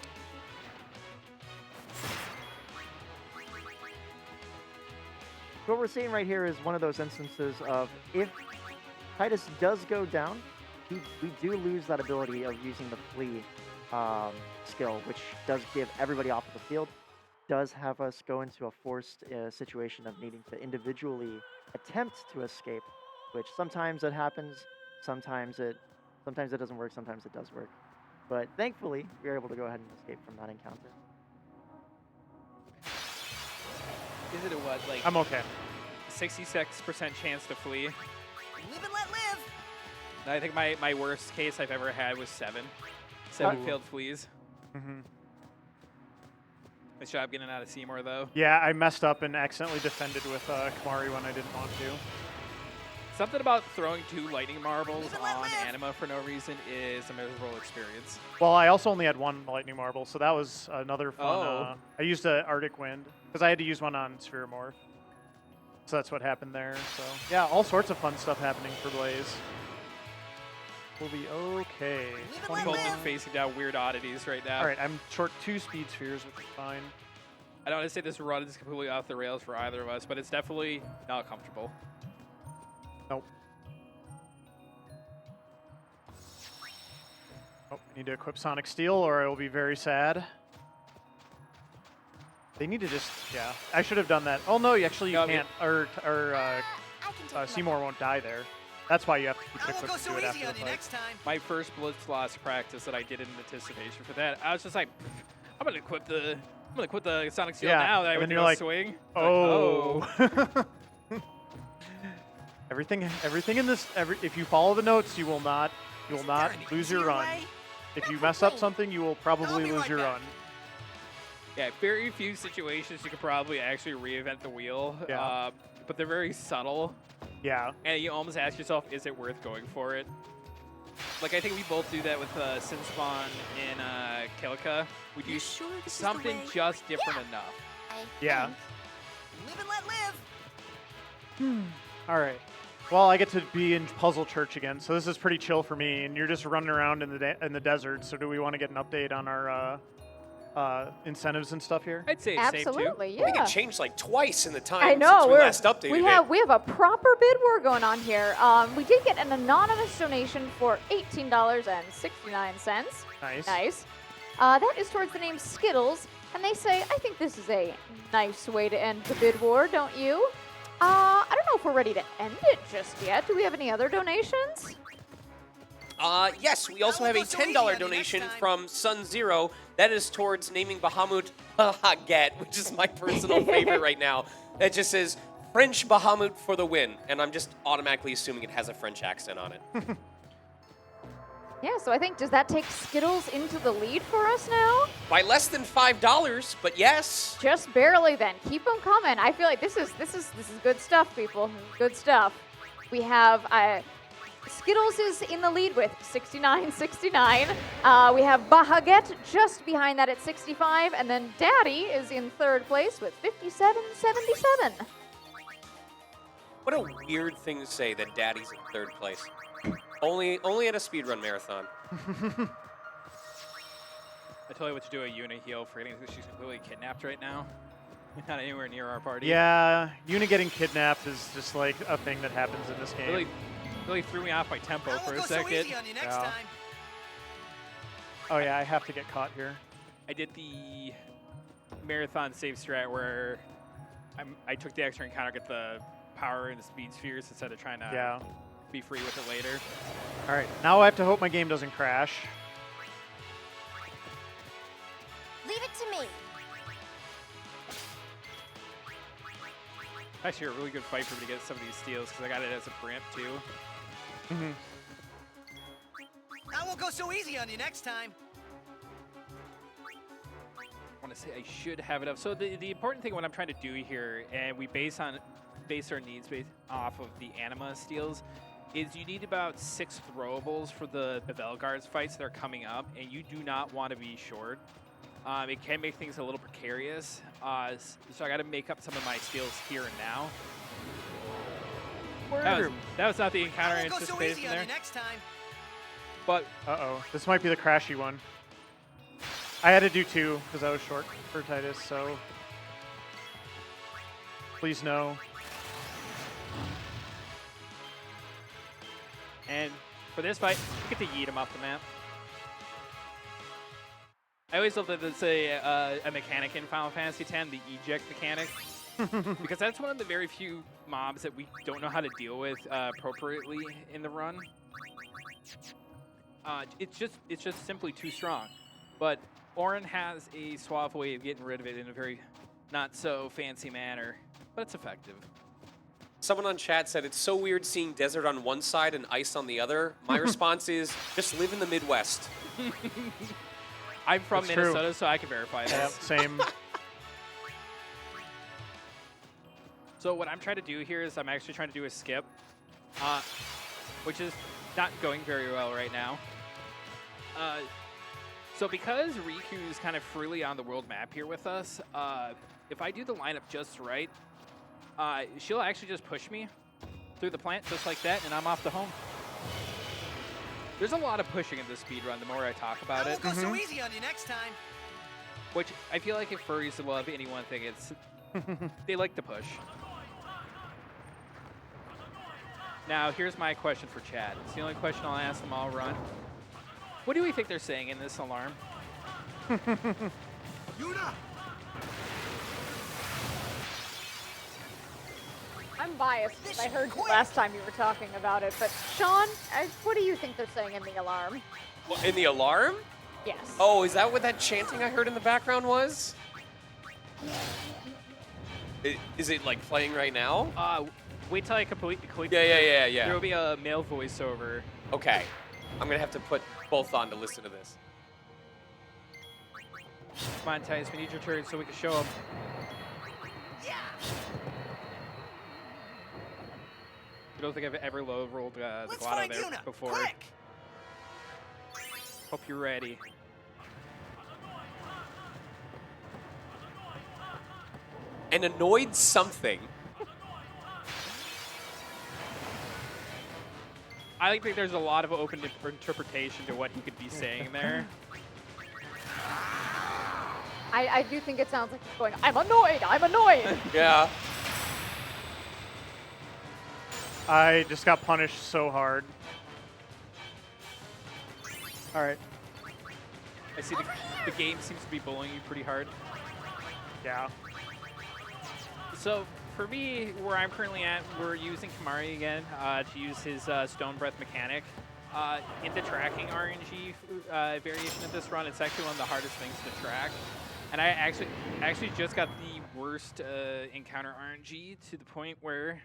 What we're seeing right here is one of those instances of if Titus does go down, we do lose that ability of using the flee skill, which does give everybody off of the field, does have us go into a forced situation of needing to individually attempt to escape, which sometimes it happens, sometimes it doesn't work, sometimes it does work. But thankfully, we were able to go ahead and escape from that encounter. Is it a what? Like I'm okay. 66% chance to flee. Live and let live. I think my worst case I've ever had was 7. 7 failed flees. Mm-hmm. Nice job getting out of Seymour, though. Yeah, I messed up and accidentally defended with Kamari when I didn't want to. Something about throwing 2 lightning marbles Live and let on live. Anima for no reason is a miserable experience. Well, I also only had 1 lightning marble, so that was another fun. Oh. I used an Arctic Wind because I had to use one on Sphere Morph. So that's what happened there. So yeah, all sorts of fun stuff happening for Blaze. We'll be okay. Live and let Both live. just facing down weird oddities right now. All right, I'm short 2 speed spheres, which is fine. I don't want to say this run is completely off the rails for either of us, but it's definitely not comfortable. Nope. Oh, I need to equip Sonic Steel or I will be very sad. They need to just, yeah. I should have done that. Oh no, actually you No, I mean- can't. Or I can take them Seymour won't die there. That's why you have to keep I won't equipped go to so do it easy after the on you fight. next time. My first Blitz Lost practice that I did in anticipation for that, I was just like, I'm gonna equip the Sonic Steel Yeah, now that I and went then to you're go like, swing. Oh. everything in this, if you follow the notes, you will not Isn't there an lose your easier run. way? If you mess up something, you will I'll probably be lose right your back. run. Yeah, very few situations you could probably actually reinvent the wheel. Yeah. But they're very subtle, Yeah. and you almost ask yourself, is it worth going for it? Like, I think we both do that with Sin Spawn in Kilika. We do You sure this is the something way? just different enough. I Yeah. think. Live and let live. All right. Well, I get to be in Puzzle Church again, so this is pretty chill for me. And you're just running around in the desert. So do we want to get an update on our incentives and stuff here? I'd say it's safe too. Absolutely, I think yeah. it changed like twice in the time I know. since we last updated we it. have a proper bid war going on here. We did get an anonymous donation for $18.69. Nice. Nice. That is towards the name Skittles, and they say, I think this is a nice way to end the bid war, don't you? I don't know if we're ready to end it just yet. Do we have any other donations? Yes, we also I have a won't go so easy $10 on you next donation time. from Sun Zero. That is towards naming Bahamut Bahaget, which is my personal favorite right now. It just says French Bahamut for the win, and I'm just automatically assuming it has a French accent on it. Yeah, so I think, does that take Skittles into the lead for us now? By less than $5, but yes. Just barely then. Keep them coming. I feel like this is good stuff, people. Good stuff. We have Skittles is in the lead with 69.69. We have Bahaget just behind that at 65, and then Daddy is in third place with 57.77. What a weird thing to say that Daddy's in third place. Only at a speedrun marathon. I tell you what to do a Yuna heal for getting she's completely kidnapped right now. Not anywhere near our party. Yeah, Yuna getting kidnapped is just like a thing that happens in this game. Really threw me off my tempo I for won't a go so second. easy on you next Yeah. time. Oh yeah, I have to get caught here. I did the marathon save strat where I took the extra encounter, get the power and the speed spheres instead of trying to be free with it later. All right, now I have to hope my game doesn't crash. Leave it to me. Actually, a really good fight for me to get some of these steals because I got it as a brimp too. Mm-hmm. I won't go so easy on you next time. I want to say I should have it up. So the important thing what I'm trying to do here, and we base our needs off of the anima steals, is you need about 6 throwables for the Velguard's fights that are coming up, and you do not want to be short. It can make things a little precarious, so I got to make up some of my steals here and now. That was not the encounter I I won't go so anticipated easy from on there. you next time. But Uh-oh, this might be the crashy one. I had to do 2 because I was short for Titus, so please no. and for this fight, you get to yeet him off the map. I always love that it's a mechanic in Final Fantasy X, the eject mechanic, because that's one of the very few mobs that we don't know how to deal with appropriately in the run. It's just simply too strong. But Auron has a suave way of getting rid of it in a very not so fancy manner, but it's effective. Someone on chat said it's so weird seeing desert on one side and ice on the other. My response is just live in the Midwest. I'm from That's Minnesota, true. so I can verify Yep, that. same. So what I'm trying to do here is I'm actually trying to do a skip, which is not going very well right now. So because Riku's kind of freely on the world map here with us, if I do the lineup just right, she'll actually just push me through the plant just like that, and I'm off the home. There's a lot of pushing in this speedrun the more I talk about I it, won't go so easy on you next time. which I feel like if furries love any one thing, it's they like to push. Now, here's my question for chat. It's the only question I'll ask them all run. What do we think they're saying in this alarm? Yuna! I'm biased. This I heard you quick. last time you were talking about it, but Sean, what do you think they're saying in the alarm? Well, in the alarm? Yes. Oh, is that what that chanting I heard in the background was? Is it like playing right now? Wait till I complete the clip. Yeah. There will be a male voiceover. Okay. I'm gonna have to put both on to listen to this. Come on, Titus, we need your turn so we can show them. I don't think I've ever low rolled the Let's Glotto find there Yuna, before. quick! Hope you're ready. And annoyed something. I think there's a lot of open interpretation to what he could be saying there. I do think it sounds like he's going, I'm annoyed, I'm annoyed. Yeah. I just got punished so hard. All right. I see the game seems to be bullying you pretty hard. Yeah. So for me, where I'm currently at, we're using Kamari again to use his Stone Breath mechanic. In the tracking RNG variation of this run, it's actually one of the hardest things to track. And I actually just got the worst encounter RNG to the point where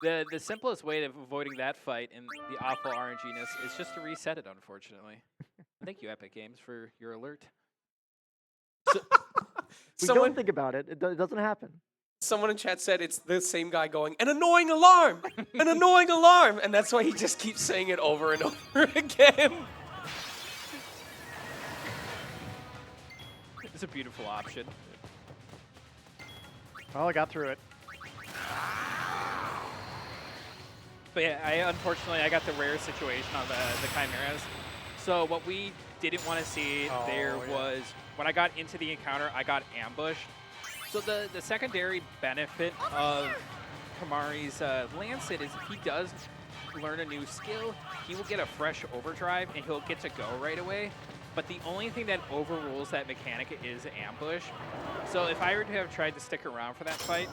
the simplest way of avoiding that fight and the awful RNG-ness is just to reset it, unfortunately. Thank you, Epic Games, for your alert. We Someone, don't think about it. It doesn't happen. someone in chat said it's the same guy going, an annoying alarm! An annoying alarm! And that's why he just keeps saying it over and over again. It's a beautiful option. Well, I got through it. But yeah, unfortunately, I got the rare situation on the Chimeras. So what we didn't want to see there was, when I got into the encounter, I got ambushed. So the secondary benefit of Kamari's Lancet is if he does learn a new skill, he will get a fresh overdrive and he'll get to go right away. but the only thing that overrules that mechanic is ambush. So if I were to have tried to stick around for that fight,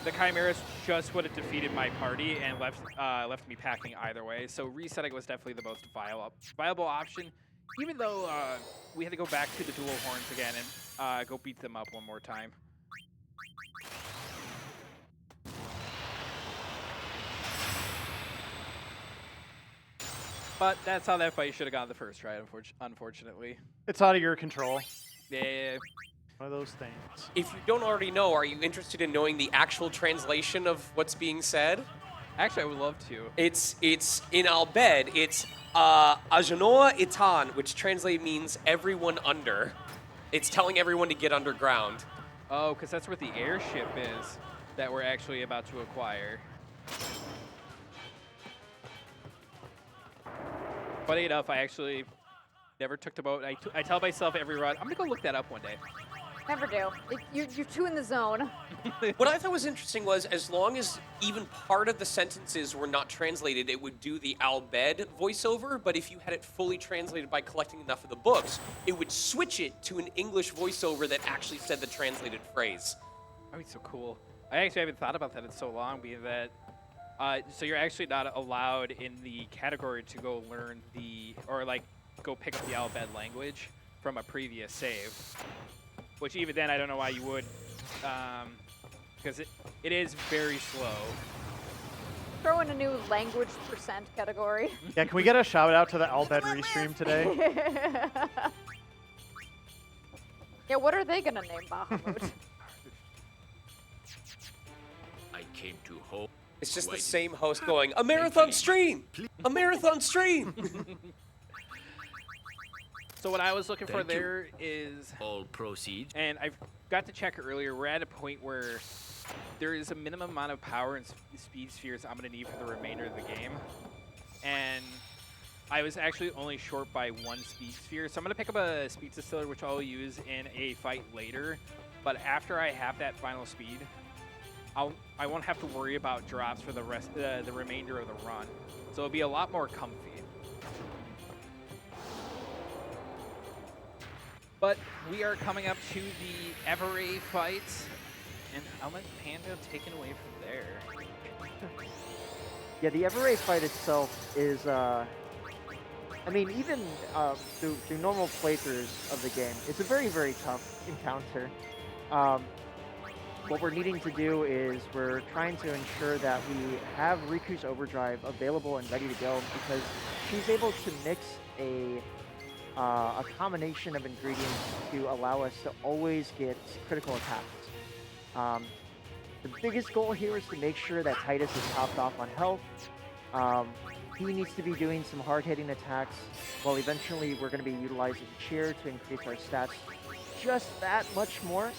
the Chimeras just would have defeated my party and left me packing either way. So resetting was definitely the most viable option, even though we had to go back to the dual horns again and go beat them up one more time. But that's how that fight should have gone the first try, unfortunately. It's out of your control. Yeah. One of those things. If you don't already know, are you interested in knowing the actual translation of what's being said? Actually, I would love to. It's in Albed, it's Ajanoa Itan, which translated means everyone under. It's telling everyone to get underground. Oh, because that's where the airship is that we're actually about to acquire. Funny enough, I actually never took the boat. I tell myself every run, I'm going to go look that up one day. Never do. You're too in the zone. What I thought was interesting was as long as even part of the sentences were not translated, it would do the Albed voiceover, but if you had it fully translated by collecting enough of the books, it would switch it to an English voiceover that actually said the translated phrase. That'd be so cool. I actually haven't thought about that in so long, being that so you're actually not allowed in the category to go learn go pick up the Albed language from a previous save. Which even then, I don't know why you would, because it is very slow. Throw in a new language percent category. Yeah, can we get a shout out to the Albed restream today? Yeah, what are they gonna name Bahamut? I came to hope. It's just the same host going, a marathon stream! A marathon stream! So what I was looking for there is, All proceeds. and I've got to check earlier, we're at a point where there is a minimum amount of power and speed spheres I'm going to need for the remainder of the game. And I was actually only short by 1 speed sphere, so I'm going to pick up a speed distiller, which I'll use in a fight later. But after I have that final speed, I won't have to worry about drops for the remainder of the run. So it'll be a lot more comfy. But we are coming up to the FWA fight, and I'll let Panda take it away from there. Yeah, the FWA fight itself is, I mean, even through normal playthroughs of the game, it's a very, very tough encounter. What we're needing to do is we're trying to ensure that we have Riku's Overdrive available and ready to go, because she's able to mix a combination of ingredients to allow us to always get critical attacks. The biggest goal here is to make sure that Titus is topped off on health. He needs to be doing some hard-hitting attacks, while eventually we're going to be utilizing Cheer to increase our stats just that much more.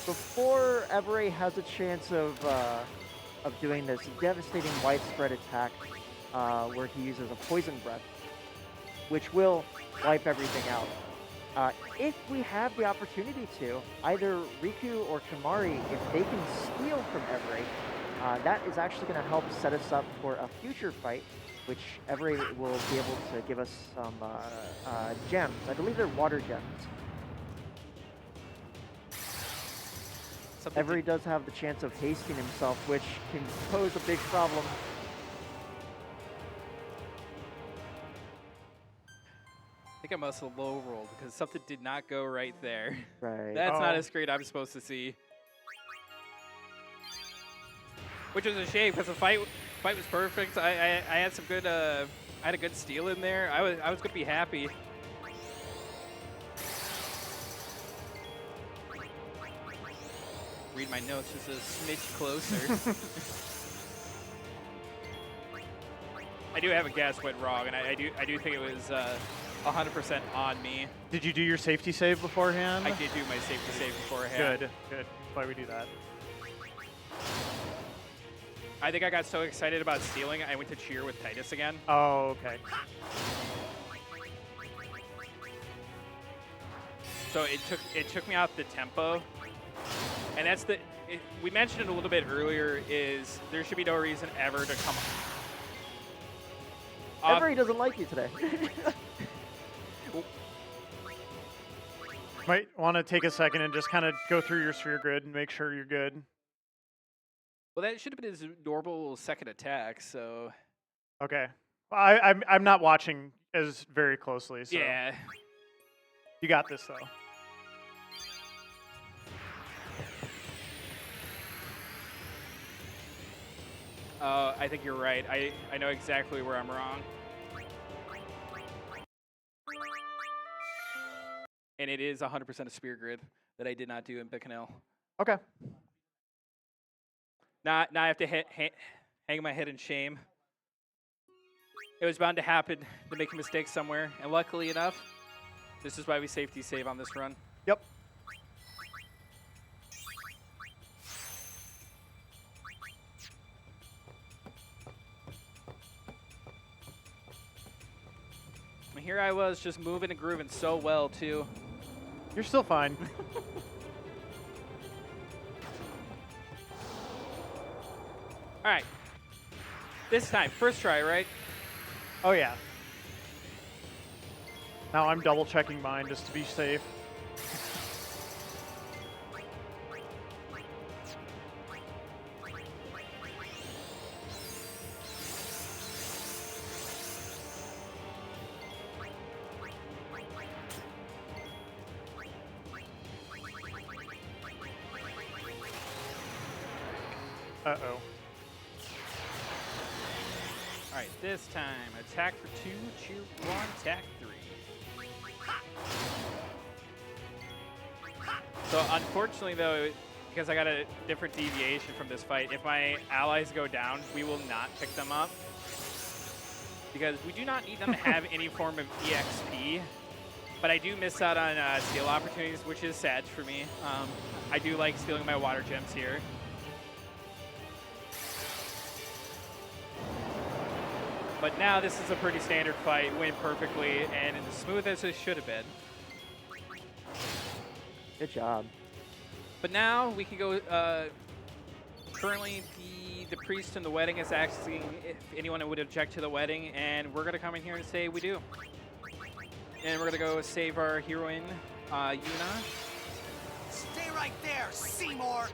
Before FWA has a chance of doing this devastating widespread attack where he uses a Poison Breath, which will wipe everything out. If we have the opportunity to, either Riku or Kamari, if they can steal from FWA, that is actually going to help set us up for a future fight, which FWA will be able to give us some gems. I believe they're water gems. FWA does have the chance of hasting himself, which can pose a big problem. I think I must have low rolled because something did not go right there. Right. That's not a screen I'm supposed to see. Which was a shame because the fight was perfect. I had some good I had a good steal in there. I was gonna be happy. Read my notes just a smidge closer. I do have a guess went wrong, and I do think it was 100% on me. Did you do your safety save beforehand? I did do my safety save beforehand. Good. That's why we do that. I think I got so excited about stealing, I went to cheer with Titus again. Oh, okay. So it took me out the tempo, and that's we mentioned it a little bit earlier. Is there should be no reason ever to come. Everybody doesn't like you today. Might want to take a second and just kind of go through your sphere grid and make sure you're good. Well, that should have been his normal second attack, so... Okay. I'm not watching as very closely, so Yeah. you got this, though. I think you're right. I know exactly where I'm wrong. And it is 100% a spear grid that I did not do in Bicanel. Okay. Now I have to hang my head in shame. It was bound to happen to make a mistake somewhere, and luckily enough, this is why we safety save on this run. Yep. And here I was just moving and grooving so well, too. You're still fine. All right. This time, first try, right? Oh, yeah. Now I'm double checking mine just to be safe. Uh-oh. All right, this time, attack for 2, cheer 1, attack 3. So unfortunately, though, because I got a different deviation from this fight, if my allies go down, we will not pick them up. Because we do not need them to have any form of EXP. But I do miss out on steal opportunities, which is sad for me. I do like stealing my water gems here. But now this is a pretty standard fight, went perfectly, and as smooth as it should have been. Good job. But now we can go, currently the priest in the wedding is asking if anyone would object to the wedding, and we're gonna come in here and say we do. And we're gonna go save our heroine, Yuna. Stay right there, Seymour!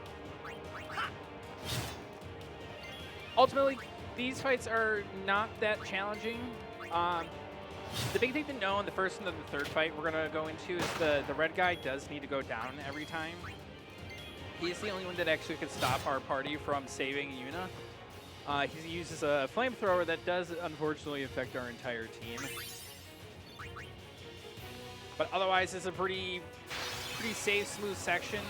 Ultimately, these fights are not that challenging. The big thing to know in the first and the third fight we're going to go into is the red guy does need to go down every time. He's the only one that actually could stop our party from saving Yuna. He uses a flamethrower that does unfortunately affect our entire team. But otherwise, it's a pretty safe, smooth section.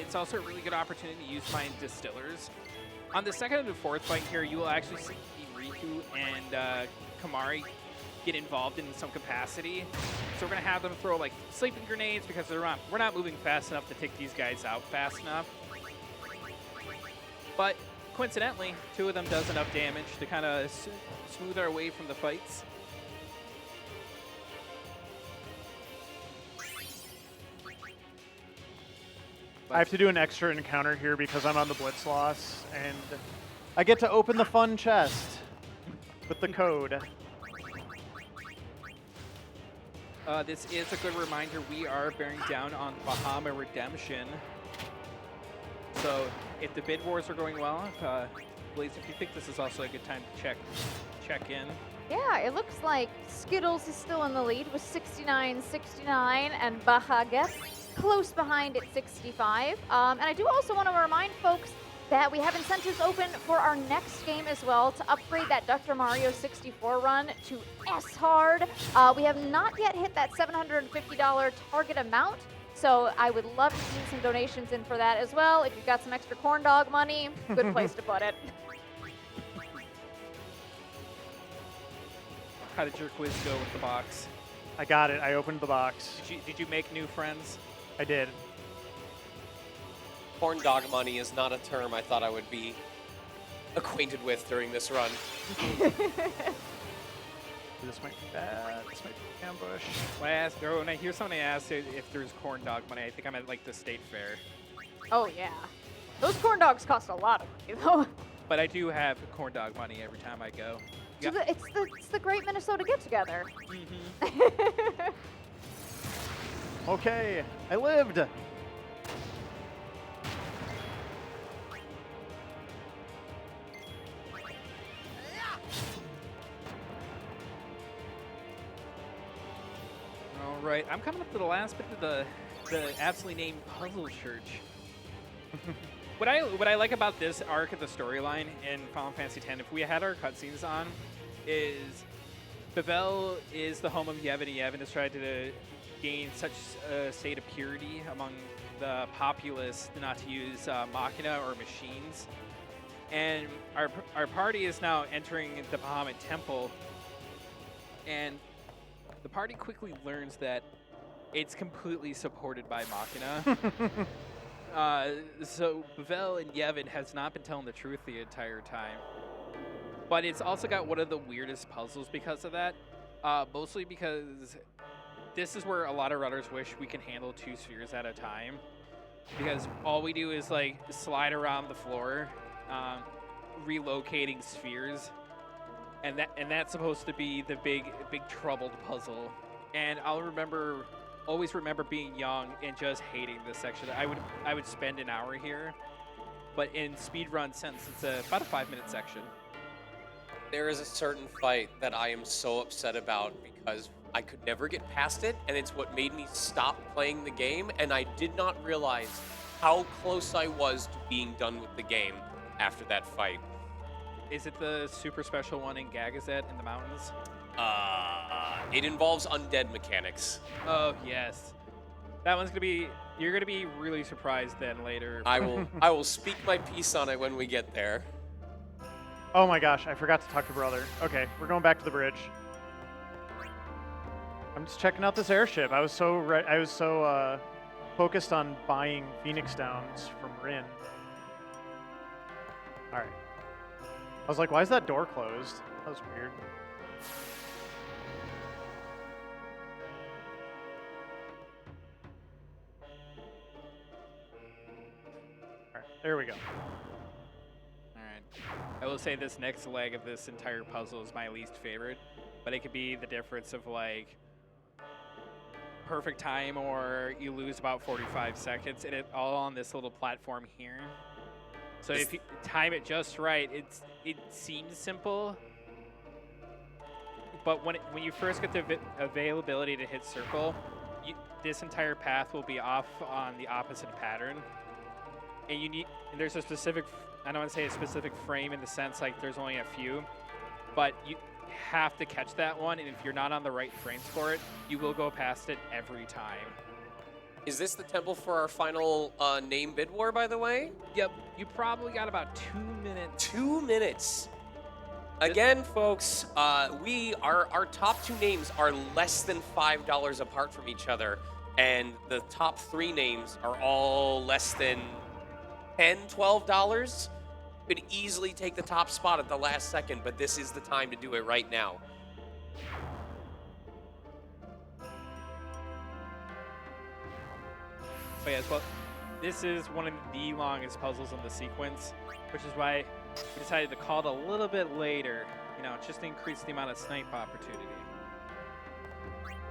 It's also a really good opportunity to use my distillers. On the second and the fourth fight here, you will actually see Riku and Kamari get involved in some capacity. So we're going to have them throw like sleeping grenades because we're not moving fast enough to take these guys out fast enough. But coincidentally, 2 of them does enough damage to kind of smooth our way from the fights. I have to do an extra encounter here because I'm on the Blitz loss, and I get to open the fun chest with the code. This is a good reminder, we are bearing down on Bahama Redemption. So if the bid wars are going well, Blaze, if you think this is also a good time to check in. Yeah, it looks like Skittles is still in the lead with 69-69, and Bahaget close behind at 65. And I do also want to remind folks that we have incentives open for our next game as well to upgrade that Dr. Mario 64 run to S-Hard. We have not yet hit that $750 target amount, so I would love to see some donations in for that as well. If you've got some extra corn dog money, good place to put it. How did your quiz go with the box? I got it. I opened the box. Did you make new friends? I did. Corn dog money is not a term I thought I would be acquainted with during this run. This might be bad. This might be ambush. When I hear somebody ask if there's corn dog money, I think I'm at like the state fair. Oh yeah, those corn dogs cost a lot of money though. But I do have corn dog money every time I go. Yep. It's the great Minnesota get together. Okay, I lived. All right, I'm coming up to the last bit of the aptly named Puzzle Church. What I like about this arc of the storyline in Final Fantasy X, if we had our cutscenes on, is Bavel is the home of Yevon, and Yevon has tried to gain such a state of purity among the populace not to use machina or machines. And our party is now entering the Bahamut Temple, and the party quickly learns that it's completely supported by machina. So Bavel and Yevon has not been telling the truth the entire time. But it's also got one of the weirdest puzzles because of that. Mostly because this is where a lot of runners wish we can handle 2 spheres at a time. Because all we do is like slide around the floor, relocating spheres. And that's supposed to be the big troubled puzzle. And I'll always remember being young and just hating this section. I would spend an hour here, but in speedrun sense, it's about a 5-minute section. There is a certain fight that I am so upset about because I could never get past it, and it's what made me stop playing the game, and I did not realize how close I was to being done with the game after that fight. Is it the super special one in Gagazet in the mountains? It involves undead mechanics. Oh, yes. That one's you're gonna be really surprised then later. I will speak my piece on it when we get there. Oh my gosh, I forgot to talk to brother. Okay, we're going back to the bridge. I'm just checking out this airship. I was so focused on buying Phoenix Downs from Rin. All right. I was like, why is that door closed? That was weird. All right, there we go. All right. I will say this next leg of this entire puzzle is my least favorite, but it could be the difference of like perfect time or you lose about 45 seconds, and it all on this little platform here. So if you time it just right, it seems simple, but when you first get the availability to hit circle, this entire path will be off on the opposite pattern, and there's a specific, I don't want to say a specific frame in the sense like there's only a few, but you have to catch that one, and if you're not on the right frames for it, you will go past it every time. Is this the temple for our final name bid war, by the way? Yep, you probably got about 2 minutes. 2 minutes. Again, folks, our top 2 names are less than $5 apart from each other, and the top 3 names are all less than $10, $12. Could easily take the top spot at the last second, but this is the time to do it right now. But yes, well, this is one of the longest puzzles in the sequence, which is why we decided to call it a little bit later, just to increase the amount of snipe opportunity.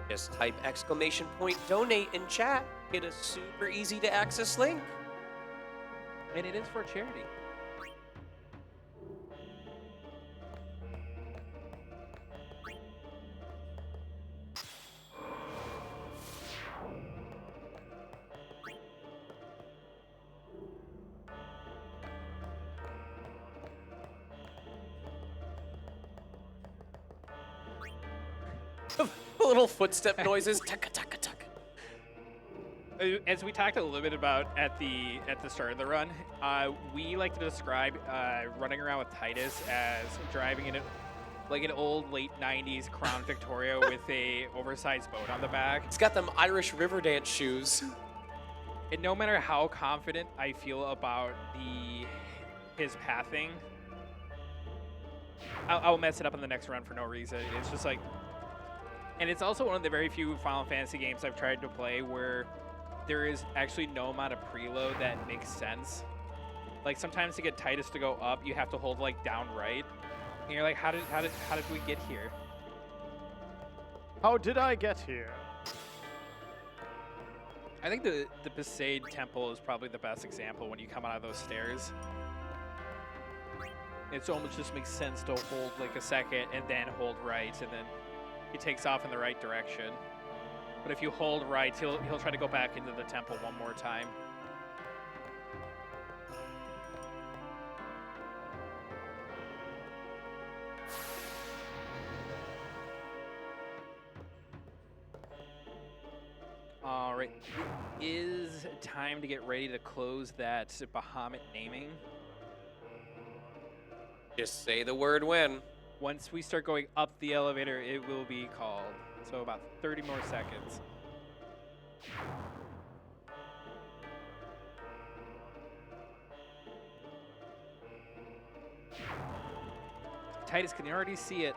Just type !donate in chat. Get a super easy to access link. And it is for charity. Little footstep noises. Tucka, tucka, tucka. As we talked a little bit about at the start of the run, we like to describe running around with Titus as driving in like an old late 90s Crown Victoria with a oversized boat on the back. It's got them Irish river dance shoes. And no matter how confident I feel about his pathing, I'll mess it up in the next run for no reason. It's just like, and it's also one of the very few Final Fantasy games I've tried to play where there is actually no amount of preload that makes sense. Like sometimes to get Titus to go up, you have to hold like down right. And you're like, how did we get here? How did I get here? I think the Besaid Temple is probably the best example when you come out of those stairs. It almost just makes sense to hold like a second and then hold right, and then he takes off in the right direction. But if you hold right, he'll try to go back into the temple one more time. All right, it is time to get ready to close that Bahamut naming. Just say the word when. Once we start going up the elevator, it will be called. So about 30 more seconds. Titus, can you already see it?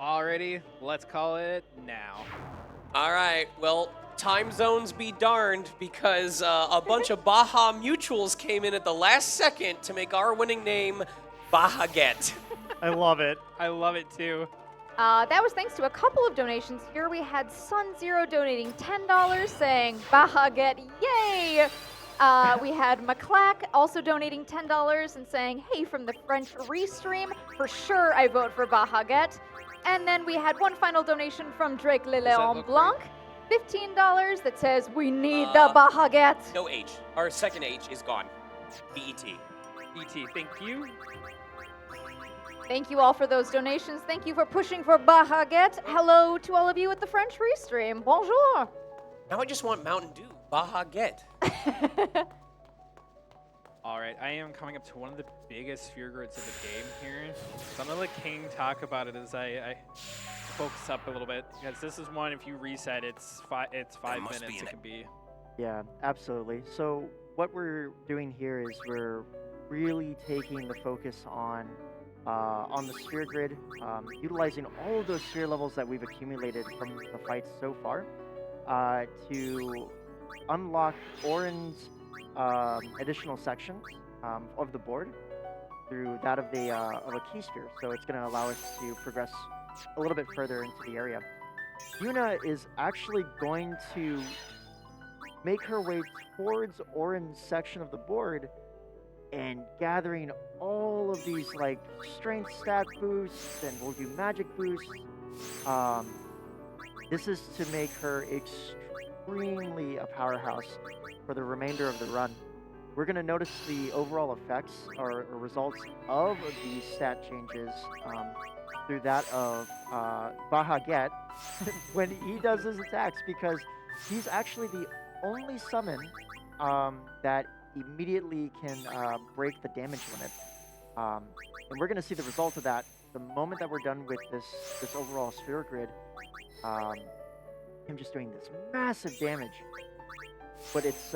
Already, let's call it now. All right, well, time zones be darned, because a bunch of Baja Mutuals came in at the last second to make our winning name Bahaget. I love it. I love it too. That was thanks to a couple of donations here. We had Sun Zero donating $10 saying Bahaget, yay! We had McClack also donating $10 and saying, hey, from the French Restream, for sure I vote for Bahaget. And then we had one final donation from Drake Leleon Blanc, $15 that says, we need the Bahaget. No H. Our second H is gone. B-E-T. E.T., thank you. Thank you all for those donations. Thank you for pushing for Bahaget. Hello to all of you at the French Restream. Bonjour. Now I just want Mountain Dew. Bahaget. All right, I am coming up to one of the biggest sphere grids of the game here. So I'm gonna let King talk about it as I focus up a little bit, because this is one, if you reset, it's 5 minutes it can be. Yeah, absolutely. So what we're doing here is we're really taking the focus on the sphere grid, utilizing all of those sphere levels that we've accumulated from the fights so far to unlock Orin's additional sections of the board through that of a key sphere. So it's going to allow us to progress a little bit further into the area. Yuna is actually going to make her way towards Orin's section of the board and gathering all of these like strength stat boosts, and we'll do magic boosts. This is to make her extremely a powerhouse for the remainder of the run. We're going to notice the overall effects or results of these stat changes through that of Bahaget when he does his attacks, because he's actually the only summon that immediately can break the damage limit. And we're going to see the result of that the moment that we're done with this overall sphere grid. Him just doing this massive damage. But it's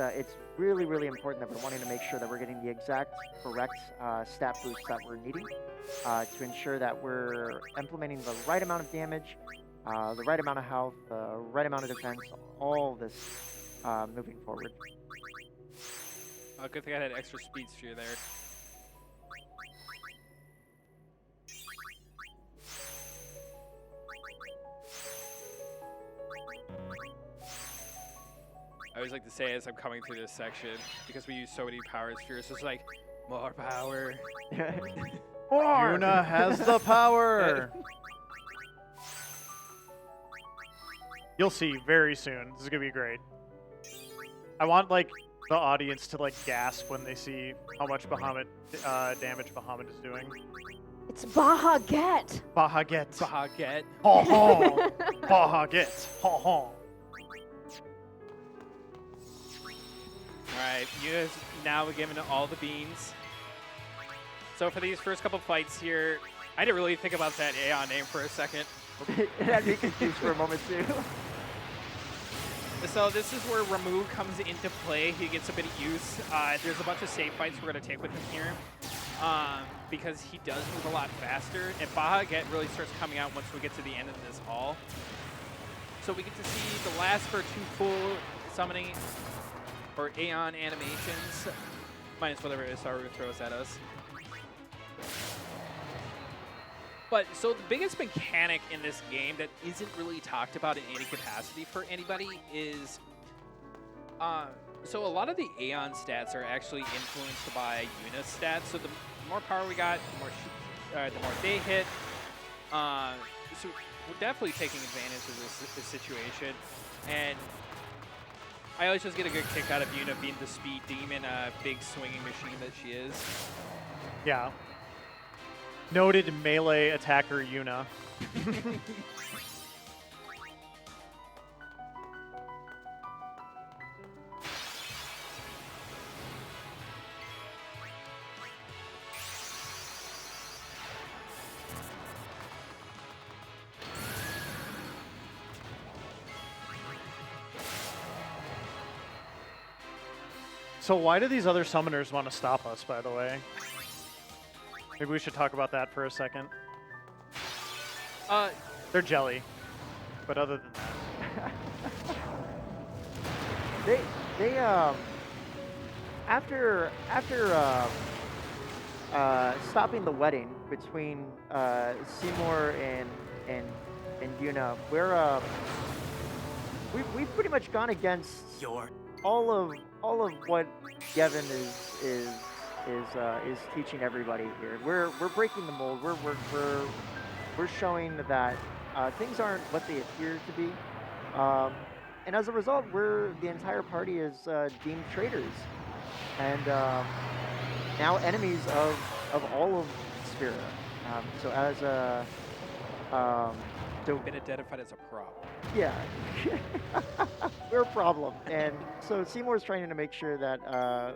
really, really important that we're wanting to make sure that we're getting the exact correct stat boost that we're needing to ensure that we're implementing the right amount of damage, the right amount of health, the right amount of defense, all this moving forward. Good thing I had extra speed sphere there. I always like to say as I'm coming through this section, because we use so many power spheres, it's like, more power. Yuna has the power. You'll see very soon. This is gonna be great. I want like the audience to like gasp when they see how much Bahamut damage Bahamut is doing. It's Bahaget. Bahaget. Bahaget. Ha ha. Bahaget. Ha ha. Alright, Yuna's now given all the beans. So for these first couple fights here, I didn't really think about that Aeon name for a second. It had me confused for a moment too. So this is where Remove comes into play. He gets a bit of use. There's a bunch of safe fights we're going to take with him here because he does move a lot faster. And Baja Get really starts coming out once we get to the end of this hall. So we get to see the last for 2 full summoning or Aeon animations, minus whatever Isaru throws at us. But so the biggest mechanic in this game that isn't really talked about in any capacity for anybody is, so a lot of the Aeon stats are actually influenced by Yuna's stats. So the more power we got, the more they hit. So we're definitely taking advantage of this situation. And I always just get a good kick out of Yuna being the speed demon, big swinging machine that she is. Yeah. Noted melee attacker Yuna. So why do these other summoners want to stop us, by the way? Maybe we should talk about that for a second. They're jelly, but other than that. they after stopping the wedding between Seymour and Yuna, we've pretty much gone against all of what Gavin is teaching everybody here. We're breaking the mold. We're showing that things aren't what they appear to be, and as a result, the entire party is deemed traitors, and now enemies of all of Sphera. So as a Been identified as a problem. yeah, we're a problem, and so Seymour's trying to make sure that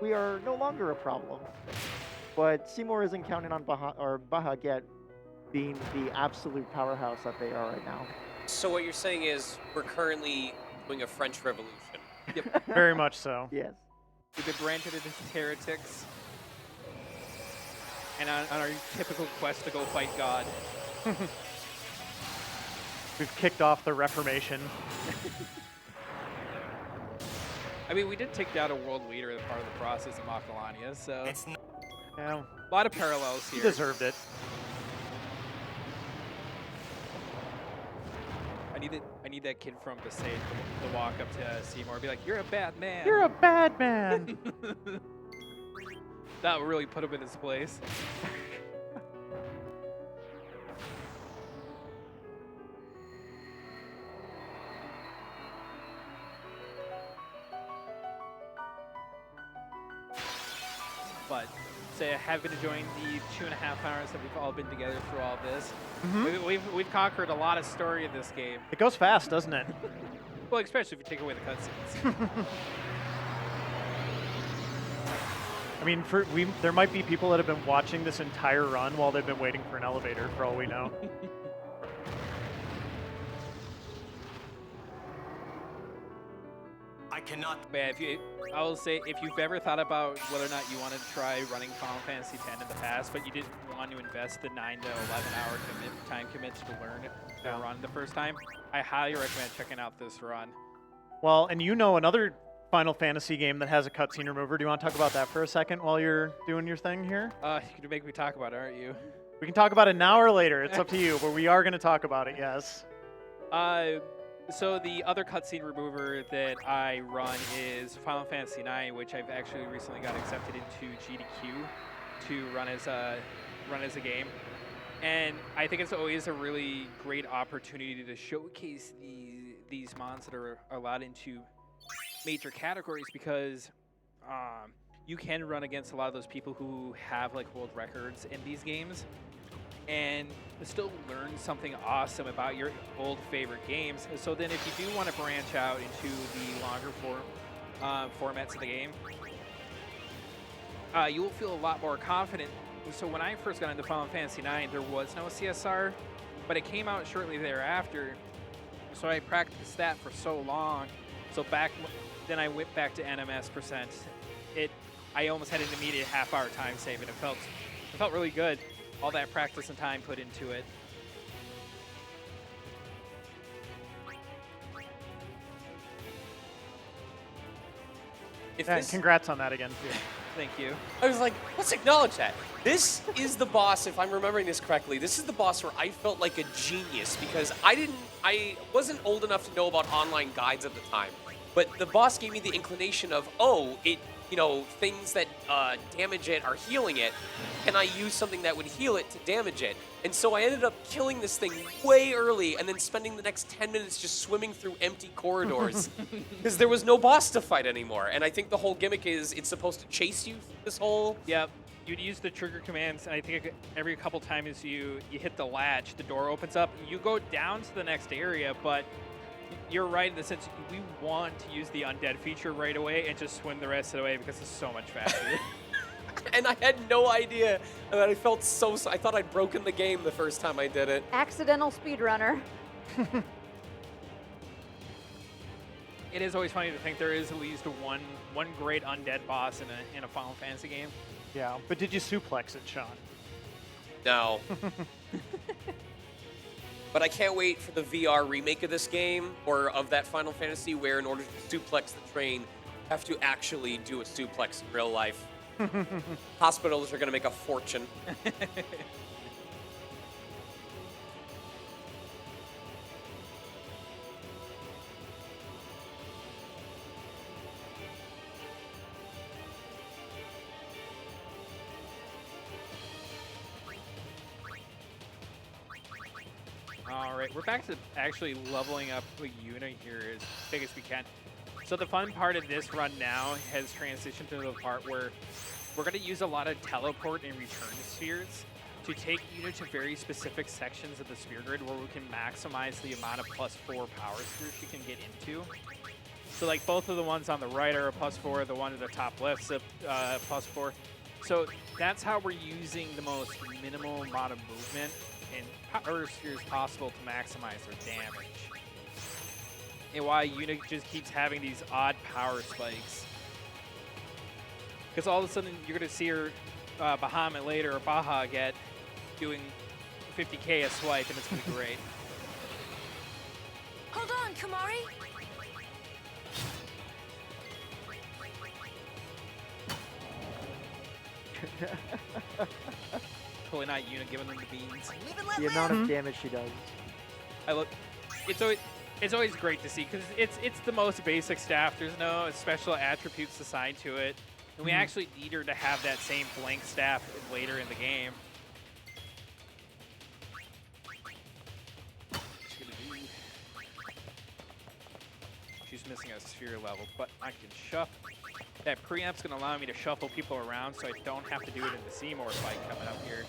we are no longer a problem. But Seymour isn't counting on Baja Get being the absolute powerhouse that they are right now. So what you're saying is we're currently doing a French Revolution. Yep. Very much so. Yes. We've been branded as heretics. And on our typical quest to go fight God. We've kicked off the Reformation. I mean, we did take down a world leader as part of the process in Macalania, so Yeah, a lot of parallels he here. deserved it. I need that kid from Besaid to walk up to Seymour and be like, "You're a bad man." You're a bad man. That would really put him in his place. But say I have been enjoying the 2.5 hours that we've all been together through all this. We've conquered a lot of story in this game. It goes fast, doesn't it? Well, especially if you take away the cutscenes. I mean, there might be people that have been watching this entire run while they've been waiting for an elevator, for all we know. I cannot. Man, I will say, if you've ever thought about whether or not you wanted to try running Final Fantasy X in the past, but you didn't want to invest the 9 to 11 hour time commit to learn the run the first time, I highly recommend checking out this run. Well, and you know another Final Fantasy game that has a cutscene remover. Do you want to talk about that for a second while you're doing your thing here? You're gonna make me talk about it, aren't you? We can talk about it now or later. It's up to you, but we are going to talk about it, yes. So the other cutscene remover that I run is Final Fantasy IX, which I've actually recently got accepted into GDQ to run as a game. And I think it's always a really great opportunity to showcase these mods that are allowed into major categories, because you can run against a lot of those people who have like world records in these games and still learn something awesome about your old favorite games. So then if you do want to branch out into the longer formats of the game, you will feel a lot more confident. So when I first got into Final Fantasy IX, there was no CSR, but it came out shortly thereafter. So I practiced that for so long So then I went back to NMS percent. I almost had an immediate half-hour time save, and it felt really good. All that practice and time put into it. If Yeah, this, congrats on that again, too. Thank you. I was like, let's acknowledge that. This is the boss, if I'm remembering this correctly, this is the boss where I felt like a genius because I wasn't old enough to know about online guides at the time. But the boss gave me the inclination of, things that damage it are healing it. Can I use something that would heal it to damage it? And so I ended up killing this thing way early and then spending the next 10 minutes just swimming through empty corridors because there was no boss to fight anymore. And I think the whole gimmick is it's supposed to chase you through this whole... Yep. You'd use the trigger commands, and I think every couple times you hit the latch, the door opens up. You go down to the next area, but you're right in the sense we want to use the undead feature right away and just swim the rest of the way because it's so much faster. And I had no idea. And I felt I thought I'd broken the game the first time I did it. Accidental speedrunner. It is always funny to think there is at least one great undead boss in a Final Fantasy game. Yeah, but did you suplex it, Sean? No. But I can't wait for the VR remake of this game, or of that Final Fantasy, where in order to suplex the train, you have to actually do a suplex in real life. Hospitals are going to make a fortune. All right, we're back to actually leveling up the unit here as big as we can. So the fun part of this run now has transitioned to the part where we're going to use a lot of teleport and return spheres to take units to very specific sections of the sphere grid where we can maximize the amount of +4 power spheres you can get into. So like both of the ones on the right are a +4, the one at the top left is a +4. So that's how we're using the most minimal amount of movement and power spheres possible to maximize their damage. And why unit just keeps having these odd power spikes. Because all of a sudden you're going to see her Bahamut later or Baha get doing 50k a swipe, and it's going to be great. Hold on, Kamari. Totally not unit giving them the beans. Live and let The live. amount of damage she does. It's always great to see because it's the most basic staff. There's no special attributes assigned to it, and we actually need her to have that same blank staff later in the game. She's missing a sphere level, but I can shuffle. That preamp's going to allow me to shuffle people around so I don't have to do it in the Seymour fight coming up here.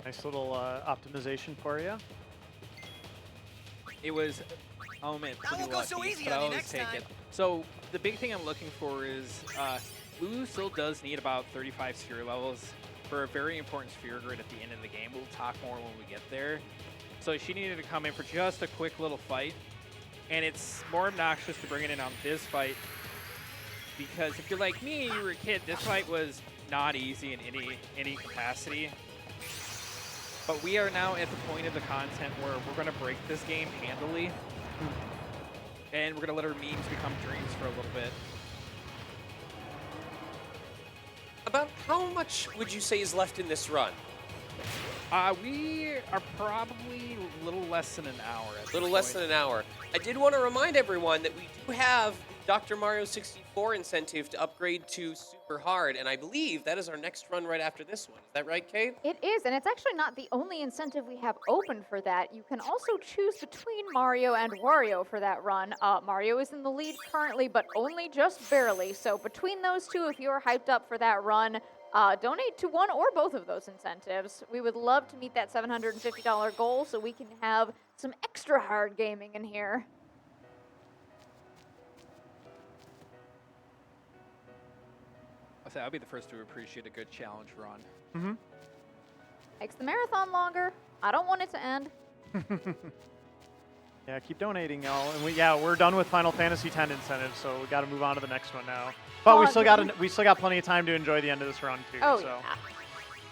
Nice little optimization for you. It was, I'll admit, That pretty won't go so lucky, easy but on I you always next take time. it. So the big thing I'm looking for is Lulu still does need about 35 sphere levels for a very important sphere grid at the end of the game. We'll talk more when we get there. So she needed to come in for just a quick little fight. And it's more obnoxious to bring it in on this fight because if you're like me and you were a kid, this fight was not easy in any capacity. But we are now at the point of the content where we're going to break this game handily. And we're going to let our memes become dreams for a little bit. About how much would you say is left in this run? We are probably a little less than an hour. A little less than an hour. I did want to remind everyone that we do have the Dr. Mario 64 incentive to upgrade to Super Hard, and I believe that is our next run right after this one. Is that right, Kate? It is, and it's actually not the only incentive we have open for that. You can also choose between Mario and Wario for that run. Mario is in the lead currently, but only just barely. So between those two, if you're hyped up for that run, donate to one or both of those incentives. We would love to meet that $750 goal so we can have some extra hard gaming in here. I'll be the first to appreciate a good challenge run. Mm-hmm. Makes the marathon longer. I don't want it to end. Yeah, keep donating, y'all. And we're done with Final Fantasy X incentives, so we got to move on to the next one now. But we still got plenty of time to enjoy the end of this run too. Oh, so. yeah.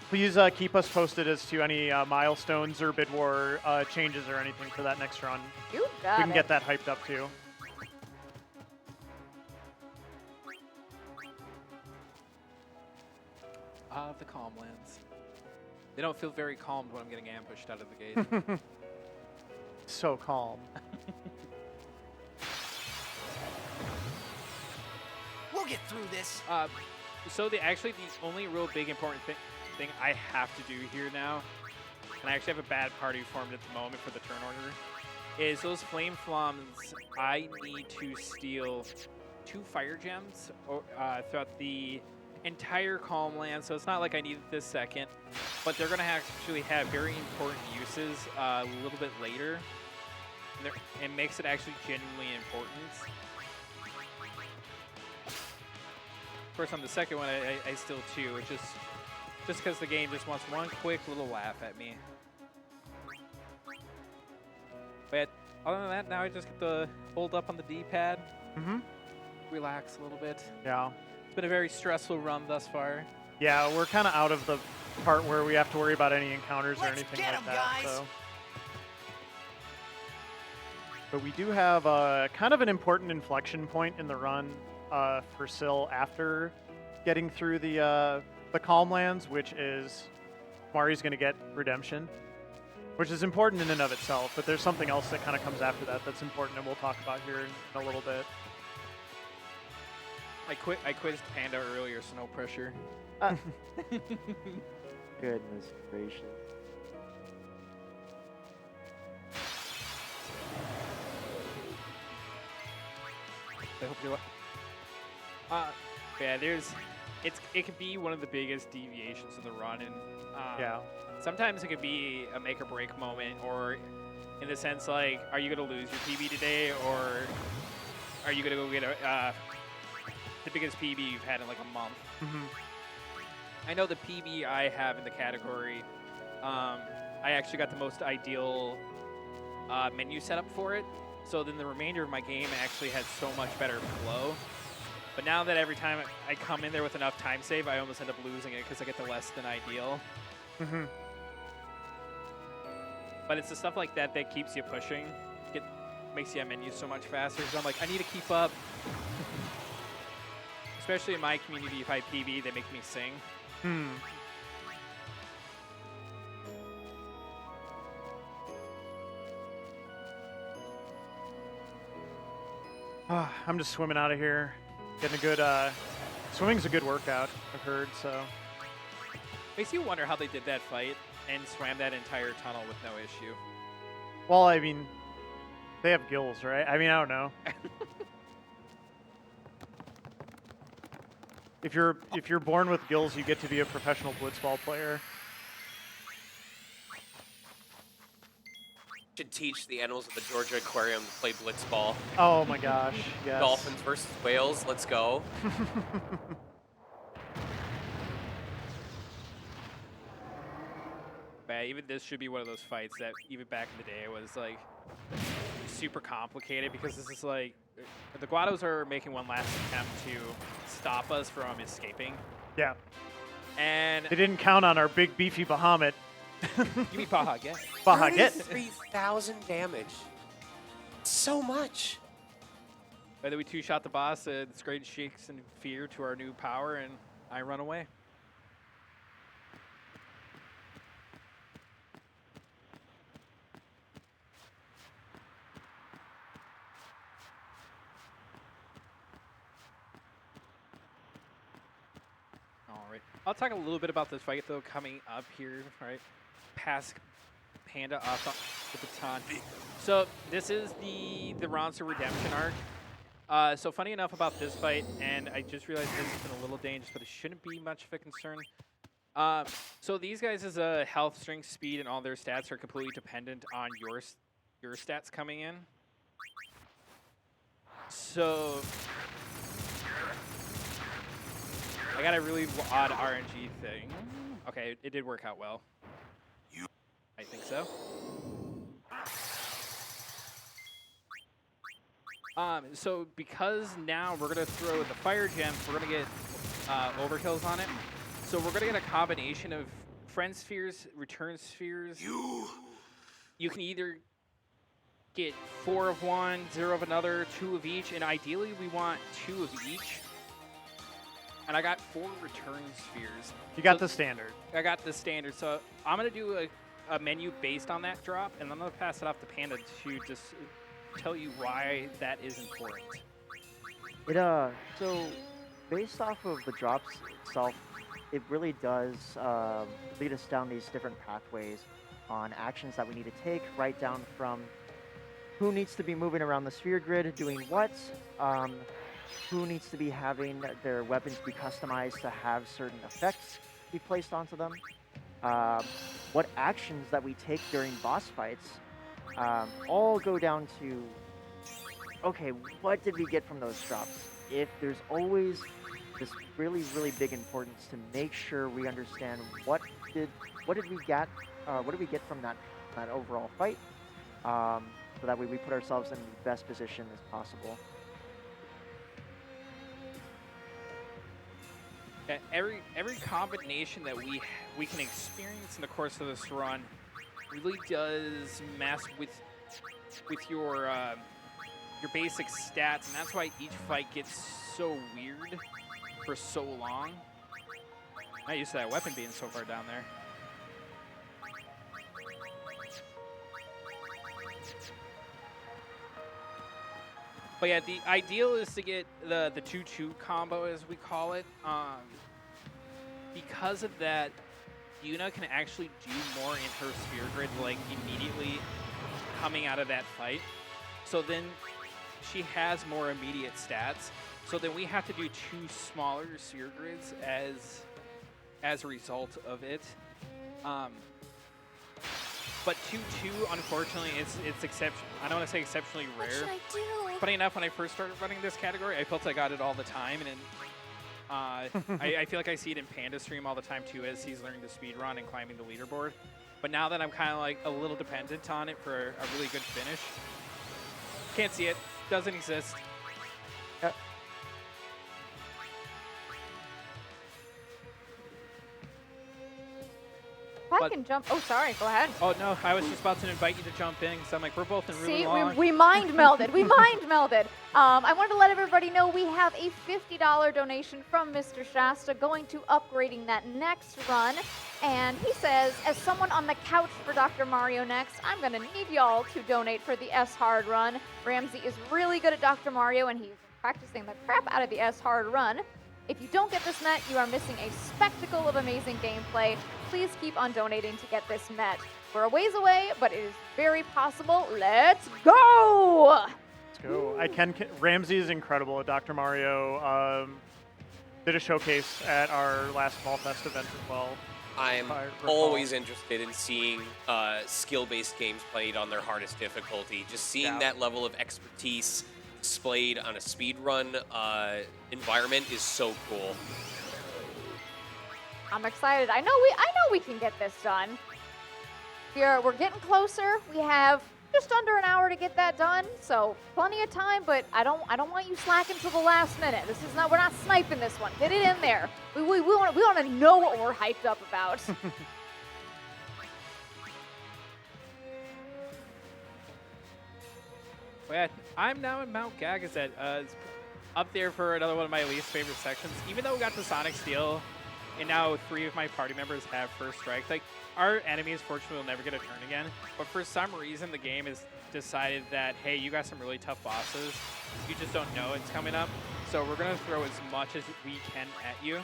Please keep us posted as to any milestones or bid war changes or anything for that next run. You got We can it. get that hyped up too. The Calmlands. They don't feel very calmed when I'm getting ambushed out of the gate. So calm. We'll get through this. So actually the only real big important thing I have to do here now, and I actually have a bad party formed at the moment for the turn order, is those flame flums. I need to steal 2 fire gems throughout the entire Calmland, so it's not like I need it this second, but they're going to actually have very important uses a little bit later, and it makes it actually genuinely important. Of course, on the second one, I steal 2, which is just because the game just wants one quick little laugh at me. But other than that, now I just get to hold up on the D-pad, relax a little bit. Yeah. It's been a very stressful run thus far. Yeah, we're kind of out of the part where we have to worry about any encounters or anything get like 'em, that. guys. So. But we do have kind of an important inflection point in the run for Syl after getting through the Calmlands, which is Mari's going to get redemption, which is important in and of itself. But there's something else that kind of comes after that that's important, and we'll talk about here in a little bit. I quizzed Panda earlier, so no pressure. Goodness gracious. I hope you're. Yeah, it can be one of the biggest deviations of the run, and Yeah. sometimes it could be a make or break moment, or in the sense like, are you gonna lose your PB today, or are you gonna go get the biggest PB you've had in like a month? I know the PB I have in the category, I actually got the most ideal menu setup for it. So then the remainder of my game actually has so much better flow. But now that every time I come in there with enough time save, I almost end up losing it because I get the less than ideal. But it's the stuff like that that keeps you pushing. Makes your menu so much faster. So I'm like, I need to keep up. Especially in my community, if I PB, they make me sing. I'm just swimming out of here. Getting a good, swimming's a good workout, I've heard, so. Makes you wonder how they did that fight and swam that entire tunnel with no issue. Well, I mean, they have gills, right? I mean, I don't know. If you're born with gills, you get to be a professional blitzball player. Should teach the animals of the Georgia Aquarium to play blitzball. Oh my gosh, yes. Dolphins versus whales, let's go. But even this should be one of those fights that even back in the day was like super complicated, because this is like the Guados are making one last attempt to stop us from escaping. Yeah. And They didn't count on our big beefy Bahamut. give me Baja again. Bahamut. 33,000 damage. So much. Whether we two-shot the boss, it's great shakes and fear to our new power, and I run away. All right. I'll talk a little bit about this fight, though, coming up here, right? Pass Panda off the baton. So this is the Ronster Redemption arc. So funny enough about this fight, and I just realized this has been a little dangerous, but it shouldn't be much of a concern. So these guys' health, strength, speed, and all their stats are completely dependent on your stats coming in. So I got a really odd RNG thing. Okay, it did work out well. I think so. So because now we're gonna throw the fire gems, we're gonna get overkills on it. So we're gonna get a combination of friend spheres, return spheres. You can either get 4 of one, 0 of another, 2 of each, and ideally we want 2 of each. And I got 4 return spheres. You got So the standard. I got the standard, so I'm gonna do a menu based on that drop, and I'm gonna pass it off to Panda to just tell you why that is important. It so based off of the drops itself, it really does lead us down these different pathways on actions that we need to take, right down from who needs to be moving around the sphere grid, doing what, who needs to be having their weapons be customized to have certain effects be placed onto them, what actions that we take during boss fights, all go down to, okay, what did we get from those drops? If there's always this really, really big importance to make sure we understand what did we get from that overall fight, so that way we put ourselves in the best position as possible. Yeah, every combination that we can experience in the course of this run really does mess with your basic stats, and that's why each fight gets so weird for so long. Not used to that weapon being so far down there. But yeah, the ideal is to get the 2-2 combo, as we call it. Because of that, Yuna can actually do more in her sphere grid, like immediately coming out of that fight. So then she has more immediate stats. So then we have to do 2 smaller sphere grids as a result of it. But 2-2, unfortunately, it's I don't want to say exceptionally rare. What should I do? Funny enough, when I first started running this category, I felt I got it all the time, and I feel like I see it in Panda stream all the time too, as he's learning to speed run and climbing the leaderboard. But now that I'm kind of like a little dependent on it for a really good finish, can't see it, doesn't exist. If I But- can jump. Oh, sorry. Go ahead. Oh no, I was just about to invite you to jump in, because I'm like, we're both in really See, long. we mind melded. We mind melded. I wanted to let everybody know we have a $50 donation from Mr. Shasta going to upgrading that next run. And he says, as someone on the couch for Dr. Mario next, I'm going to need y'all to donate for the S-Hard run. Ramsey is really good at Dr. Mario, and he's practicing the crap out of the S-Hard run. If you don't get this met, you are missing a spectacle of amazing gameplay. Please keep on donating to get this met. We're a ways away, but it is very possible. Let's go! Let's go. Ramsey is incredible at Dr. Mario. Did a showcase at our last Fall Fest event as well. I'm always interested in seeing skill-based games played on their hardest difficulty. Just seeing that level of expertise displayed on a speedrun environment is so cool. I'm excited. I know we can get this done. We're getting closer. We have just under an hour to get that done, so plenty of time. But I don't want you slacking till the last minute. We're not sniping this one. Get it in there. We want to know what we're hyped up about. Yeah, I'm now in Mount Gagazet, up there for another one of my least favorite sections. Even though we got the Sonic Steel, and now 3 of my party members have first strike, like, our enemies fortunately will never get a turn again, but for some reason the game has decided that, hey, you got some really tough bosses, you just don't know it's coming up, so we're going to throw as much as we can at you.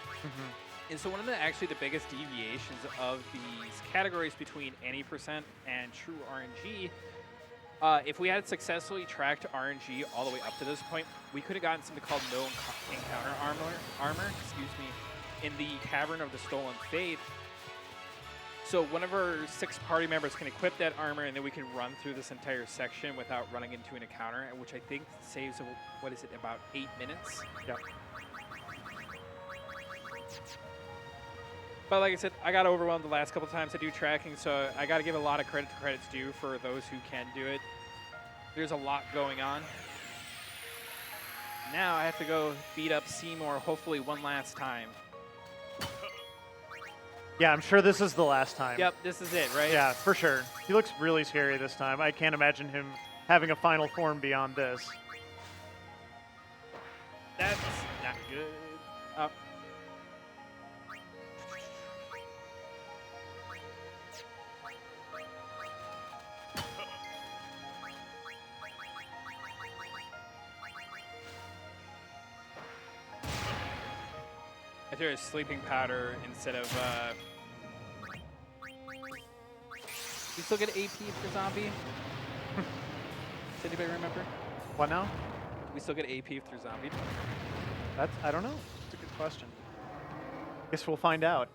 And so one of the biggest deviations of these categories between any percent and true RNG, if we had successfully tracked RNG all the way up to this point, we could have gotten something called no encounter armor, in the Cavern of the Stolen Faith. So one of our 6 party members can equip that armor, and then we can run through this entire section without running into an encounter, which I think saves, about 8 minutes? Yeah. But like I said, I got overwhelmed the last couple times I do tracking, so I got to give a lot of credit to credit's due for those who can do it. There's a lot going on. Now I have to go beat up Seymour, hopefully one last time. Yeah, I'm sure this is the last time. Yep, this is it, right? Yeah, for sure. He looks really scary this time. I can't imagine him having a final form beyond this. That's not good. Oh. I threw a sleeping powder instead of. You still get AP for zombie? Does anybody remember? What now? We still get AP through zombie. I don't know. It's a good question. Guess we'll find out.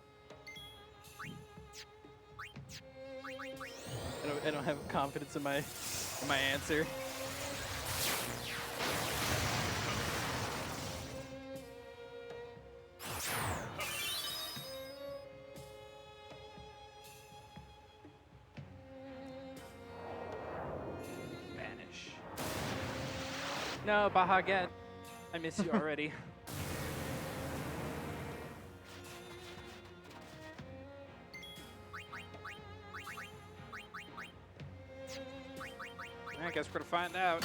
I don't have confidence in my answer. Vanish. No, Baja again. I miss you already. I guess we're gonna find out.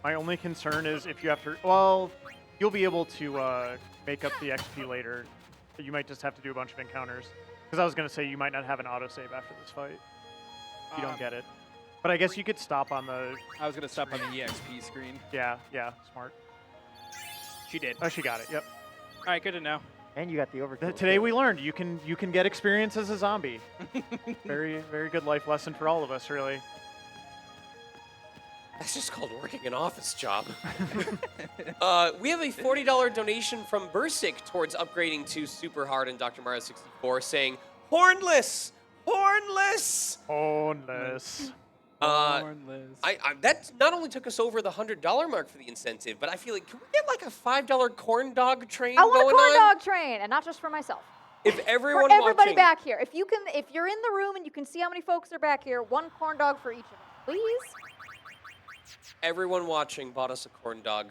My only concern is if you have to. Well, you'll be able to make up the XP later. But you might just have to do a bunch of encounters. Because I was gonna say you might not have an autosave after this fight. You don't get it. But I guess you could stop on the. I was gonna stop on the EXP screen. Yeah, smart. She did. Oh, she got it. Yep. All right, good to know. And you got the overkill. Today too. we learned you can get experience as a zombie. Very good life lesson for all of us, really. That's just called working an office job. We have a $40 donation from Bursic towards upgrading to Super Hard and Dr. Mario 64, saying, "Hornless! Hornless!" Hornless. That not only took us over the $100 mark for the incentive, but I feel like, can we get like a $5 corn dog train I want going a corn on? dog train, and not just for myself. If everyone For everybody watching, back here. If you're in the room and you can see how many folks are back here, one corn dog for each of them, please. everyone watching bought us a corn dog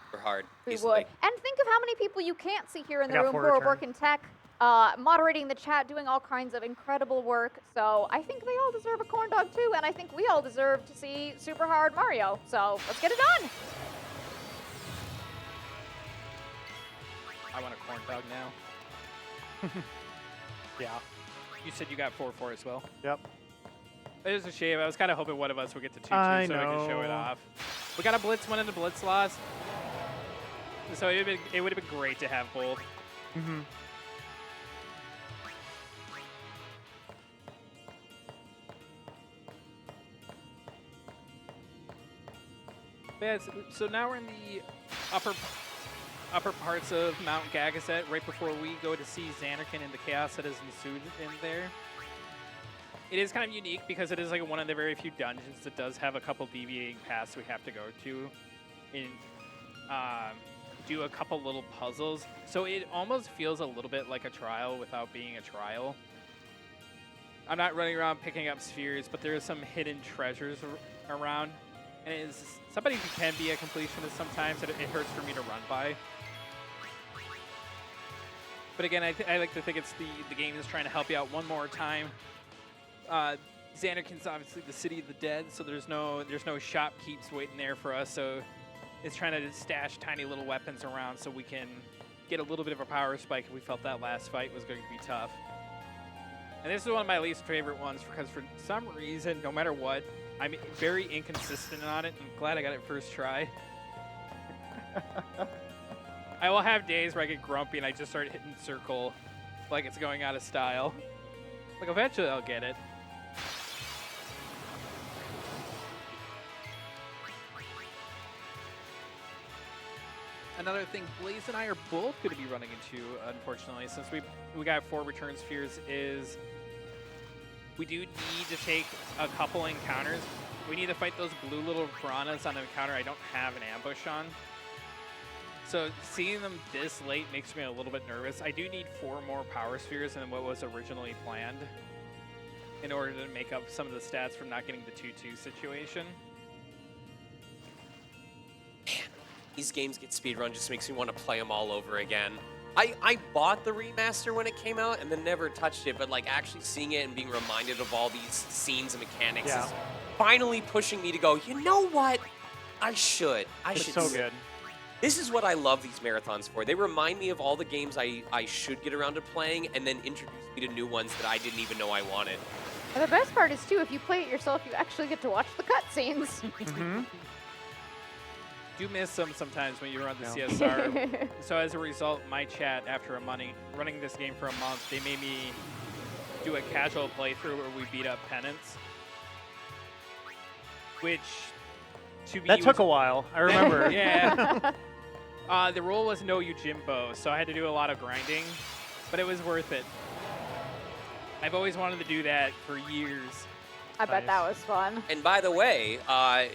for Hard. We easily. would. And think of how many people you can't see here in the I got room who 4 are return. working tech, moderating the chat, doing all kinds of incredible work. So I think they all deserve a corn dog too, and I think we all deserve to see Super Hard Mario. So let's get it done. I want a corn dog now. Yeah. You said you got 4-4 as well. Yep. It is a shame. I was kind of hoping one of us would get to 2-2 I so we could show it know. off. We got a blitz one and a blitz loss. So it would have been great to have both. Mm-hmm. But yeah, so now we're in the upper parts of Mount Gagaset, right before we go to see Xanarkin and the chaos that has ensued in there. It is kind of unique because it is like one of the very few dungeons that does have a couple deviating paths we have to go to and do a couple little puzzles. So it almost feels a little bit like a trial without being a trial. I'm not running around picking up spheres, but there are some hidden treasures around. And it is somebody who can be a completionist sometimes, it hurts for me to run by. But again, I like to think it's the game is trying to help you out one more time. Xanarkin's obviously the city of the dead, so there's no shopkeeps waiting there for us. So it's trying to stash tiny little weapons around so we can get a little bit of a power spike if we felt that last fight was going to be tough. And this is one of my least favorite ones because for some reason, no matter what, I'm very inconsistent on it. I'm glad I got it first try. I will have days where I get grumpy and I just start hitting circle like it's going out of style. Like eventually I'll get it. Another thing Blaze and I are both going to be running into, unfortunately, since we got 4 return spheres, is we do need to take a couple encounters. We need to fight those blue little piranhas on an encounter I don't have an ambush on. So seeing them this late makes me a little bit nervous. I do need 4 more power spheres than what was originally planned. in order to make up some of the stats from not getting the 2-2 situation. These games get speedrun just makes me want to play them all over again. I bought the remaster when it came out and then never touched it, but like actually seeing it and being reminded of all these scenes and mechanics is finally pushing me to go, you know what? I should. It's so good. This is what I love these marathons for. They remind me of all the games I should get around to playing and then introduce me to new ones that I didn't even know I wanted. And the best part is, too, if you play it yourself, you actually get to watch the cutscenes. Do miss them sometimes when you run the CSR. So as a result, my chat, after running this game for a month, they made me do a casual playthrough where we beat up Penance. Which, to be That took a while, I remember. Yeah. The rule was no Yojimbo, so I had to do a lot of grinding, but it was worth it. I've always wanted to do that for years. I bet that was fun. And by the way,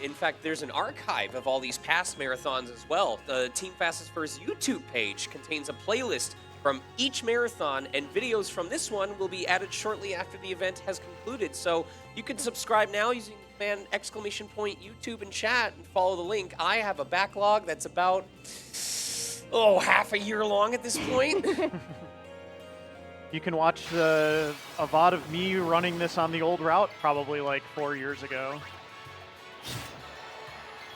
in fact, there's an archive of all these past marathons as well. The Team Fastest First YouTube page contains a playlist from each marathon, and videos from this one will be added shortly after the event has concluded. So you can subscribe now using command !YouTube in chat and follow the link. I have a backlog that's about, half a year long at this point. You can watch a VOD of me running this on the old route probably like 4 years ago.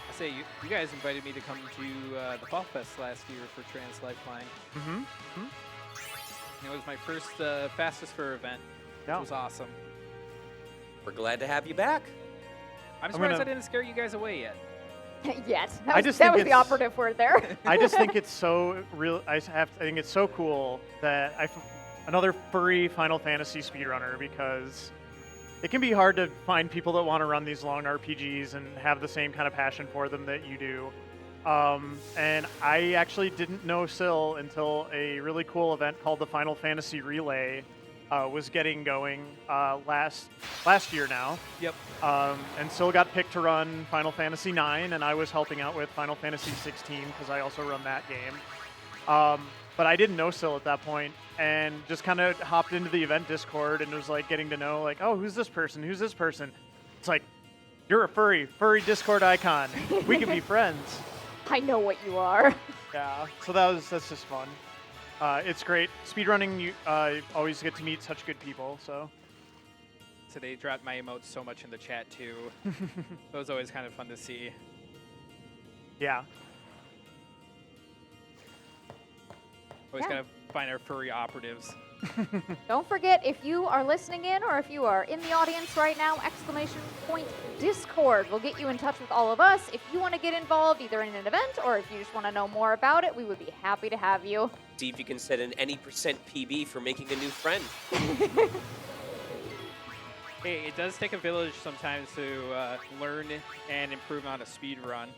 I say, you guys invited me to come to the Fall Fest last year for Trans Lifeline. It was my first Fastest for event, which was awesome. We're glad to have you back. I'm surprised I didn't scare you guys away yet. Yes, that was the operative word there. I just think it's so real. I think it's so cool that another furry Final Fantasy speedrunner, because it can be hard to find people that want to run these long RPGs and have the same kind of passion for them that you do. And I actually didn't know Syl until a really cool event called the Final Fantasy Relay was getting going last year now. Yep. And Syl got picked to run Final Fantasy 9, and I was helping out with Final Fantasy 16 because I also run that game. But I didn't know Syl at that point, and just kind of hopped into the event Discord and was like getting to know, like, oh, who's this person? Who's this person? It's like, you're a furry Discord icon. We can be friends. I know what you are. Yeah, so that's just fun. It's great. Speedrunning, you always get to meet such good people, so. So they dropped my emotes so much in the chat, too. It was always kind of fun to see. Yeah. Yeah. Always got to find our furry operatives. Don't forget, if you are listening in or if you are in the audience right now, !Discord will get you in touch with all of us. If you want to get involved either in an event or if you just want to know more about it, we would be happy to have you. See if you can set an any % PB for making a new friend. Hey, it does take a village sometimes to learn and improve on a speed run.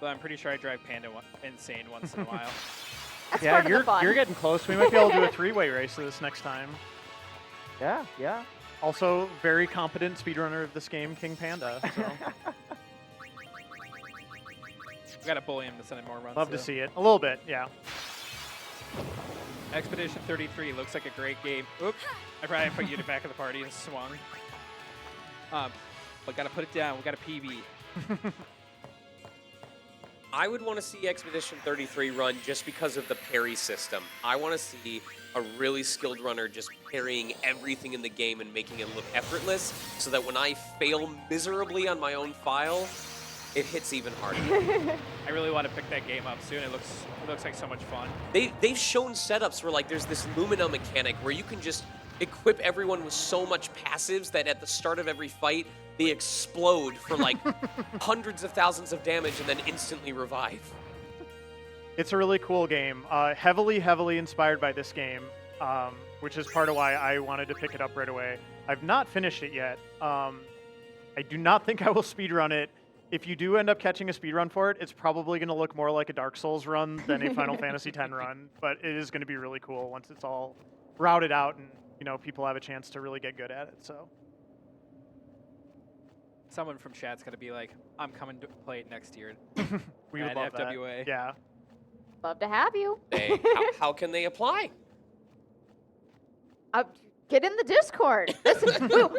But I'm pretty sure I drive Panda insane once in a while. That's part of the fun. You're getting close. We might be able to do a 3-way race of this next time. Yeah. Also, very competent speedrunner of this game, King Panda. So. We gotta bully him to send him more runs. Love to see it. A little bit, yeah. Expedition 33 looks like a great game. Oops, I probably put you to back of the party and swung. But gotta put it down. We got a PB. I would want to see Expedition 33 run just because of the parry system. I want to see a really skilled runner just parrying everything in the game and making it look effortless so that when I fail miserably on my own file, it hits even harder. I really want to pick that game up soon. It looks like so much fun. They've shown setups where like there's this Lumina mechanic where you can just equip everyone with so much passives that at the start of every fight, they explode for like hundreds of thousands of damage and then instantly revive. It's a really cool game. Heavily inspired by this game, which is part of why I wanted to pick it up right away. I've not finished it yet. I do not think I will speedrun it. If you do end up catching a speedrun for it, it's probably going to look more like a Dark Souls run than a Final Fantasy X run, but it is going to be really cool once it's all routed out and people have a chance to really get good at it. So. Someone from chat's gonna be like, "I'm coming to play it next year." We would love FWA. that. Yeah. Love to have you. How can they apply? Get in the Discord.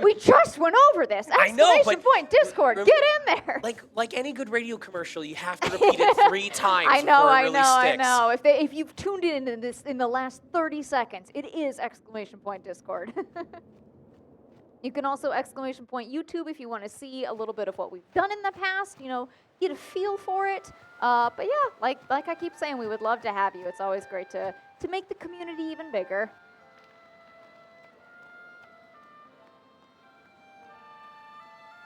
We just went over this. I know, Exclamation point Discord. Get in there. Like any good radio commercial, you have to repeat it 3 times before it really sticks. I know. If you've tuned in in the last 30 seconds, it is exclamation point Discord. You can also exclamation point YouTube if you want to see a little bit of what we've done in the past, get a feel for it. But yeah, like I keep saying, we would love to have you. It's always great to make the community even bigger.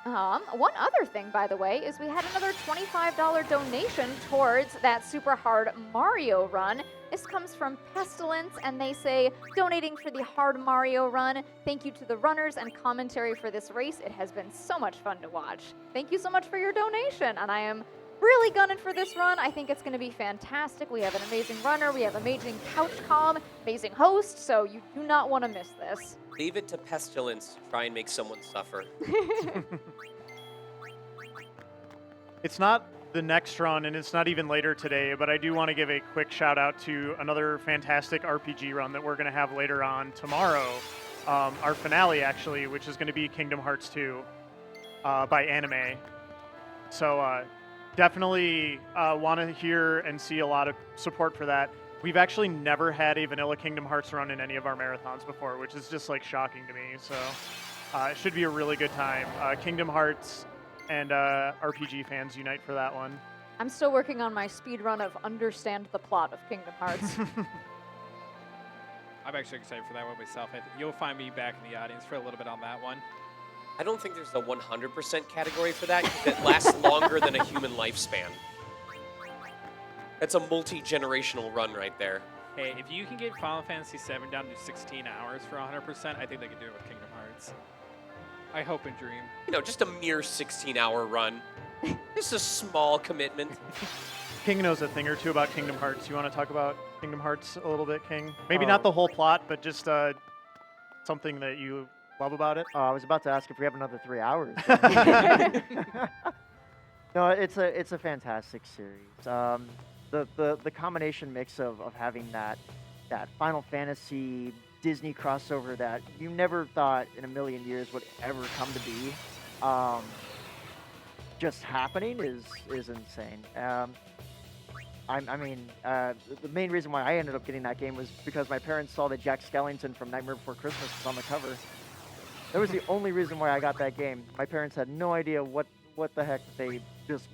One other thing, by the way, is we had another $25 donation towards that super hard Mario run. This comes from Pestilence, and they say, donating for the hard Mario run. Thank you to the runners and commentary for this race. It has been so much fun to watch. Thank you so much for your donation, and I am really gunning for this run. I think it's going to be fantastic. We have an amazing runner. We have amazing couch comm, amazing host, so you do not want to miss this. Leave it to Pestilence to try and make someone suffer. It's not the next run, and it's not even later today, but I do want to give a quick shout out to another fantastic RPG run that we're going to have later on tomorrow. Our finale, actually, which is going to be Kingdom Hearts 2 by Anime. So definitely want to hear and see a lot of support for that. We've actually never had a vanilla Kingdom Hearts run in any of our marathons before, which is just like shocking to me. So it should be a really good time. Kingdom Hearts and RPG fans unite for that one. I'm still working on my speed run of understand the plot of Kingdom Hearts. I'm actually excited for that one myself. You'll find me back in the audience for a little bit on that one. I don't think there's a 100% category for that because it lasts longer than a human lifespan. That's a multi-generational run right there. Hey, if you can get Final Fantasy VII down to 16 hours for 100%, I think they can do it with Kingdom Hearts. I hope and dream. Just a mere 16-hour run. Just a small commitment. King knows a thing or two about Kingdom Hearts. You want to talk about Kingdom Hearts a little bit, King? Maybe not the whole plot, but just something that you love about it. I was about to ask if we have another 3 hours. No, it's a fantastic series. The combination mix of having that Final Fantasy Disney crossover that you never thought in a million years would ever come to be, just happening is insane. The main reason why I ended up getting that game was because my parents saw that Jack Skellington from Nightmare Before Christmas was on the cover. That was the only reason why I got that game. My parents had no idea what the heck they just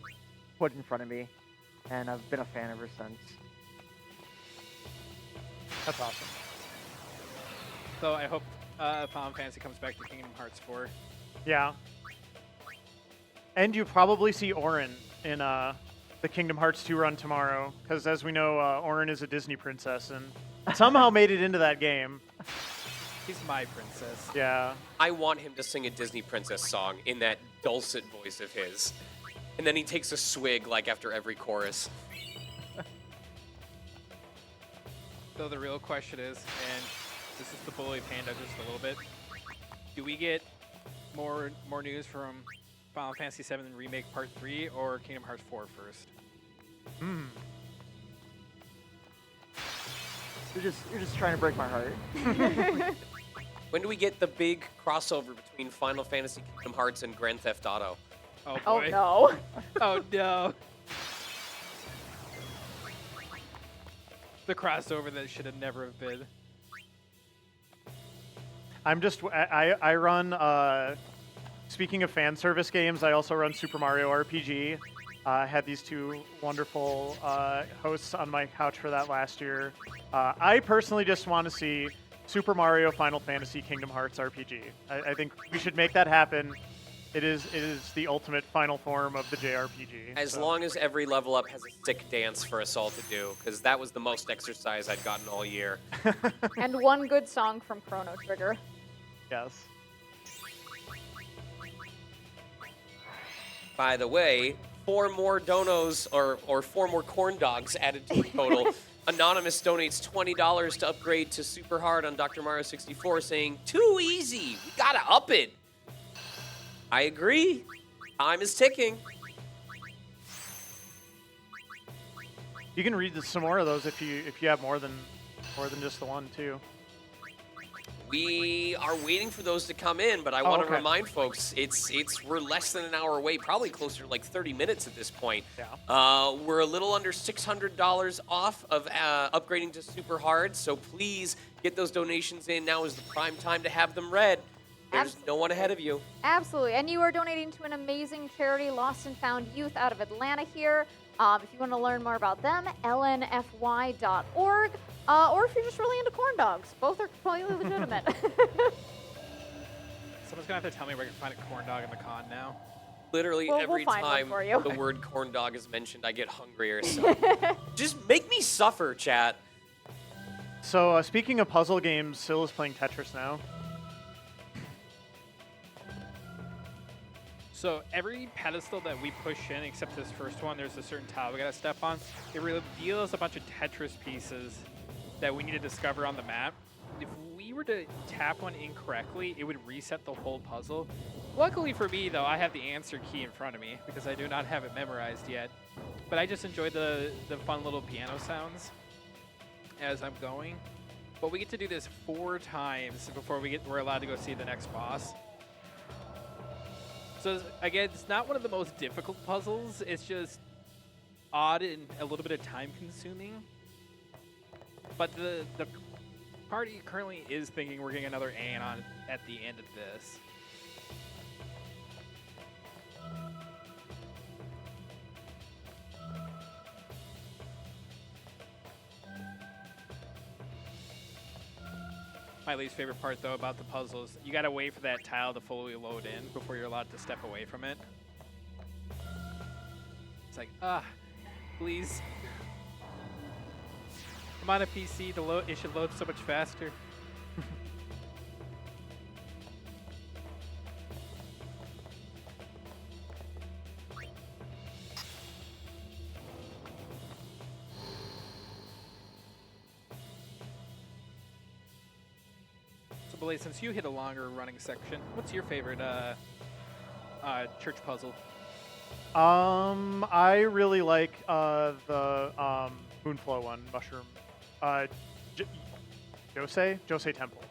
put in front of me, and I've been a fan ever since. That's awesome. So I hope Final Fantasy comes back to Kingdom Hearts 4. Yeah. And you probably see Auron in the Kingdom Hearts 2 run tomorrow, because as we know, Auron is a Disney princess and somehow made it into that game. He's my princess. Yeah. I want him to sing a Disney princess song in that dulcet voice of his. And then he takes a swig like after every chorus. So the real question is, and this is the bully panda just a little bit, do we get more news from Final Fantasy VII Remake Part 3 or Kingdom Hearts 4 first? You're just trying to break my heart. When do we get the big crossover between Final Fantasy Kingdom Hearts and Grand Theft Auto? Oh Oh boy. no. Oh no. The crossover that should have never have been. I run, speaking of fan service games, I also run Super Mario RPG. I had these two wonderful hosts on my couch for that last year. I personally just want to see Super Mario Final Fantasy Kingdom Hearts RPG. I think we should make that happen. It is the ultimate final form of the JRPG. As long as every level up has a sick dance for us all to do, because that was the most exercise I'd gotten all year. And one good song from Chrono Trigger. Yes. By the way, 4 more donos or 4 more corn dogs added to the total. Anonymous donates $20 to upgrade to Super Hard on Dr. Mario 64, saying, "Too easy. We gotta up it." I agree. Time is ticking. You can read some more of those if you have more than just the one too. We are waiting for those to come in, but I want to okay. remind folks, we're less than an hour away, probably closer to like 30 minutes at this point. Yeah. We're a little under $600 off of upgrading to Super Hard, so please get those donations in. Now is the prime time to have them read. There's no one ahead of you. Absolutely. And you are donating to an amazing charity, Lost and Found Youth out of Atlanta here. If you want to learn more about them, lnfy.org. Or if you're just really into corn dogs. Both are completely legitimate. Someone's going to have to tell me where I can find a corn dog in the con now. Literally We'll every find one time for you. the word corn dog is mentioned, I get hungrier. So just make me suffer, chat. So speaking of puzzle games, Syl is playing Tetris now. So every pedestal that we push in, except this first one, there's a certain tile we gotta step on. It reveals a bunch of Tetris pieces that we need to discover on the map. If we were to tap one incorrectly, it would reset the whole puzzle. Luckily for me, though, I have the answer key in front of me because I do not have it memorized yet. But I just enjoy the fun little piano sounds as I'm going. But we get to do this 4 times before we're allowed to go see the next boss. So again, it's not one of the most difficult puzzles. It's just odd and a little bit of time consuming. But the party currently is thinking we're getting another anon at the end of this. My least favorite part, though, about the puzzles, you gotta wait for that tile to fully load in before you're allowed to step away from it. It's like, please. I'm on a PC, it should load so much faster. Blaze, since you hit a longer running section, what's your favorite church puzzle? I really like the Moonflow one, Mushroom. Jose Temple.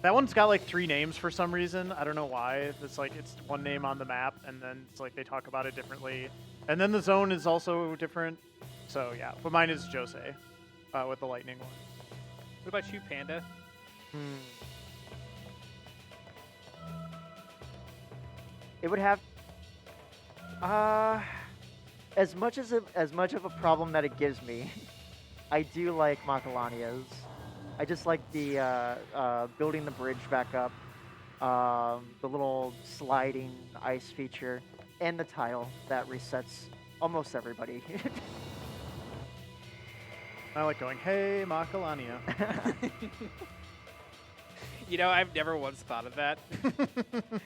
That one's got like 3 names for some reason. I don't know why. It's like it's one name on the map, and then it's like they talk about it differently. And then the zone is also different. So yeah, but mine is Jose with the lightning one. What about you, Panda? It would have as much of a problem that it gives me. I do like Macalania's. I just like the building the bridge back up, the little sliding ice feature, and the tile that resets almost everybody. I like going, hey, Macalania. You know, I've never once thought of that.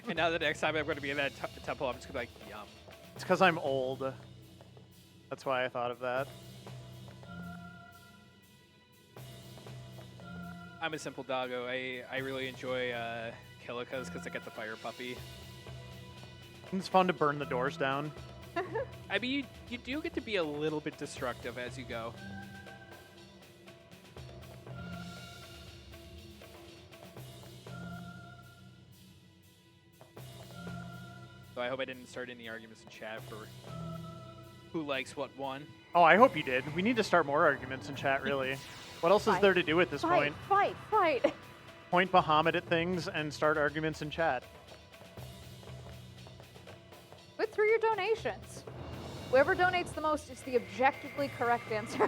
And now the next time I'm going to be in that temple, I'm just going to be like, yum. It's because I'm old. That's why I thought of that. I'm a simple doggo. I really enjoy Killikas because I get the fire puppy. It's fun to burn the doors down. I mean, you do get to be a little bit destructive as you go. So I hope I didn't start any arguments in chat for who likes what one. Oh, I hope you did. We need to start more arguments in chat, really. What else is there to do at this point? Fight! Point Bahamut at things and start arguments in chat. Put through your donations. Whoever donates the most is the objectively correct answer.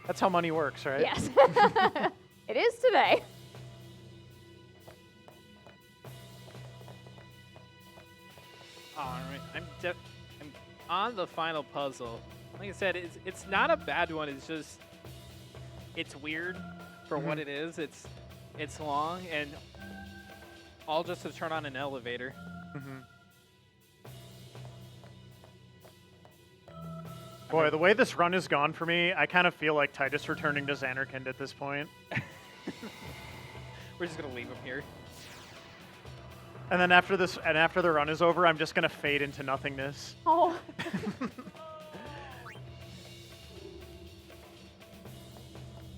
That's how money works, right? Yes. It is today. All right, I'm on the final puzzle. Like I said, it's not a bad one. It's just it's weird for what it is. It's long and all just to turn on an elevator. Boy, the way this run has gone for me, I kind of feel like Titus returning to Xanarkand at this point. We're just gonna leave him here. And then after the run is over, I'm just gonna fade into nothingness. Oh.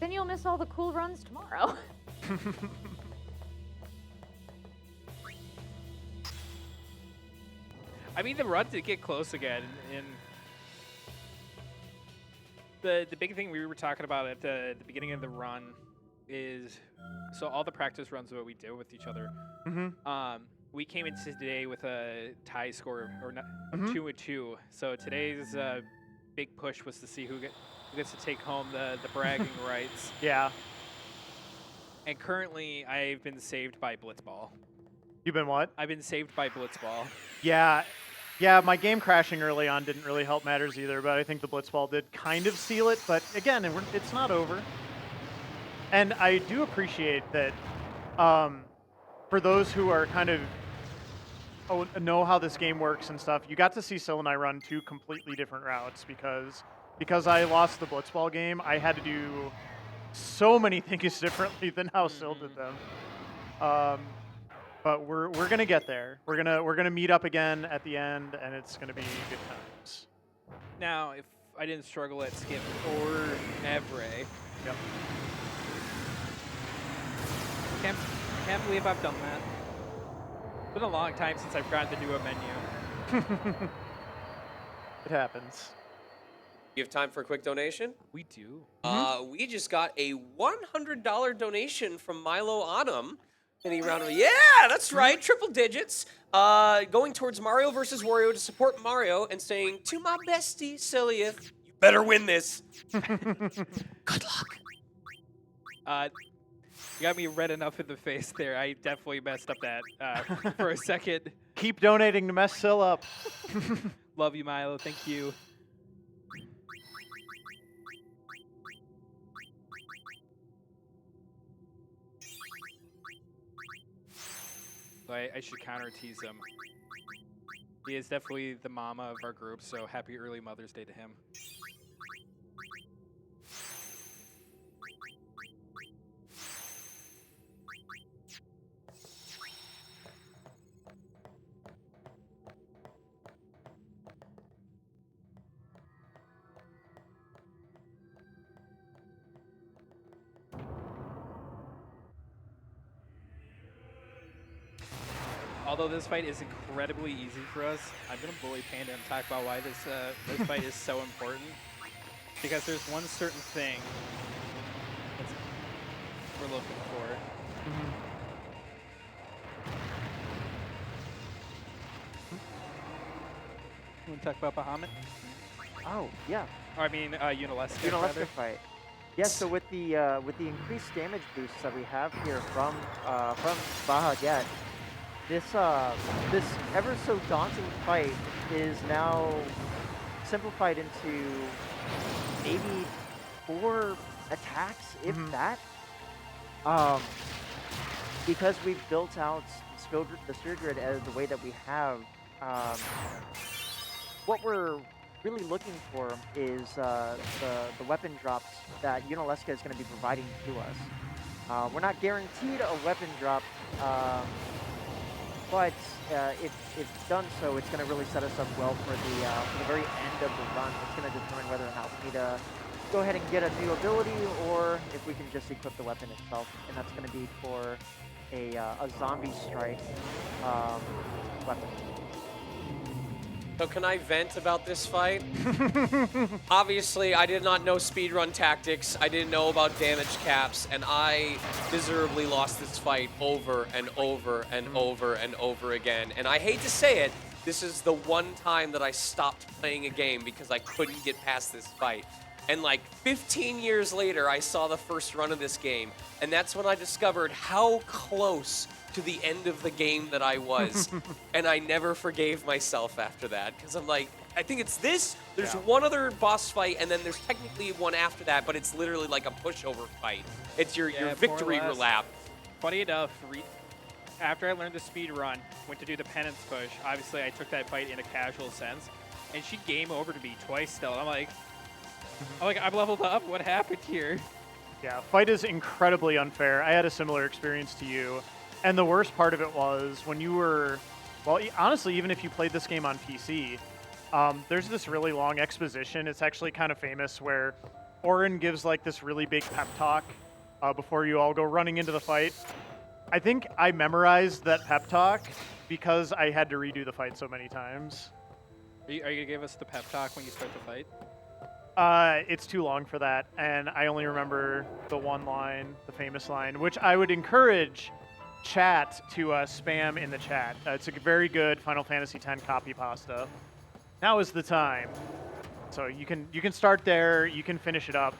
Then you'll miss all the cool runs tomorrow. I mean, the run did get close again, and the big thing we were talking about at the beginning of the run is, so all the practice runs that we did with each other, we came into today with a tie score or not, of 2-2. So today's big push was to see who gets to take home the bragging rights. Yeah. And currently, I've been saved by Blitzball. You've been what? I've been saved by Blitzball. Yeah. Yeah, my game crashing early on didn't really help matters either, but I think the Blitzball did kind of seal it. But again, it's not over. And I do appreciate that for those who are kind of know how this game works and stuff, you got to see Syl and I run 2 completely different routes because I lost the Blitzball game. I had to do so many things differently than how Syl did them. But we're gonna get there. We're gonna meet up again at the end, and it's gonna be good times. Now, if I didn't struggle at Skip or Evray, Yep. can't believe I've done that. It's been a long time since I've gotten to do a menu. It happens. You have time for a quick donation? We do. We just got a $100 donation from Milo Autumn. Any round of yeah, that's right, triple digits. Going towards Mario versus Wario to support Mario and saying, to my bestie, Sylleath, you better win this. Good luck. You got me red enough in the face there. I definitely messed up that for a second. Keep donating to mess Syl up. Love you, Milo. Thank you. I should counter tease him. He is definitely the mama of our group, so happy early Mother's Day to him. Although this fight is incredibly easy for us, I'm going to bully Panda and talk about why this fight is so important. Because there's one certain thing that we're looking for. You want to talk about Bahamut? Oh, yeah. Or I mean, Unileska. Unileska fight. Yeah, so with the increased damage boosts that we have here from Baha Get, this ever so daunting fight is now simplified into maybe 4 attacks, if that. Because we've built out the Sphere Grid as the way that we have, what we're really looking for is the weapon drops that Unileska is going to be providing to us. We're not guaranteed a weapon drop, but if done so, it's going to really set us up well for the very end of the run. It's going to determine whether or not we need to go ahead and get a new ability, or if we can just equip the weapon itself, and that's going to be for a zombie strike weapon. So can I vent about this fight? Obviously, I did not know speedrun tactics. I didn't know about damage caps, and I miserably lost this fight over and over and over and over again. And I hate to say it, this is the one time that I stopped playing a game because I couldn't get past this fight. And like 15 years later, I saw the first run of this game, and that's when I discovered how close to the end of the game that I was. And I never forgave myself after that, because I'm like, I think it's this, there's one other boss fight, and then there's technically one after that, but it's literally like a pushover fight. It's your victory lap. Funny enough, after I learned the speed run, went to do the penance push, obviously I took that fight in a casual sense, and she game over to me twice still. I'm like, I'm leveled up, what happened here? Yeah, fight is incredibly unfair. I had a similar experience to you. And the worst part of it was when you were, well, honestly, even if you played this game on PC, there's this really long exposition. It's actually kind of famous where Auron gives like this really big pep talk before you all go running into the fight. I think I memorized that pep talk because I had to redo the fight so many times. Are you gonna give us the pep talk when you start the fight? It's too long for that, and I only remember the one line, the famous line, which I would encourage chat to spam in the chat. It's a very good Final Fantasy X copy pasta. Now is the time. So you can start there. You can finish it up.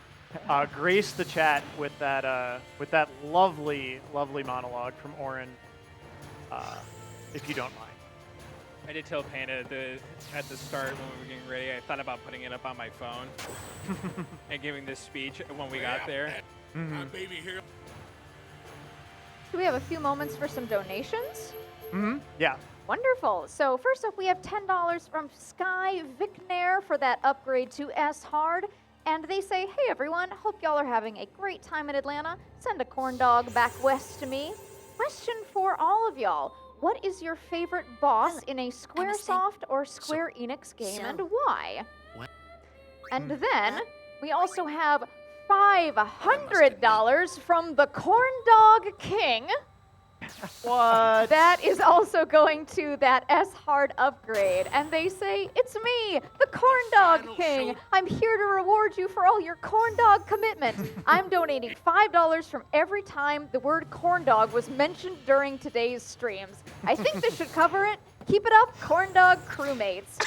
Grace the chat with that lovely monologue from Orin, if you don't mind. I did tell Panda at the start when we were getting ready, I thought about putting it up on my phone and giving this speech when we got there. Mm-hmm. Do we have a few moments for some donations? Mm-hmm. Yeah. Wonderful. So first up, we have $10 from Sky Vicknair for that upgrade to S Hard. And they say, hey everyone, hope y'all are having a great time in Atlanta. Send a corn dog back west to me. Question for all of y'all. What is your favorite boss in a Squaresoft or Square Enix game and why? What? And then we also have $500 from the Corn Dog King. What? That is also going to that S Hard upgrade. And they say, it's me, the Corn Dog King. I'm here to reward you for all your corn dog commitment. I'm donating $5 from every time the word corn dog was mentioned during today's streams. I think this should cover it. Keep it up, corn dog crewmates.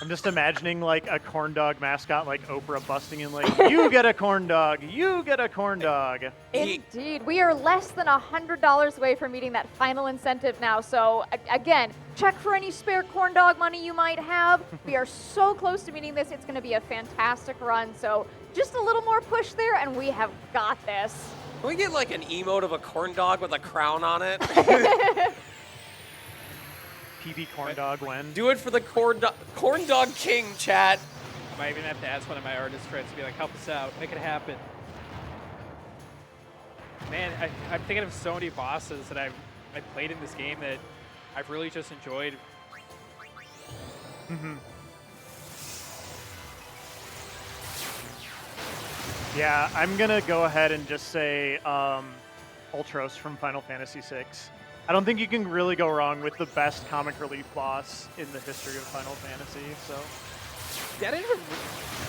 I'm just imagining like a corn dog mascot like Oprah busting in like, you get a corn dog, you get a corn dog. Indeed. We are less than $100 away from meeting that final incentive now. So again, check for any spare corn dog money you might have. We are so close to meeting this. It's going to be a fantastic run. So just a little more push there and we have got this. Can we get like an emote of a corn dog with a crown on it? PB corn dog when? Do it for the corn dog king, chat. I might even have to ask one of my artist friends to be like, help us out, make it happen. Man, I'm thinking of so many bosses that I've played in this game that I've really just enjoyed. Mm-hmm. Yeah, I'm gonna go ahead and just say Ultros from Final Fantasy VI. I don't think you can really go wrong with the best comic relief boss in the history of Final Fantasy. So That is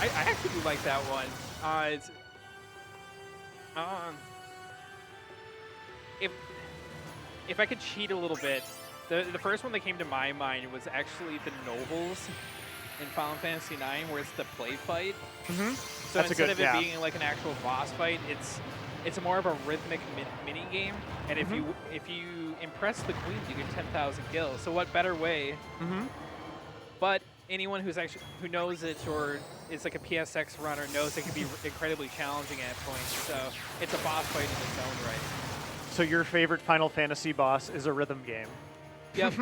I actually do like that one. If I could cheat a little bit, the first one that came to my mind was actually the Nobles in Final Fantasy IX, where it's the play fight. mm-hmm. So That's instead a good, of it being like an actual boss fight, it's more of a rhythmic mini game. And if you impress the queen, you get 10,000 kills. So what better way? Mm-hmm. But anyone who knows it or is like a PSX runner knows it can be incredibly challenging at points. So it's a boss fight in its own right. So your favorite Final Fantasy boss is a rhythm game? Yep.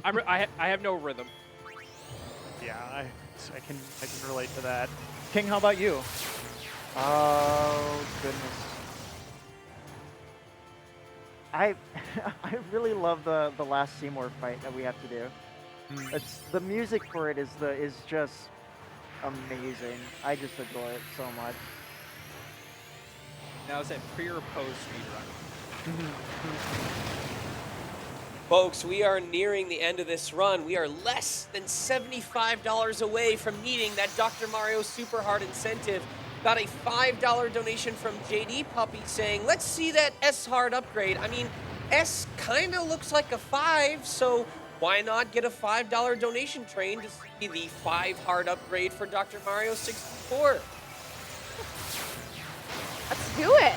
I have no rhythm. Yeah, I can relate to that. King, how about you? Oh goodness. I really love the last Seymour fight that we have to do. It's the music for it is just amazing. I just adore it so much. Now is that pre or post speedrun? Folks, we are nearing the end of this run. We are less than $75 away from meeting that Dr. Mario Super Hard incentive. Got a $5 donation from JD Puppy saying, let's see that S Hard upgrade. I mean, S kind of looks like a 5, so why not get a $5 donation train to see the 5 hard upgrade for Dr. Mario 64? Let's do it.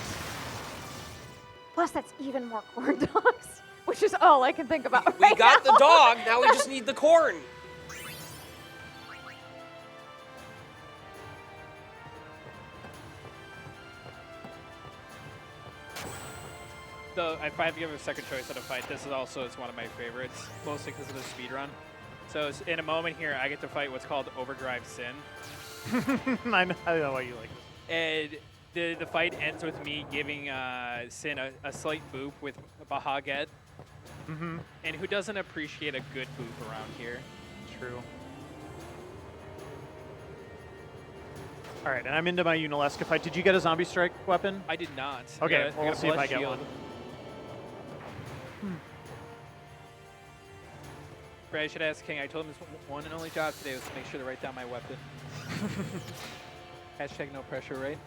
Plus, that's even more corn dogs, which is all I can think about We right got now. the dog, now we just need the corn. So if I have to give a second choice on a fight, this is also one of my favorites, mostly because of the speedrun. So in a moment here, I get to fight what's called Overdrive Sin. I know why you like this. And the fight ends with me giving Sin a slight boop with Bahaget. Mm-hmm. And who doesn't appreciate a good boop around here? True. All right, and I'm into my Unalesca fight. Did you get a zombie strike weapon? I did not. Okay, I well, we'll got a see if blood I get shield. one. Brad, I should ask King. I told him his one and only job today was to make sure to write down my weapon. Hashtag no pressure, right?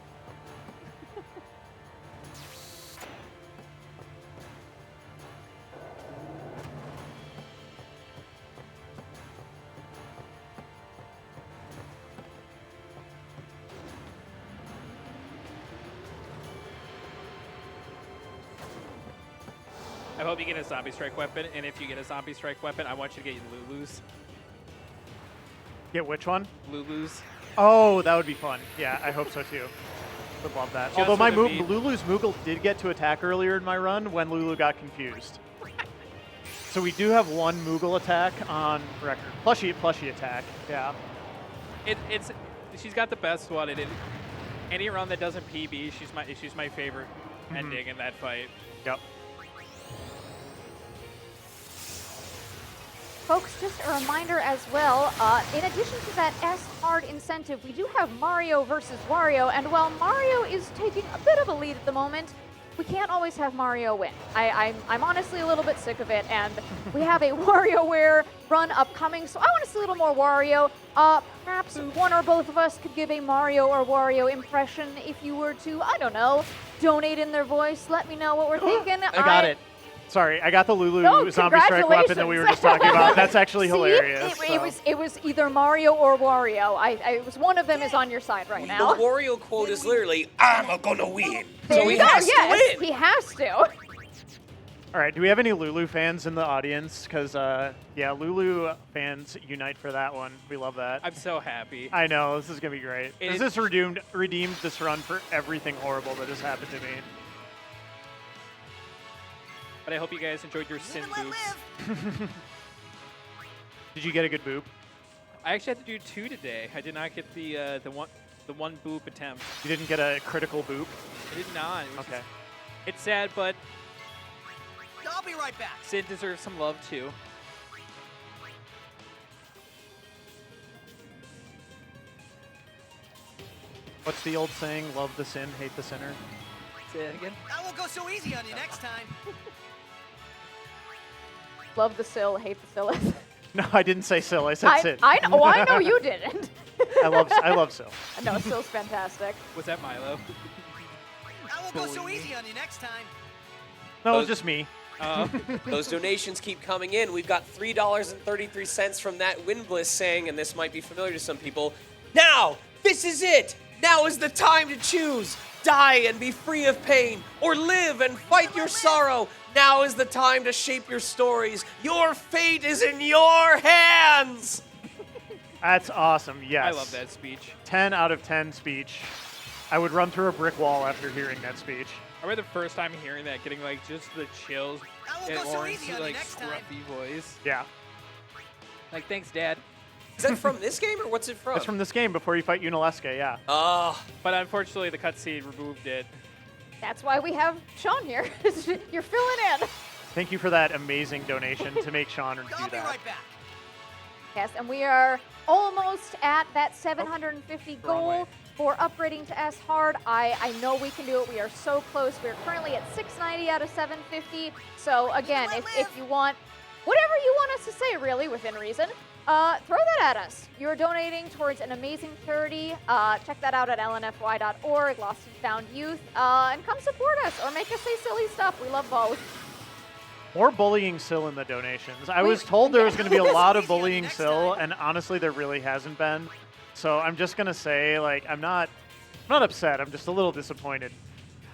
I hope you get a zombie strike weapon, and if you get a zombie strike weapon, I want you to get Lulu's. Get which one? Lulu's. Oh, that would be fun. Yeah, I hope so too. Would love that. Just Although my for the beat. Lulu's Moogle did get to attack earlier in my run when Lulu got confused. So we do have one Moogle attack on record. Plushie attack. Yeah. She's got the best one. Any run that doesn't PB, she's my favorite ending in that fight. Yep. Folks, just a reminder as well, in addition to that S-Hard incentive, we do have Mario versus Wario, and while Mario is taking a bit of a lead at the moment, we can't always have Mario win. I'm honestly a little bit sick of it, and we have a WarioWare run upcoming, so I want to see a little more Wario. Perhaps one or both of us could give a Mario or Wario impression if you were to, I don't know, donate in their voice, let me know what we're thinking. I got it. Sorry, I got the Lulu No, zombie strike weapon that we were just talking about. That's actually See, hilarious. It was either Mario or Wario. It was one of them is on your side right now. The Wario quote is literally, I'm gonna win. There So you he go. has to Yes, win. he has to. All right, do we have any Lulu fans in the audience? Because, yeah, Lulu fans unite for that one. We love that. I'm so happy. I know, this is going to be great. It This is- has redeemed this run for everything horrible that has happened to me. But I hope you guys enjoyed your sin Live and let boobs. live. Did you get a good boop? I actually had to do 2 today. I did not get the one boop attempt. You didn't get a critical boop? I did not. It was Okay. just- it's sad, but I'll be right back. Sid deserves some love too. What's the old saying? Love the sin, hate the sinner? Say that again. I won't go so easy on you next time. Love the Syl, hate the Sylleath. No, I didn't say Syl. I said Sid. I know. Oh, I know you didn't. I love Syl. No, Syl's fantastic. Was that Milo? I won't go so Bully me. easy on you next time. No, it's just me. Those donations keep coming in. We've got $3.33 from that Windbliss saying, and this might be familiar to some people, now, this is it. Now is the time to choose. Die and be free of pain, or live and fight your sorrow. Now is the time to shape your stories. Your fate is in your hands. That's awesome. Yes. I love that speech. 10 out of 10 speech. I would run through a brick wall after hearing that speech. I remember the first time hearing that, getting like just the chills. I won't in go so Lauren's, easy on you like next time. scruffy voice. Yeah. Like, thanks, Dad. Is that from this game, or what's it from? It's from this game before you fight Unalesca, yeah. Oh, But unfortunately, the cutscene removed it. That's why we have Sean here. You're filling in. Thank you for that amazing donation to make Sean do I'll be that. right back. Yes, and we are almost at that 750 wrong goal way. for upgrading to S-Hard. I know we can do it. We are so close. We're currently at 690 out of 750. So again, if you want whatever you want us to say, really, within reason, throw that at us. You're donating towards an amazing charity. Check that out at lnfy.org, Lost and Found Youth, and come support us or make us say silly stuff. We love both. More bullying Syl in the donations. I was told there was going to be a lot of bullying Syl, and honestly, there really hasn't been. So I'm just going to say, like, I'm not upset. I'm just a little disappointed.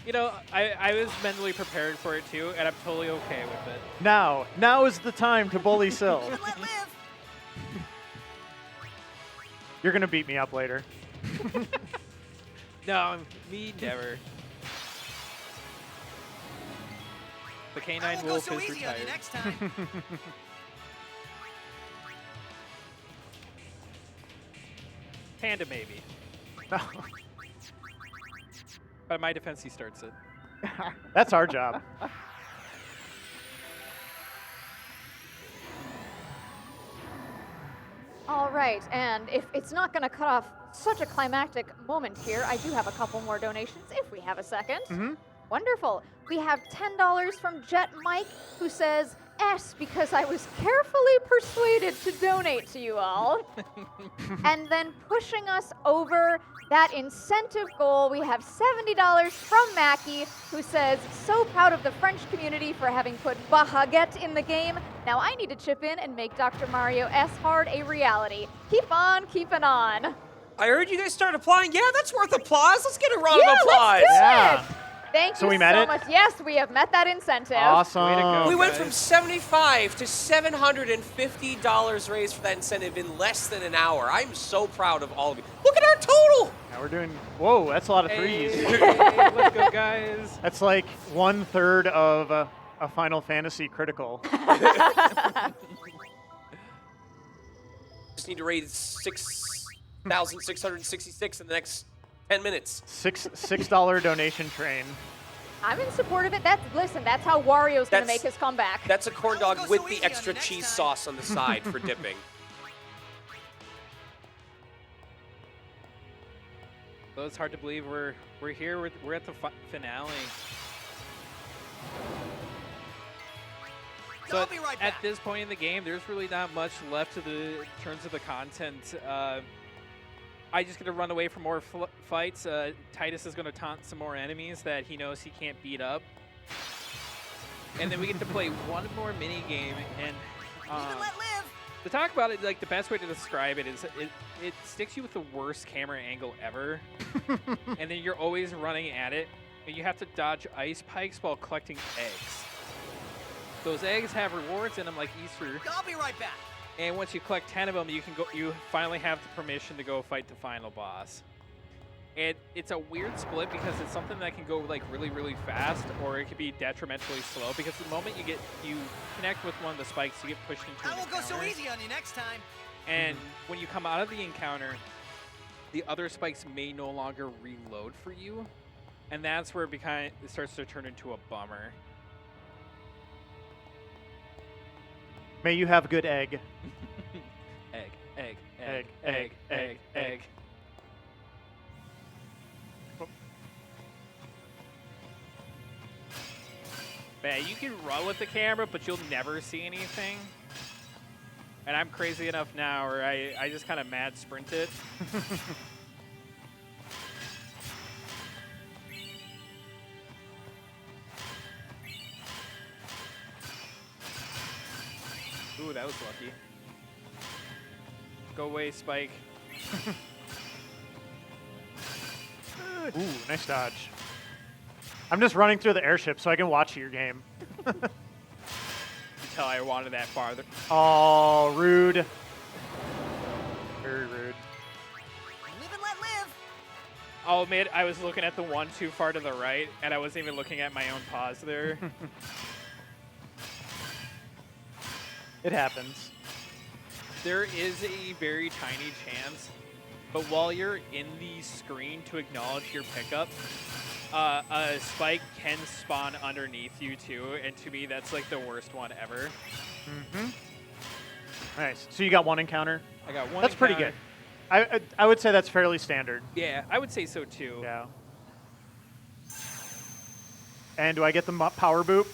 You know, I was mentally prepared for it too, and I'm totally okay with it. Now is the time to bully Syl. Live and let live. You're going to beat me up later. No, me never. The I canine won't go wolf so is easy on you retired. next time. Panda maybe. But in my defense, he starts it. That's our job. All right, and if it's not going to cut off such a climactic moment here, I do have a couple more donations if we have a second. Mm-hmm. Wonderful. We have $10 from Jet Mike, who says, S, because I was carefully persuaded to donate to you all. And then pushing us over that incentive goal, we have $70 from Mackie, who says, so proud of the French community for having put baguette in the game. Now I need to chip in and make Dr. Mario S Hard a reality. Keep on keeping on. I heard you guys start applying. Yeah, that's worth applause. Let's get a round of Yeah, applause. let's do Yeah. it. Thank So you we met so it? much. Yes, we have met that incentive. Awesome. Way to go. We went guys. from $75 to $750 raised for that incentive in less than an hour. I'm so proud of all of you. Look at our total. Now we're doing. Whoa, that's a lot of threes. Hey, let's go, guys. That's like 1/3 of a Final Fantasy critical. Just need to raise 6,666 in the next 10 minutes. $6 donation train. I'm in support of it. Listen, that's how Wario's going to That's- make his comeback. That's a corn I won't dog go with so the easy on extra you next cheese time. sauce on the side for dipping. Well, it's hard to believe we're here. We're at the finale. So I'll be right at back. this point in the game, there's really not much left in terms of the content. I just gonna run away from more fights. Titus is gonna taunt some more enemies that he knows he can't beat up, and then we get to play one more mini game. And Live and let live. to talk about it, like the best way to describe it is it sticks you with the worst camera angle ever, and then you're always running at it, and you have to dodge ice pikes while collecting eggs. Those eggs have rewards in them, like Easter. I'll be right back. And once you collect 10 of them, you can go. You finally have the permission to go fight the final boss. And it's a weird split because it's something that can go like really, really fast, or it can be detrimentally slow. Because the moment you connect with one of the spikes, you get pushed into I an won't go so encounter. easy on you next time. And when you come out of the encounter, the other spikes may no longer reload for you, and that's where it starts to turn into a bummer. May you have good egg. Egg, egg, Egg, egg, egg, egg, egg. Man, you can run with the camera, but you'll never see anything. And I'm crazy enough now where I just kind of mad sprint it. Ooh, that was lucky. Go away, Spike. Ooh, nice dodge. I'm just running through the airship so I can watch your game. Until I wanted that farther. Oh, rude. Very rude. Live and let live. I'll admit, I was looking at the one too far to the right, and I wasn't even looking at my own pause there. It happens. There is a very tiny chance, but while you're in the screen to acknowledge your pickup, a spike can spawn underneath you too, and to me, that's like the worst one ever. Mm-hmm. Nice. So you got one encounter? I got one. That's pretty good. I would say that's fairly standard. Yeah, I would say so too. Yeah. And do I get the power boop?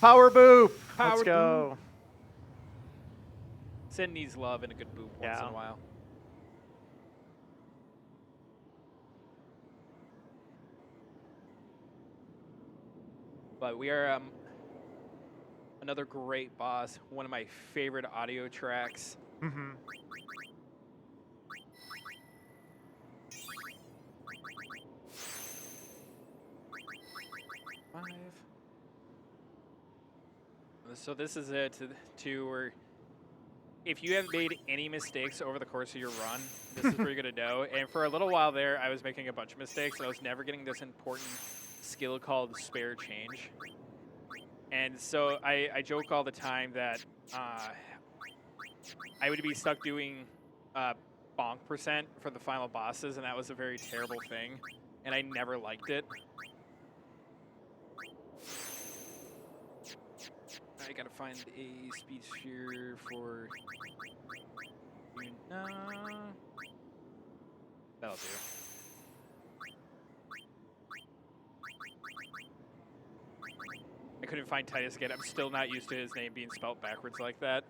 Power boop! Let's Power go. Sin needs love and a good boop once in Yeah. a while. But we are another great boss, one of my favorite audio tracks. Mm-hmm. So this is it to where if you have made any mistakes over the course of your run, this is where you're going to know. And for a little while there, I was making a bunch of mistakes, and I was never getting this important skill called spare change. And so I joke all the time that I would be stuck doing bonk percent for the final bosses, and that was a very terrible thing, and I never liked it. I gotta find a speed sphere for No. That'll do. I couldn't find Titus again. I'm still not used to his name being spelled backwards like that.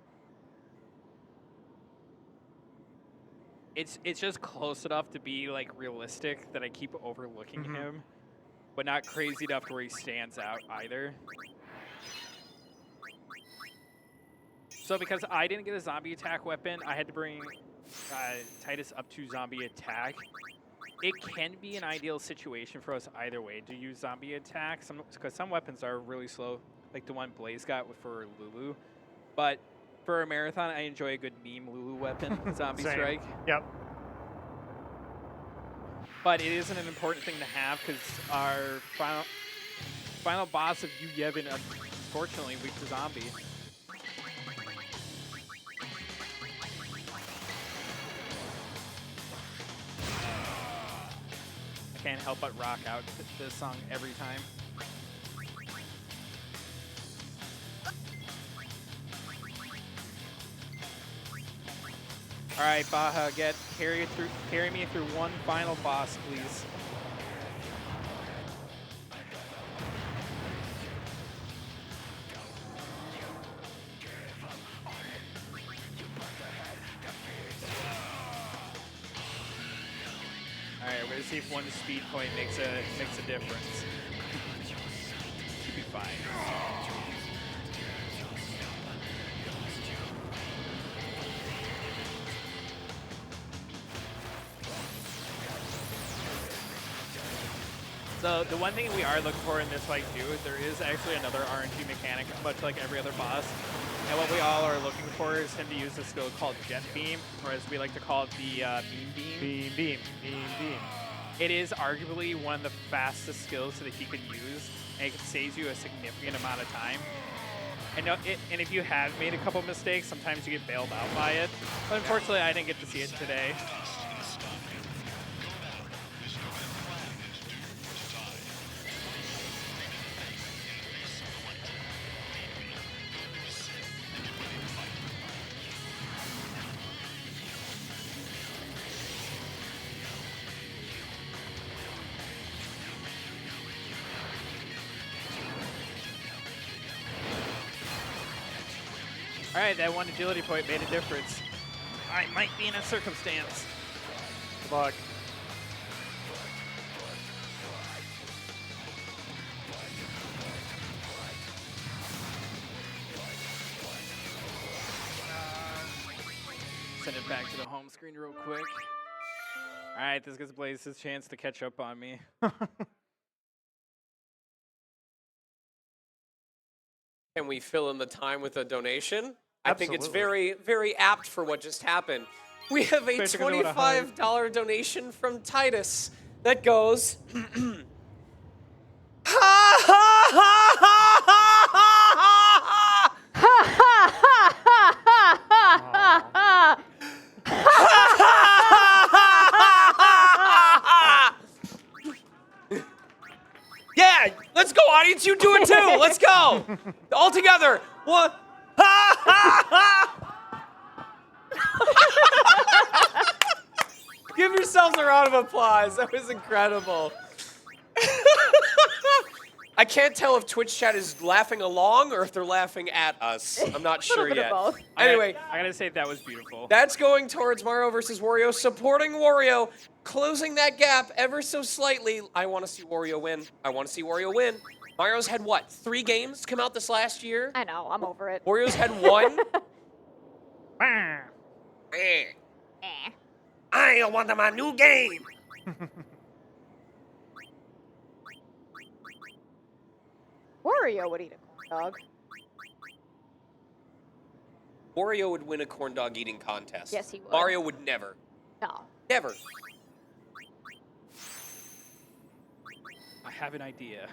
It's just close enough to be like realistic that I keep overlooking him, but not crazy enough to where he stands out either. So because I didn't get a zombie attack weapon, I had to bring Titus up to zombie attack. It can be an ideal situation for us either way to use zombie attack, because some weapons are really slow, like the one Blaze got for Lulu. But for a marathon, I enjoy a good meme Lulu weapon, Zombie Same. Strike. Yep. But it isn't an important thing to have because our final boss of Yu Yevon, unfortunately, weak to zombie. I can't help but rock out this song every time. All right, Baja, carry me through one final boss, please. All right, we're gonna see if one speed point makes a difference. Should be fine. So the one thing we are looking for in this fight too is there is actually another RNG mechanic, much like every other boss. And what we all are looking for is him to use a skill called Jet Beam, or as we like to call it, the Beam Beam. Beam. It is arguably one of the fastest skills that he can use, and it saves you a significant amount of time. And if you have made a couple mistakes, sometimes you get bailed out by it. But unfortunately, I didn't get to see it today. All right, that one agility point made a difference. I might be in a circumstance. Good luck. Send it back to the home screen real quick. All right, this gives Blaze his chance to catch up on me. Can we fill in the time with a donation? I think it's Absolutely. very, very apt for what just happened. We have a Especially 'cause I wanna $25 donation from Titus that goes. Ha ha ha Yeah, let's go, audience. You do it too. Let's go. All together. One. Give yourselves a round of applause. That was incredible. I can't tell if Twitch chat is laughing along or if they're laughing at us. I'm not sure bit of yet. both. Anyway, I gotta say that was beautiful. that's going towards Mario vs. Wario, supporting Wario, closing that gap ever so slightly. I want to see Wario win. I want to see Wario win. Mario's had, what, 3 games come out this last year? I know, I'm over it. Wario's had 1. Bam. Eh. Eh. I want my new game. Wario would eat a corn dog. Wario would win a corn dog eating contest. Yes, he would. Mario would never. No. Never. I have an idea.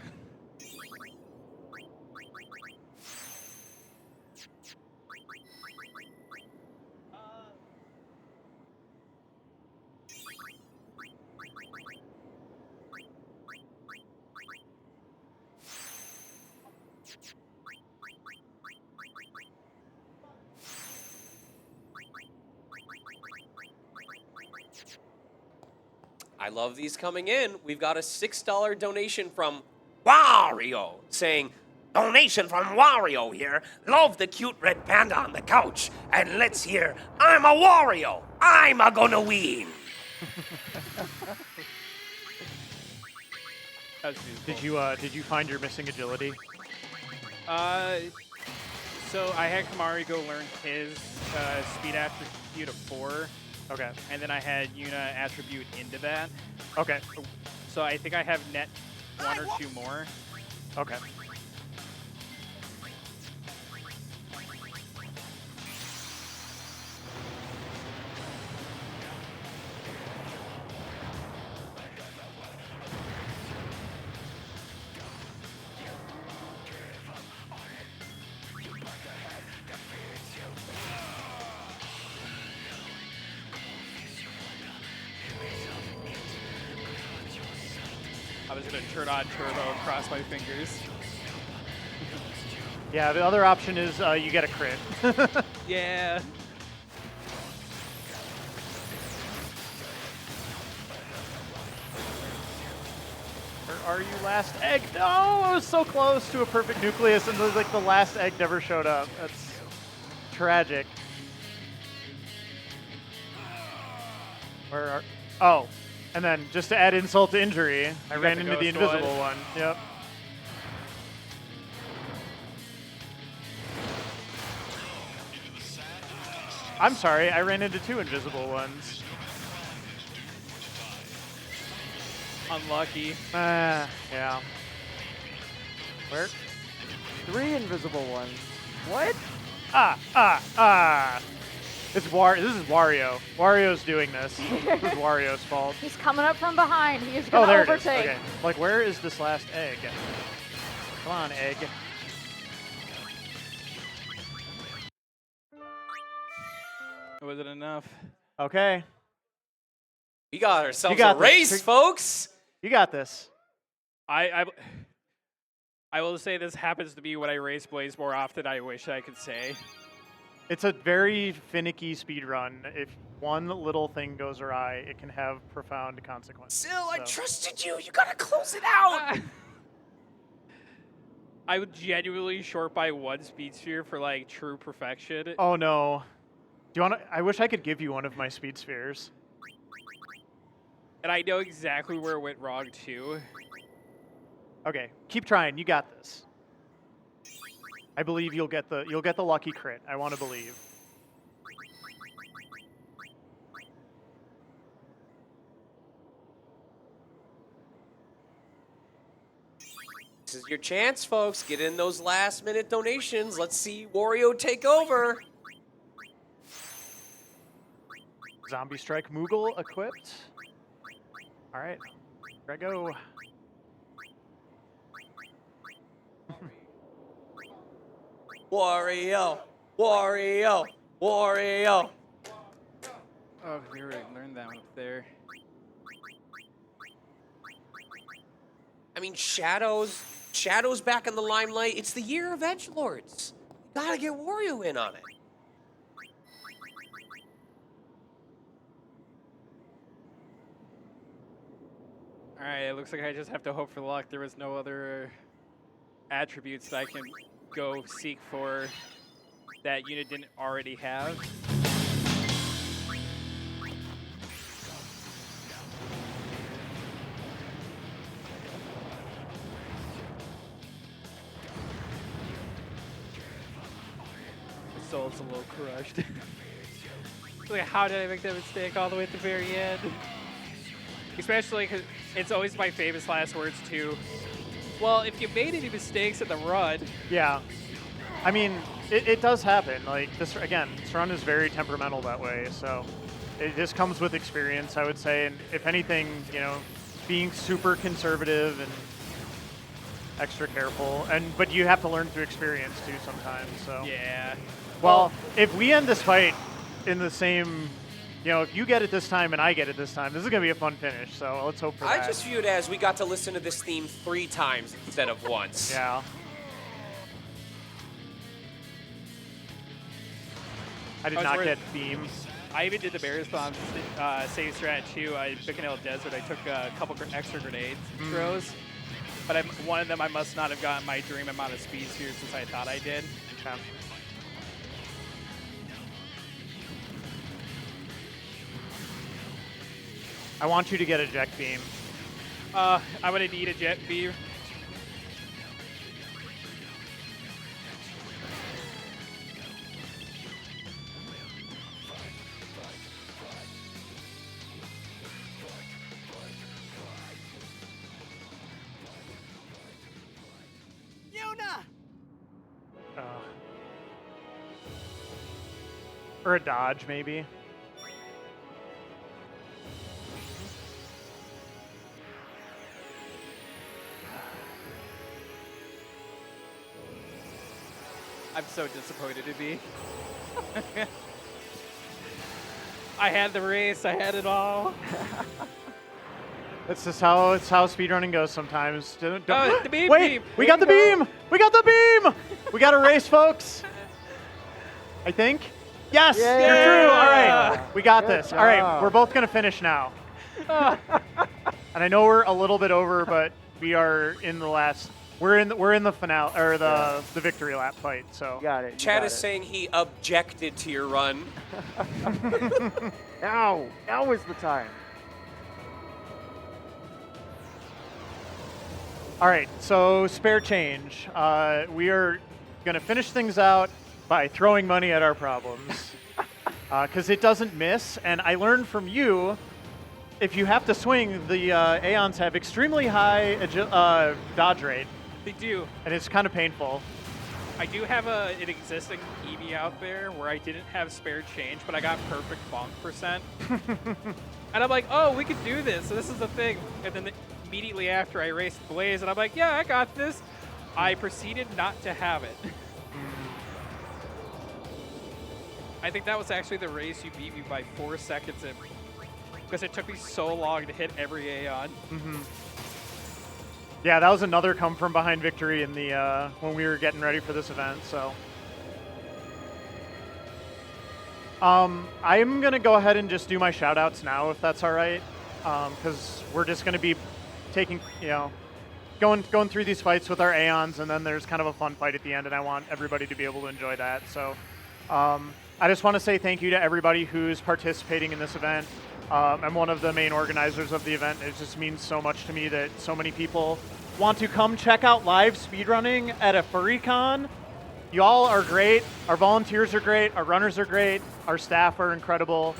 I love these coming in. We've got a $6 donation from Wario saying, "Donation from Wario here. Love the cute red panda on the couch. And let's hear, I'm a Wario. I'm a gonna win." That was beautiful. Did you find your missing agility? So I had Kamari go learn his speed attribute of 4, Okay. and then I had Yuna attribute into that. Okay. So I think I have net 1 or 2 more. Okay. I was gonna turn on turbo and cross my fingers. Yeah, the other option is you get a crit. Yeah. Where are you, last egg? No, I was so close to a perfect nucleus, and like the last egg never showed up. That's tragic. Where are? Oh, and then just to add insult to injury, I got ran the into the ghost invisible one. Yep. I'm sorry, I ran into 2 invisible ones. Unlucky. Yeah. Where? 3 invisible ones. What? This is Wario. Wario's doing this. This is Wario's fault. He's coming up from behind. He's Oh, gonna there it is. overtake. Okay. Like, where is this last egg? Come on, egg. Was it enough? Okay. We got ourselves got a this. race, folks. You got this. I will say this happens to be when I race Blaze more often. I wish I could say. It's a very finicky speed run. If one little thing goes awry, it can have profound consequences. Syl, I So- trusted you. You gotta close it out. I would genuinely short by 1 speed sphere for like true perfection. Oh no. Do you want to? I wish I could give you one of my speed spheres. And I know exactly where it went wrong too. Okay, keep trying. You got this. I believe you'll get the lucky crit. I want to believe. This is your chance, folks. Get in those last-minute donations. Let's see Wario take over. Zombie Strike Moogle equipped. All right, here I go. Wario, Wario, Wario. Oh, we already learned that one up there. I mean, Shadow's back in the limelight. It's the year of edgelords. Gotta get Wario in on it. All right, it looks like I just have to hope for luck. There was no other attributes that I can go seek for that unit didn't already have. My soul's a little crushed. Like, how did I make that mistake all the way at the very end? Especially because it's always my famous last words too. Well, if you made any mistakes in the run, Yeah. I mean, it does happen. Like, this run is very temperamental that way, so it just comes with experience, I would say. And if anything, you know, being super conservative and extra careful. But you have to learn through experience too sometimes. So yeah. Well, if we end this fight in the same, you know, if you get it this time and I get it this time, this is gonna be a fun finish. So let's hope for that. I just view it as we got to listen to this theme 3 times instead of once. Yeah. I did Oh, it's not worth- get beam. I even did the marathon save strat too. I took an Desert. I took a couple extra grenade throws, but one of them I must not have gotten my dream amount of speed here since I thought I did. Okay. I want you to get a jet beam. I'm gonna need a jet beam. Or a dodge, maybe. I'm so disappointed in me. I had the race. I had it all. It's just how speedrunning goes sometimes. The beam, Wait, beam. we got the beam! We got the beam! We got a race, folks. I think. Yes, Yeah. you're through. All right, we got Good this. All right, job. we're both gonna finish now. And I know we're a little bit over, but we are in the last. We're in the finale or the victory lap fight. So You got it. you Chad got is it. saying he objected to your run. Now is the time. All right, so spare change. We are gonna finish things out by throwing money at our problems, because it doesn't miss. And I learned from you, if you have to swing, the Aeons have extremely high dodge rate, They do. and it's kind of painful. I do have an existing EV out there where I didn't have spare change, but I got perfect bonk percent. And I'm like, oh, we could do this. So this is the thing. And then immediately after I raced Blaze, and I'm like, yeah, I got this. I proceeded not to have it. I think that was actually the race you beat me by 4 seconds in, because it took me so long to hit every Aeon. Yeah, that was another come from behind victory in the when we were getting ready for this event. So, I'm gonna go ahead and just do my shout outs now, if that's all right, because we're just gonna be taking, going through these fights with our Aeons, and then there's kind of a fun fight at the end, and I want everybody to be able to enjoy that. So, I just want to say thank you to everybody who's participating in this event. I'm one of the main organizers of the event. It just means so much to me that so many people want to come check out live speedrunning at a FurryCon. Y'all are great. Our volunteers are great. Our runners are great. Our staff are incredible.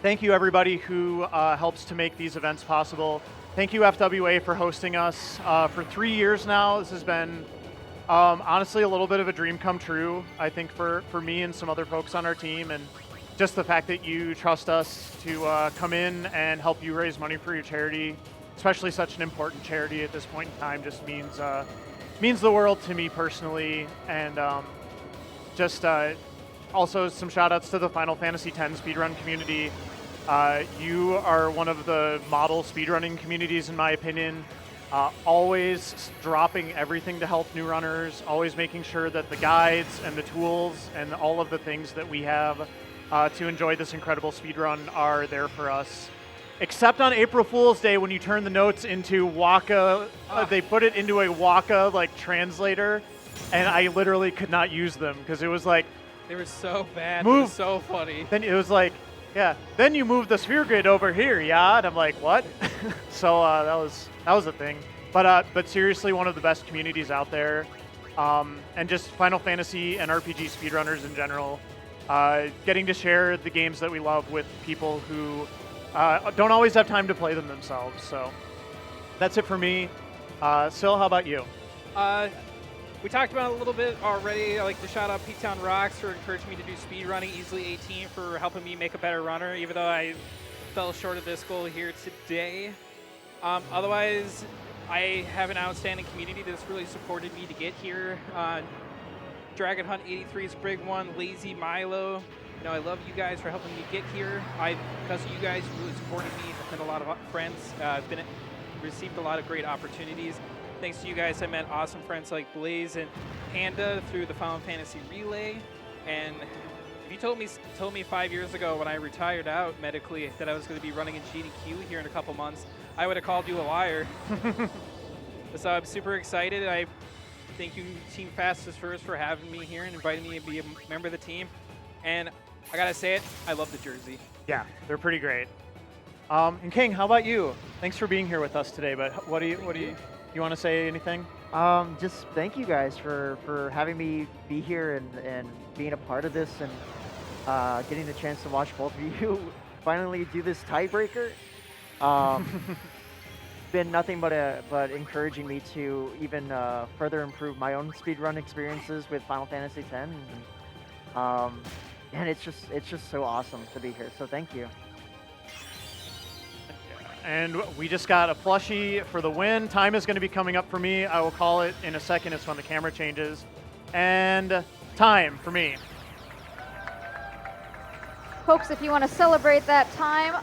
Thank you, everybody who helps to make these events possible. Thank you, FWA, for hosting us for 3 years now. This has been honestly a little bit of a dream come true, I think, for me and some other folks on our team. And just the fact that you trust us to come in and help you raise money for your charity, especially such an important charity at this point in time, just means the world to me personally. And just also some shout outs to the Final Fantasy X speedrun community. You are one of the model speedrunning communities, in my opinion. Always dropping everything to help new runners, always making sure that the guides and the tools and all of the things that we have to enjoy this incredible speedrun are there for us. Except on April Fool's Day, when you turn the notes into Waka, they put it into a Waka translator, and I literally could not use them because it was like, They were so bad. Move. They were so funny. then it was like, yeah, then you move the sphere grid over here, yeah? And I'm like, what? So that was a thing. But seriously, one of the best communities out there. And just Final Fantasy and RPG speedrunners in general. Getting to share the games that we love with people who don't always have time to play them themselves. So that's it for me. Syl, how about you? We talked about it a little bit already. I like to shout out Peaktown Rocks for encouraging me to do speed running, Easily 18 for helping me make a better runner, even though I fell short of this goal here today. Otherwise, I have an outstanding community that's really supported me to get here. Dragon Hunt 83's Brig One, Lazy Milo. I love you guys for helping me get here. Because of you guys, really supported me. I've met a lot of friends. Received a lot of great opportunities. Thanks to you guys, I met awesome friends like Blaze and Panda through the Final Fantasy Relay. And If you told me 5 years ago when I retired out medically that I was going to be running in GDQ here in a couple months, I would have called you a liar. So I'm super excited. I thank you, Team Fastest First, for having me here and inviting me to be a member of the team. And I gotta say it, I love the jersey. Yeah, they're pretty great. And King, how about you? Thanks for being here with us today. But what do you want to say? Anything? Just thank you guys for having me be here and being a part of this and getting the chance to watch both of you finally do this tiebreaker. Been nothing but encouraging me to even further improve my own speedrun experiences with Final Fantasy X. And it's just so awesome to be here. So thank you. And we just got a plushie for the win. Time is going to be coming up for me. I will call it in a second. It's when the camera changes. And time for me. Folks, if you want to celebrate that time,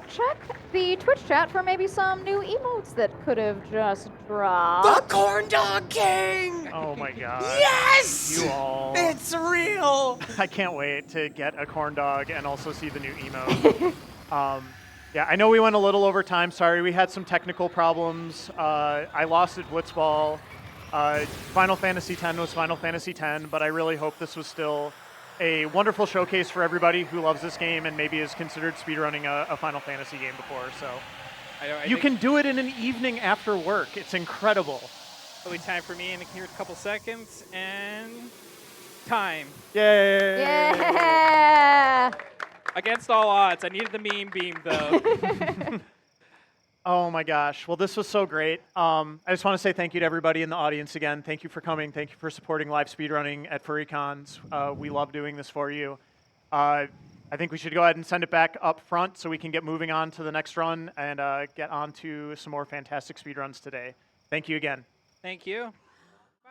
check the Twitch chat for maybe some new emotes that could have just dropped. The Corn Dog King! Oh my god. Yes! You all. It's real! I can't wait to get a corn dog and also see the new emote. Yeah, I know we went a little over time. Sorry, we had some technical problems. I lost at Blitzball. Final Fantasy X was Final Fantasy X, but I really hope this was still a wonderful showcase for everybody who loves this game and maybe has considered speedrunning a Final Fantasy game before. So you can do it in an evening after work. It's incredible. Only time for me in here in a couple seconds, and time. Yay! Yeah! Against all odds. I needed the meme beam, though. Oh my gosh. Well, this was so great. I just want to say thank you to everybody in the audience again. Thank you for coming. Thank you for supporting live speedrunning at FurryCons. We love doing this for you. I think we should go ahead and send it back up front so we can get moving on to the next run and get on to some more fantastic speedruns today. Thank you again. Thank you.